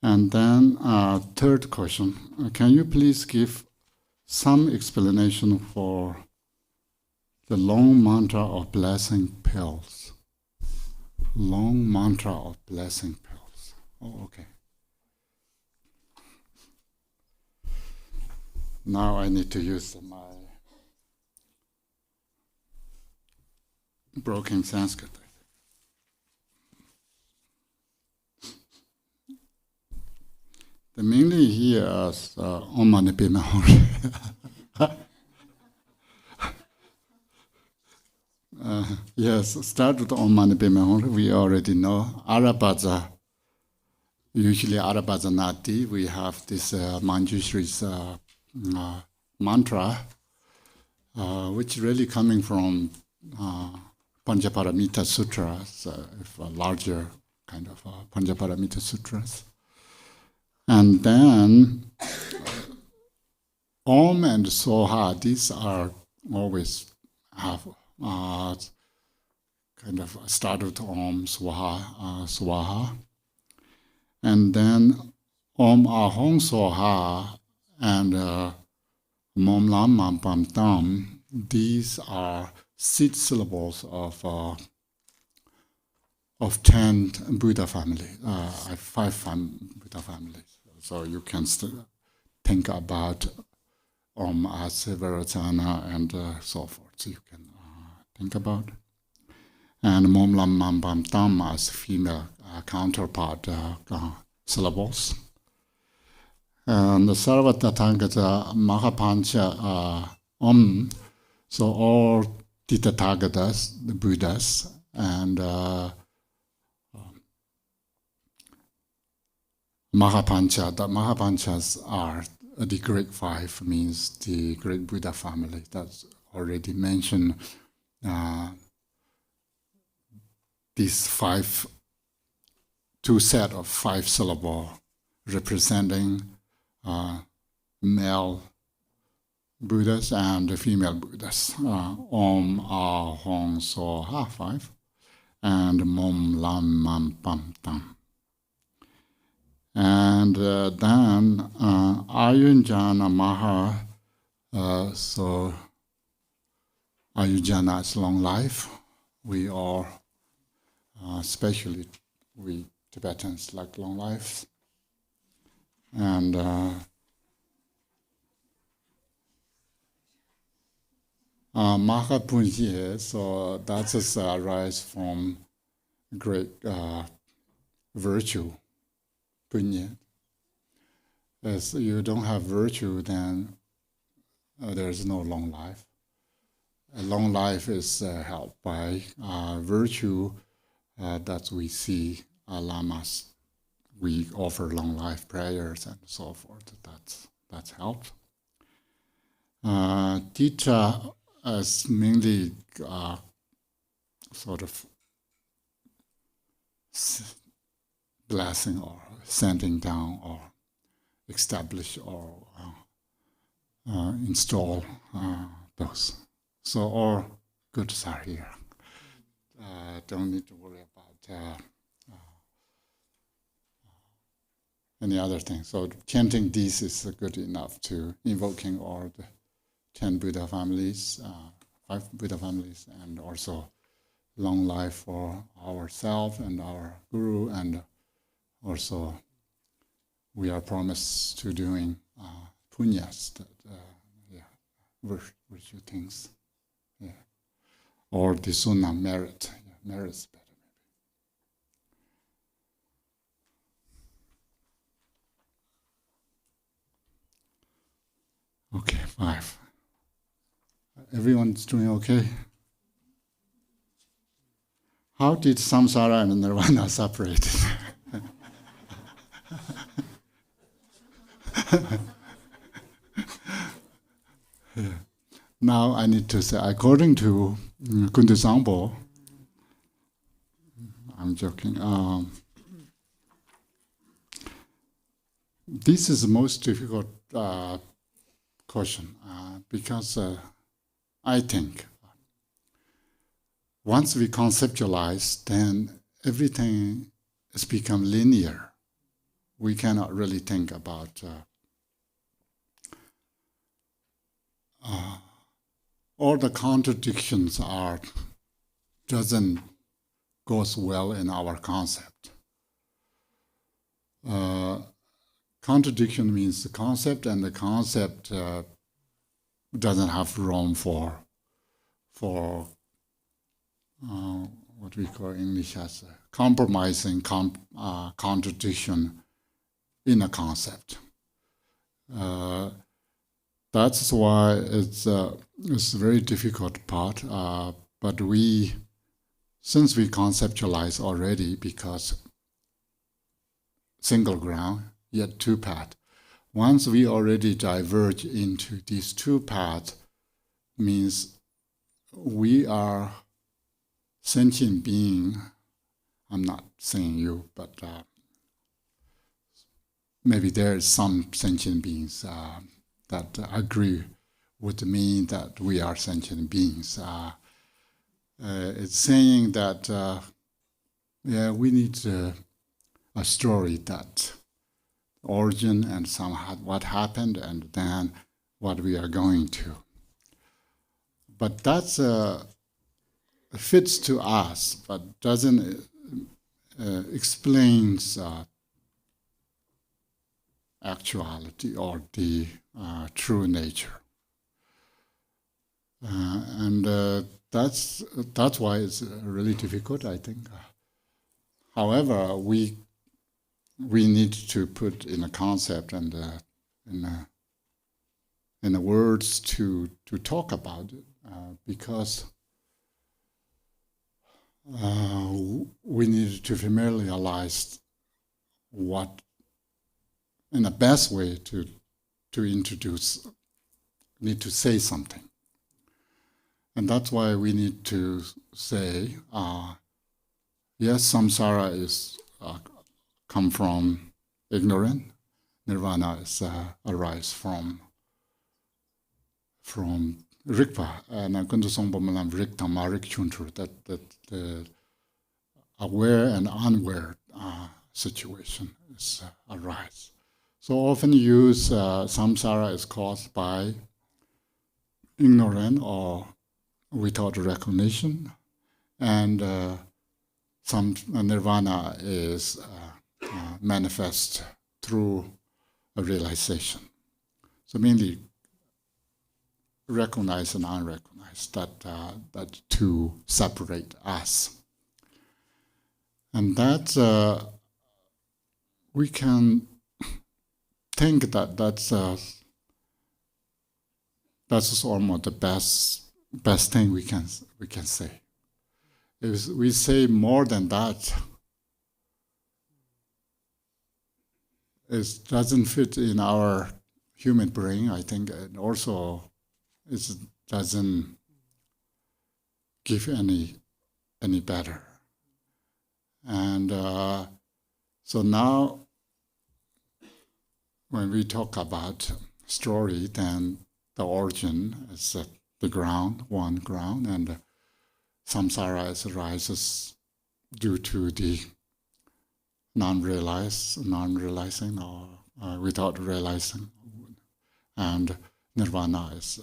And then third question, can you please give some explanation for the long mantra of blessing pills? Long mantra of blessing pills. Oh, okay. Now I need to use my broken Sanskrit. The meaning here is Om Mani Padme Hum. Yes, start with Om Mani Padme Hum. We already know. Arabhaja, usually Arabhaja Nati, we have this Manjushri's mantra, which really coming from Panchaparamita Sutras, a larger kind of Panchaparamita Sutras. And then Om and Soha, these are always have kind of start with Om, Swaha. And then Om Ahong Soha and Mom Lam Mam Pam Tam, these are 6 syllables of 10 Buddha family, 5 Buddha families. So you can still think about Om as Vairocana and so forth. So you can think about. And Mom Lam Mam Pam Tam as female counterpart syllables. And the Sarva Tathagata Mahapancha Om. So all the Tathagatas, the Buddhas, and Mahapancha. The Mahapanchas are the great 5, means the great Buddha family. That's already mentioned. These 2 set of 5 syllable representing male Buddhas and female Buddhas. Om, Ah, Hong, So, Ha, 5. And Mom, Lam, Mam, Pam, Tam. And then Ayunjana Maha, so Ayunjana is long life. We all, especially we Tibetans, like long life. And Maha Punji, so that is arise from great virtue. Punya. As you don't have virtue, then there's no long life. A long life is helped by virtue that we see Lamas. We offer long life prayers and so forth. That's helped. Titra is mainly sort of blessing or sending down or establish or install those. So all goods are here. Don't need to worry about any other thing. So chanting these is good enough to invoking all the 10 Buddha families, 5 Buddha families, and also long life for ourselves and our Guru, and also we are promised to doing punyas, that, virtue things, or the sunnah merit, merits better. Okay, 5. Everyone's doing okay? How did samsara and nirvana separate? Now I need to say, according to Kundu Dzambala, I'm joking, this is the most difficult question because I think once we conceptualize, then everything has become linear. We cannot really think about all the contradictions doesn't goes well in our concept. Contradiction means the concept, and the concept doesn't have room for what we call in English as compromising contradiction in a concept. That's why it's a very difficult part. But since we conceptualize already, because single ground, yet two paths. Once we already diverge into these two paths, means we are sentient being. I'm not saying you, but maybe there is some sentient beings that agree with me that we are sentient beings. It's saying that we need a story that origin and somehow what happened and then what we are going to. But that's fits to us, but doesn't explains actuality or the true nature. And that's why it's really difficult, I think. However, we need to put in a concept and in the words to talk about it, because we need to familiarize what, in the best way to introduce, need to say something. And that's why we need to say, yes, samsara is come from ignorance. Nirvana is arise from rikpa. And I'm going to song Bomalam rik tamarik chuntur, that the aware and unaware situation is arise. So often use samsara is caused by ignorance or without recognition, and some nirvana is manifest through a realization. So mainly recognize and unrecognized, that two separate us. And that we can think that that's almost the best thing we can say. If we say more than that, it doesn't fit in our human brain, I think, and also it doesn't give any better. And so now, when we talk about story, then the origin is the ground, one ground, and samsara arises due to the non-realizing, or without realizing, and nirvana is,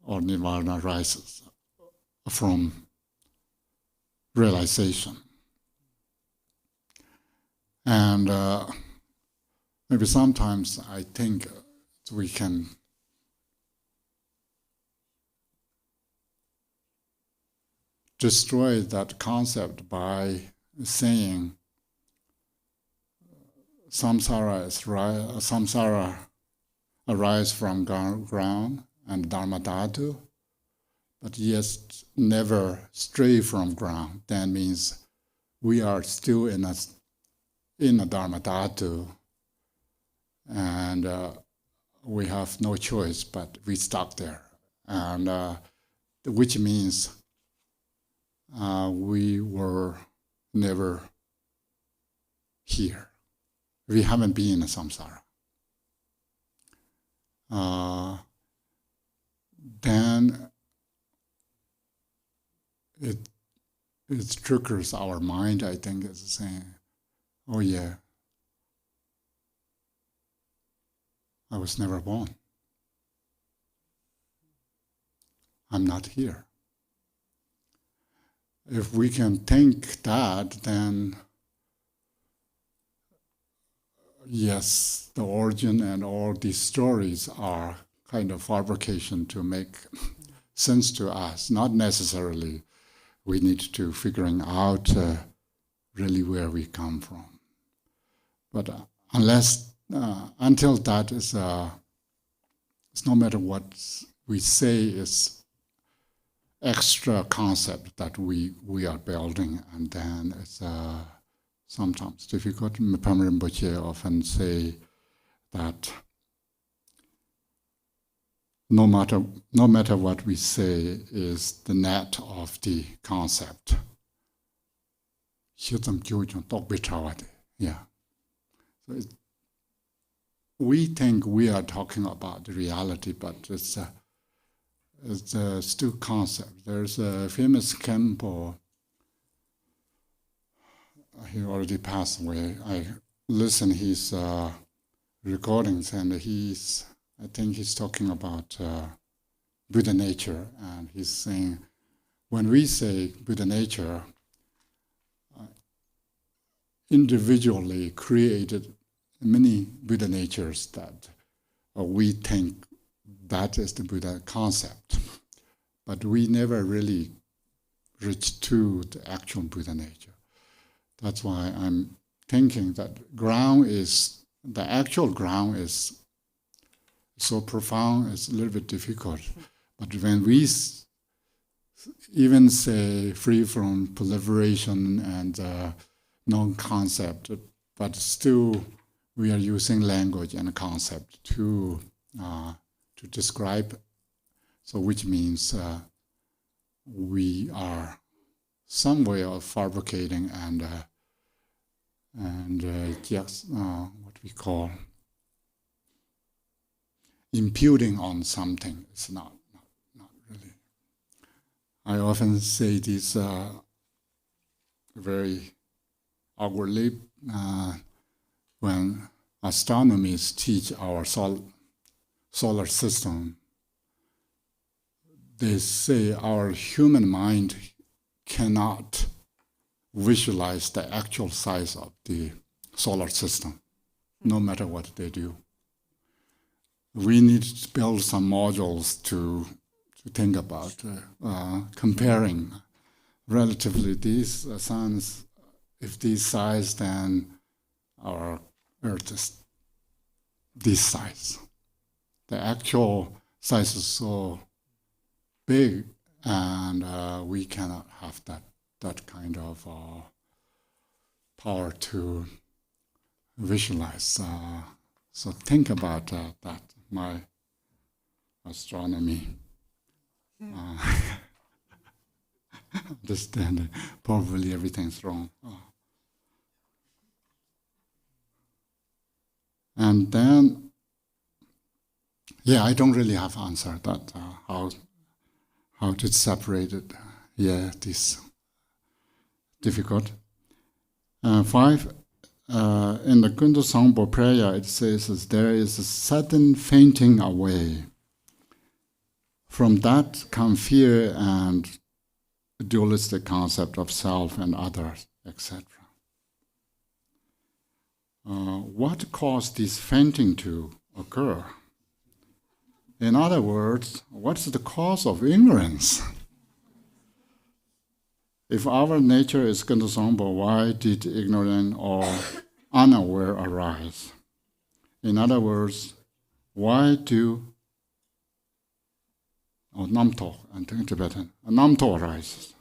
or nirvana rises from realization. And maybe sometimes I think we can destroy that concept by saying samsara arise from ground and dharma dhatu, but yet never stray from ground. That means we are still in a dharma dhatu, and we have no choice, but we stuck there, and which means we were never here. We haven't been in samsara. Then it triggers our mind, I think, as saying, oh yeah, I was never born. I'm not here. If we can think that, then yes, the origin and all these stories are kind of fabrication to make sense to us. Not necessarily we need to figuring out really where we come from. But until that is, it's no matter what we say is extra concept that we are building, and then it's sometimes difficult. Venerable Rinpoche often say that no matter what we say is the net of the concept. Yeah. So we think we are talking about the reality, but it's still concept. There's a famous Khenpo. He already passed away. I listen his recordings, and I think he's talking about Buddha nature, and he's saying, when we say Buddha nature, individually created many Buddha natures that we think that is the Buddha concept, but we never really reach to the actual Buddha nature. That's why I'm thinking that the actual ground is so profound, it's a little bit difficult. But when we even say free from proliferation and non-concept, but still we are using language and concept to describe, so which means we are some way of fabricating and just what we call imputing on something. It's not really. I often say this very awkwardly when astronomers teach our solar system. They say our human mind cannot visualize the actual size of the solar system, no matter what they do. We need to build some modules to think about comparing relatively these suns. If this size, then our Earth is this size. The actual size is so big, and we cannot have that kind of power to visualize. So think about that. My astronomy understanding. Probably everything's wrong. And then, I don't really have answer that how to separate it. This difficult. 5, in the Kundu Sangpo prayer, it says that there is a sudden fainting away. From that come fear and dualistic concept of self and others, etc. What caused this fainting to occur? In other words, what's the cause of ignorance? If our nature is Kundu Sangpo, why did ignorant or unaware arise? In other words, why do namto, and in Tibetan, namto arises?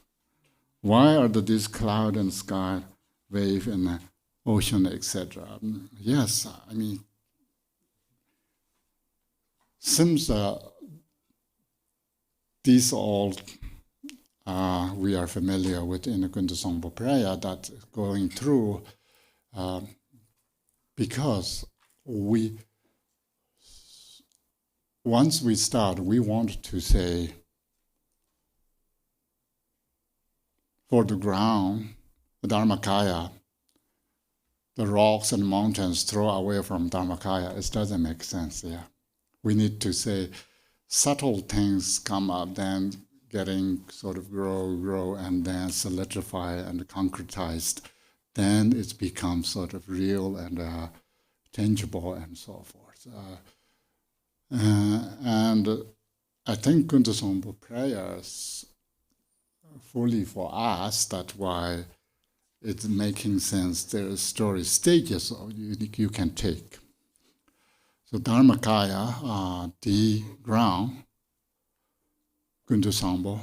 Why are these cloud and sky, wave and ocean, etc.? Yes, I mean, since these all we are familiar with in the Kundu Sangpo prayer, that going through, because once we start, we want to say, for the ground, the Dharmakaya, the rocks and mountains throw away from Dharmakaya, it doesn't make sense, yeah. We need to say, subtle things come up, then getting sort of grow, and then solidify and concretized. Then it becomes sort of real and tangible and so forth. And I think Kundu Sangpo prayers fully for us, that's why it's making sense. There are story stages you can take. So Dharmakaya, the ground, Kundu Sangpo,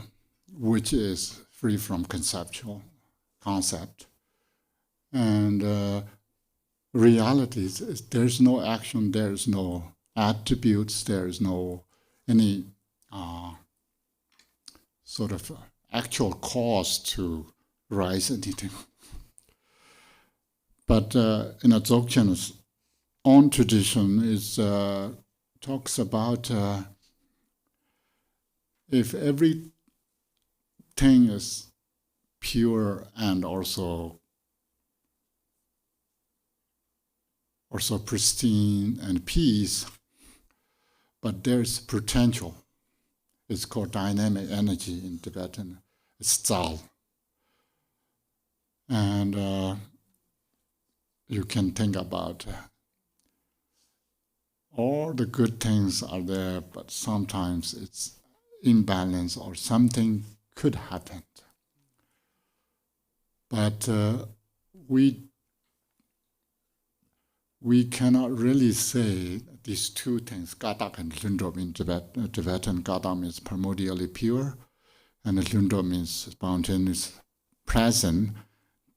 which is free from conceptual concept. And realities, there's no action, there's no attributes, there's no any sort of actual cause to rise anything. But in a Dzogchen's own tradition, is talks about if everything is pure and also pristine and peace, but there's potential. It's called dynamic energy in Tibetan. It's Dzal. And you can think about all the good things are there, but sometimes it's imbalance or something could happen. But we cannot really say these two things, Gadak and Lundom in Tibetan. Gadak means primordially pure, and Lundom means spontaneous present.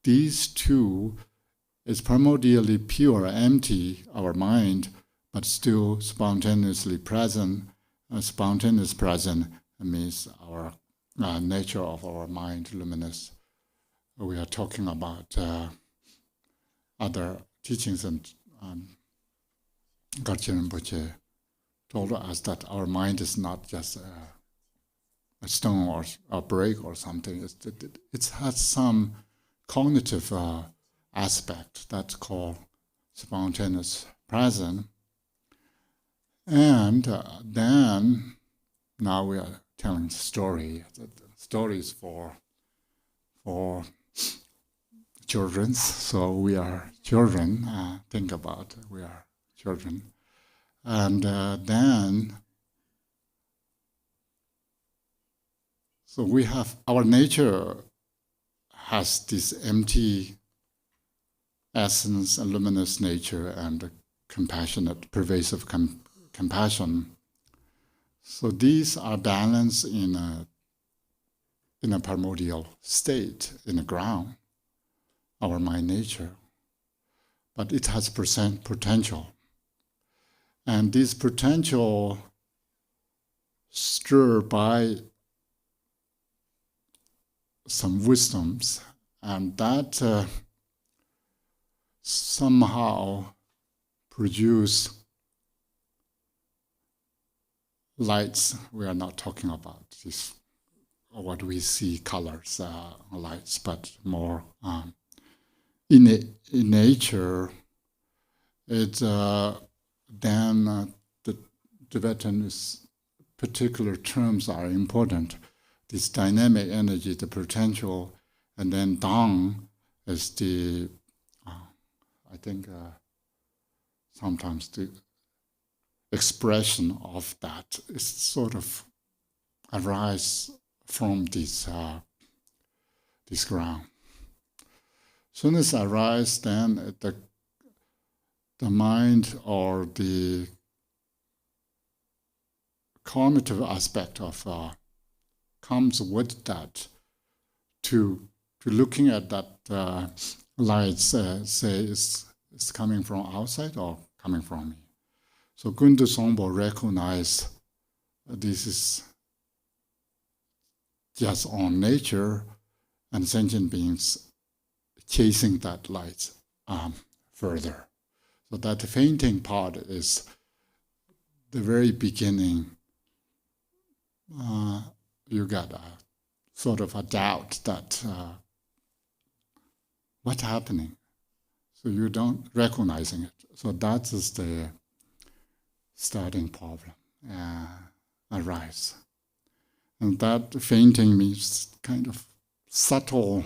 These two is primordially pure, empty, our mind, but still spontaneously present. Spontaneous present means our nature of our mind, luminous. We are talking about other teachings, and Garchen Rinpoche told us that our mind is not just a stone or a brick or something. It has some cognitive aspect that's called spontaneous present. And then now we are telling story. The stories for children. So we are children. Think about it. We are children. And then, so we have, our nature has this empty essence, a luminous nature, and a compassionate, pervasive compassion. So these are balanced in a primordial state, in the ground, our mind nature. But it has potential. And this potential stirred by some wisdoms, and that somehow produce lights. We are not talking about this, what we see, colors, lights, but more in nature, it's then the Tibetan particular terms are important. This dynamic energy, the potential, and then Dang is the, I think, sometimes the expression of that is sort of arise from this ground. Soon as arise, then the mind or the cognitive aspect of comes with that to looking at that light, say is coming from outside or coming from me. So Gundu Songpo recognize this is just on nature and sentient beings chasing that light further. So that fainting part is the very beginning. You got a sort of a doubt that what's happening. So you don't recognizing it. So that is the starting problem arise. And that fainting means kind of subtle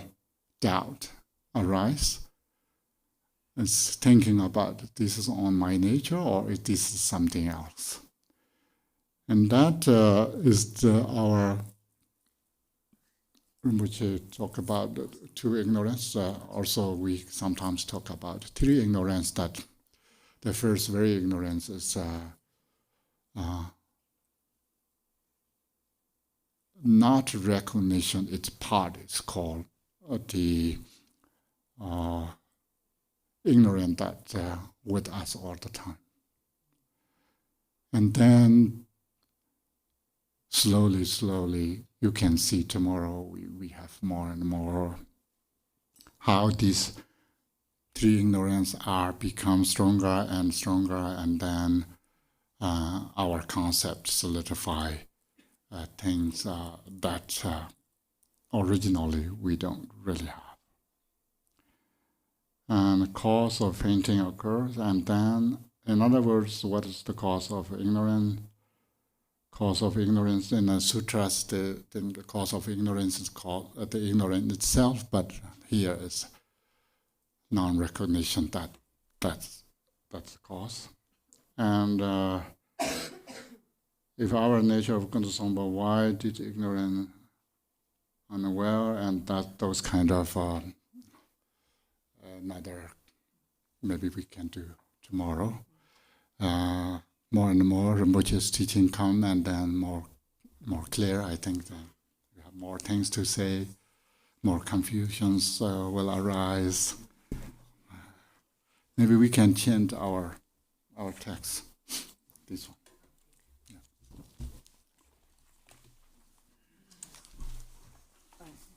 doubt arise. It's thinking about this is on my nature or this is something else. And that is our Rinpoche talk about two ignorance. Also, we sometimes talk about three ignorance. That the first very ignorance is not recognition. Its part is called the ignorant that with us all the time. And then slowly, you can see tomorrow we have more and more how these three ignorance are become stronger, and then our concept solidify things that originally we don't really have. And the cause of fainting occurs, and then, in other words, what is the cause of ignorance? Cause of ignorance in the sutras, the cause of ignorance is called the ignorance itself, but here is non-recognition that's the cause. And if our nature of Gundu Songpo, why did ignorant unaware, and that those kind of another maybe we can do tomorrow. More and more Rinpoche's teaching come, and then more clear. I think that we have more things to say, more confusions will arise. Maybe we can chant our text. This one. Yeah.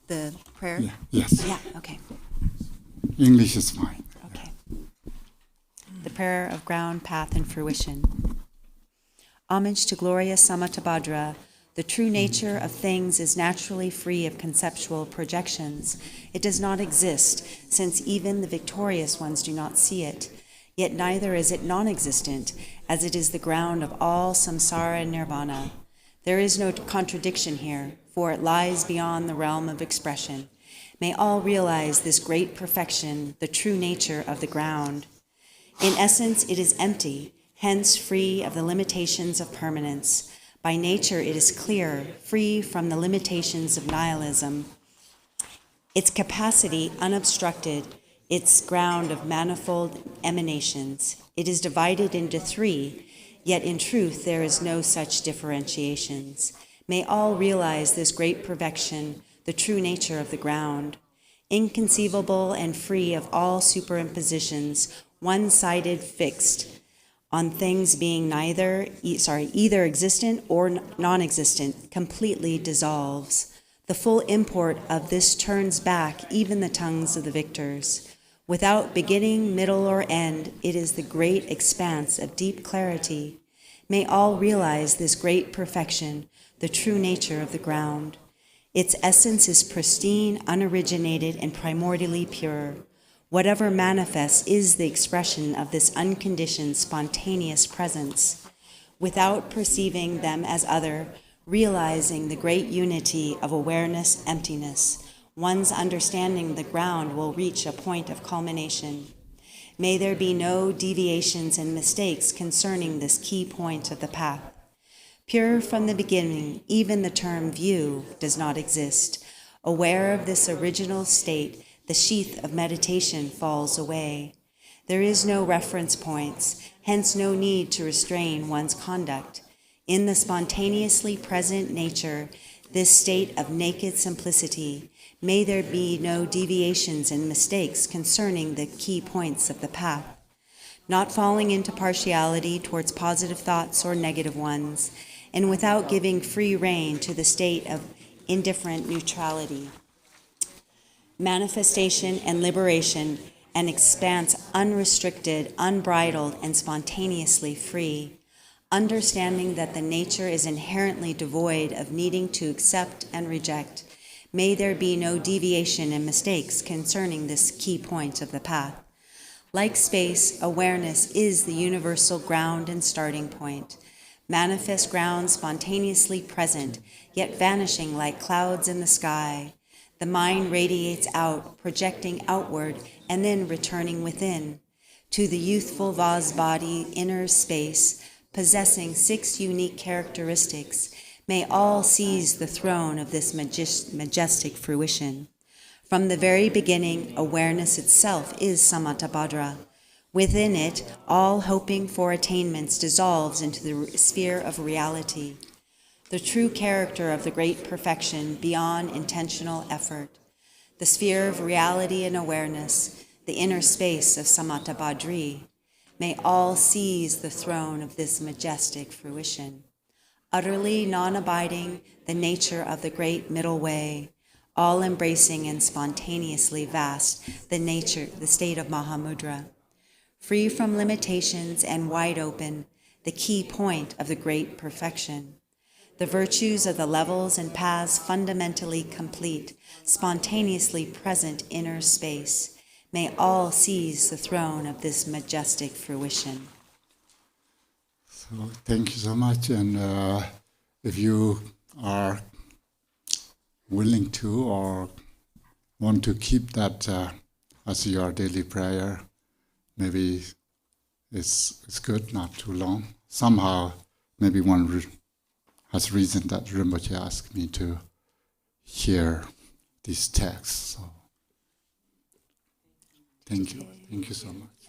The prayer? Yeah. Yes. Yeah, okay. English is fine. Okay. The prayer of ground, path, and fruition. Homage to glorious Samattabhadra. The true nature of things is naturally free of conceptual projections. It does not exist, since even the victorious ones do not see it. Yet neither is it non-existent, as it is the ground of all samsara and nirvana. There is no contradiction here, for it lies beyond the realm of expression. May all realize this great perfection, the true nature of the ground. In essence, it is empty, hence free of the limitations of permanence. By nature, it is clear, free from the limitations of nihilism. Its capacity unobstructed, its ground of manifold emanations. It is divided into three, yet in truth there is no such differentiations. May all realize this great perfection, the true nature of the ground. Inconceivable and free of all superimpositions, one-sided, fixed on things being either existent or non-existent, completely dissolves. The full import of this turns back even the tongues of the victors. Without beginning, middle, or end, it is the great expanse of deep clarity. May all realize this great perfection, the true nature of the ground. Its essence is pristine, unoriginated, and primordially pure. Whatever manifests is the expression of this unconditioned, spontaneous presence. Without perceiving them as other, realizing the great unity of awareness, emptiness, one's understanding the ground will reach a point of culmination. May there be no deviations and mistakes concerning this key point of the path. Pure from the beginning, even the term view does not exist. Aware of this original state, the sheath of meditation falls away. There is no reference points, hence no need to restrain one's conduct. In the spontaneously present nature, this state of naked simplicity, may there be no deviations and mistakes concerning the key points of the path. Not falling into partiality towards positive thoughts or negative ones, and without giving free rein to the state of indifferent neutrality. Manifestation and liberation, an expanse unrestricted, unbridled, and spontaneously free. Understanding that the nature is inherently devoid of needing to accept and reject. May there be no deviation and mistakes concerning this key point of the path. Like space, awareness is the universal ground and starting point. Manifest ground spontaneously present, yet vanishing like clouds in the sky. The mind radiates out, projecting outward, and then returning within. To the youthful vase body, inner space, possessing 6 unique characteristics, may all seize the throne of this majestic fruition. From the very beginning, awareness itself is samattabhadra. Within it, all hoping for attainments dissolves into the sphere of reality. The true character of the great perfection beyond intentional effort, the sphere of reality and awareness, the inner space of samattabhadri, may all seize the throne of this majestic fruition. Utterly non-abiding, the nature of the great middle way, all embracing and spontaneously vast, the state of Mahamudra. Free from limitations and wide open, the key point of the great perfection. The virtues of the levels and paths fundamentally complete, spontaneously present inner space, may all seize the throne of this majestic fruition. So thank you so much, and if you are willing to or want to keep that as your daily prayer, maybe it's good, not too long. Somehow, maybe one has reason that Rinpoche asked me to hear these texts. So, thank you so much.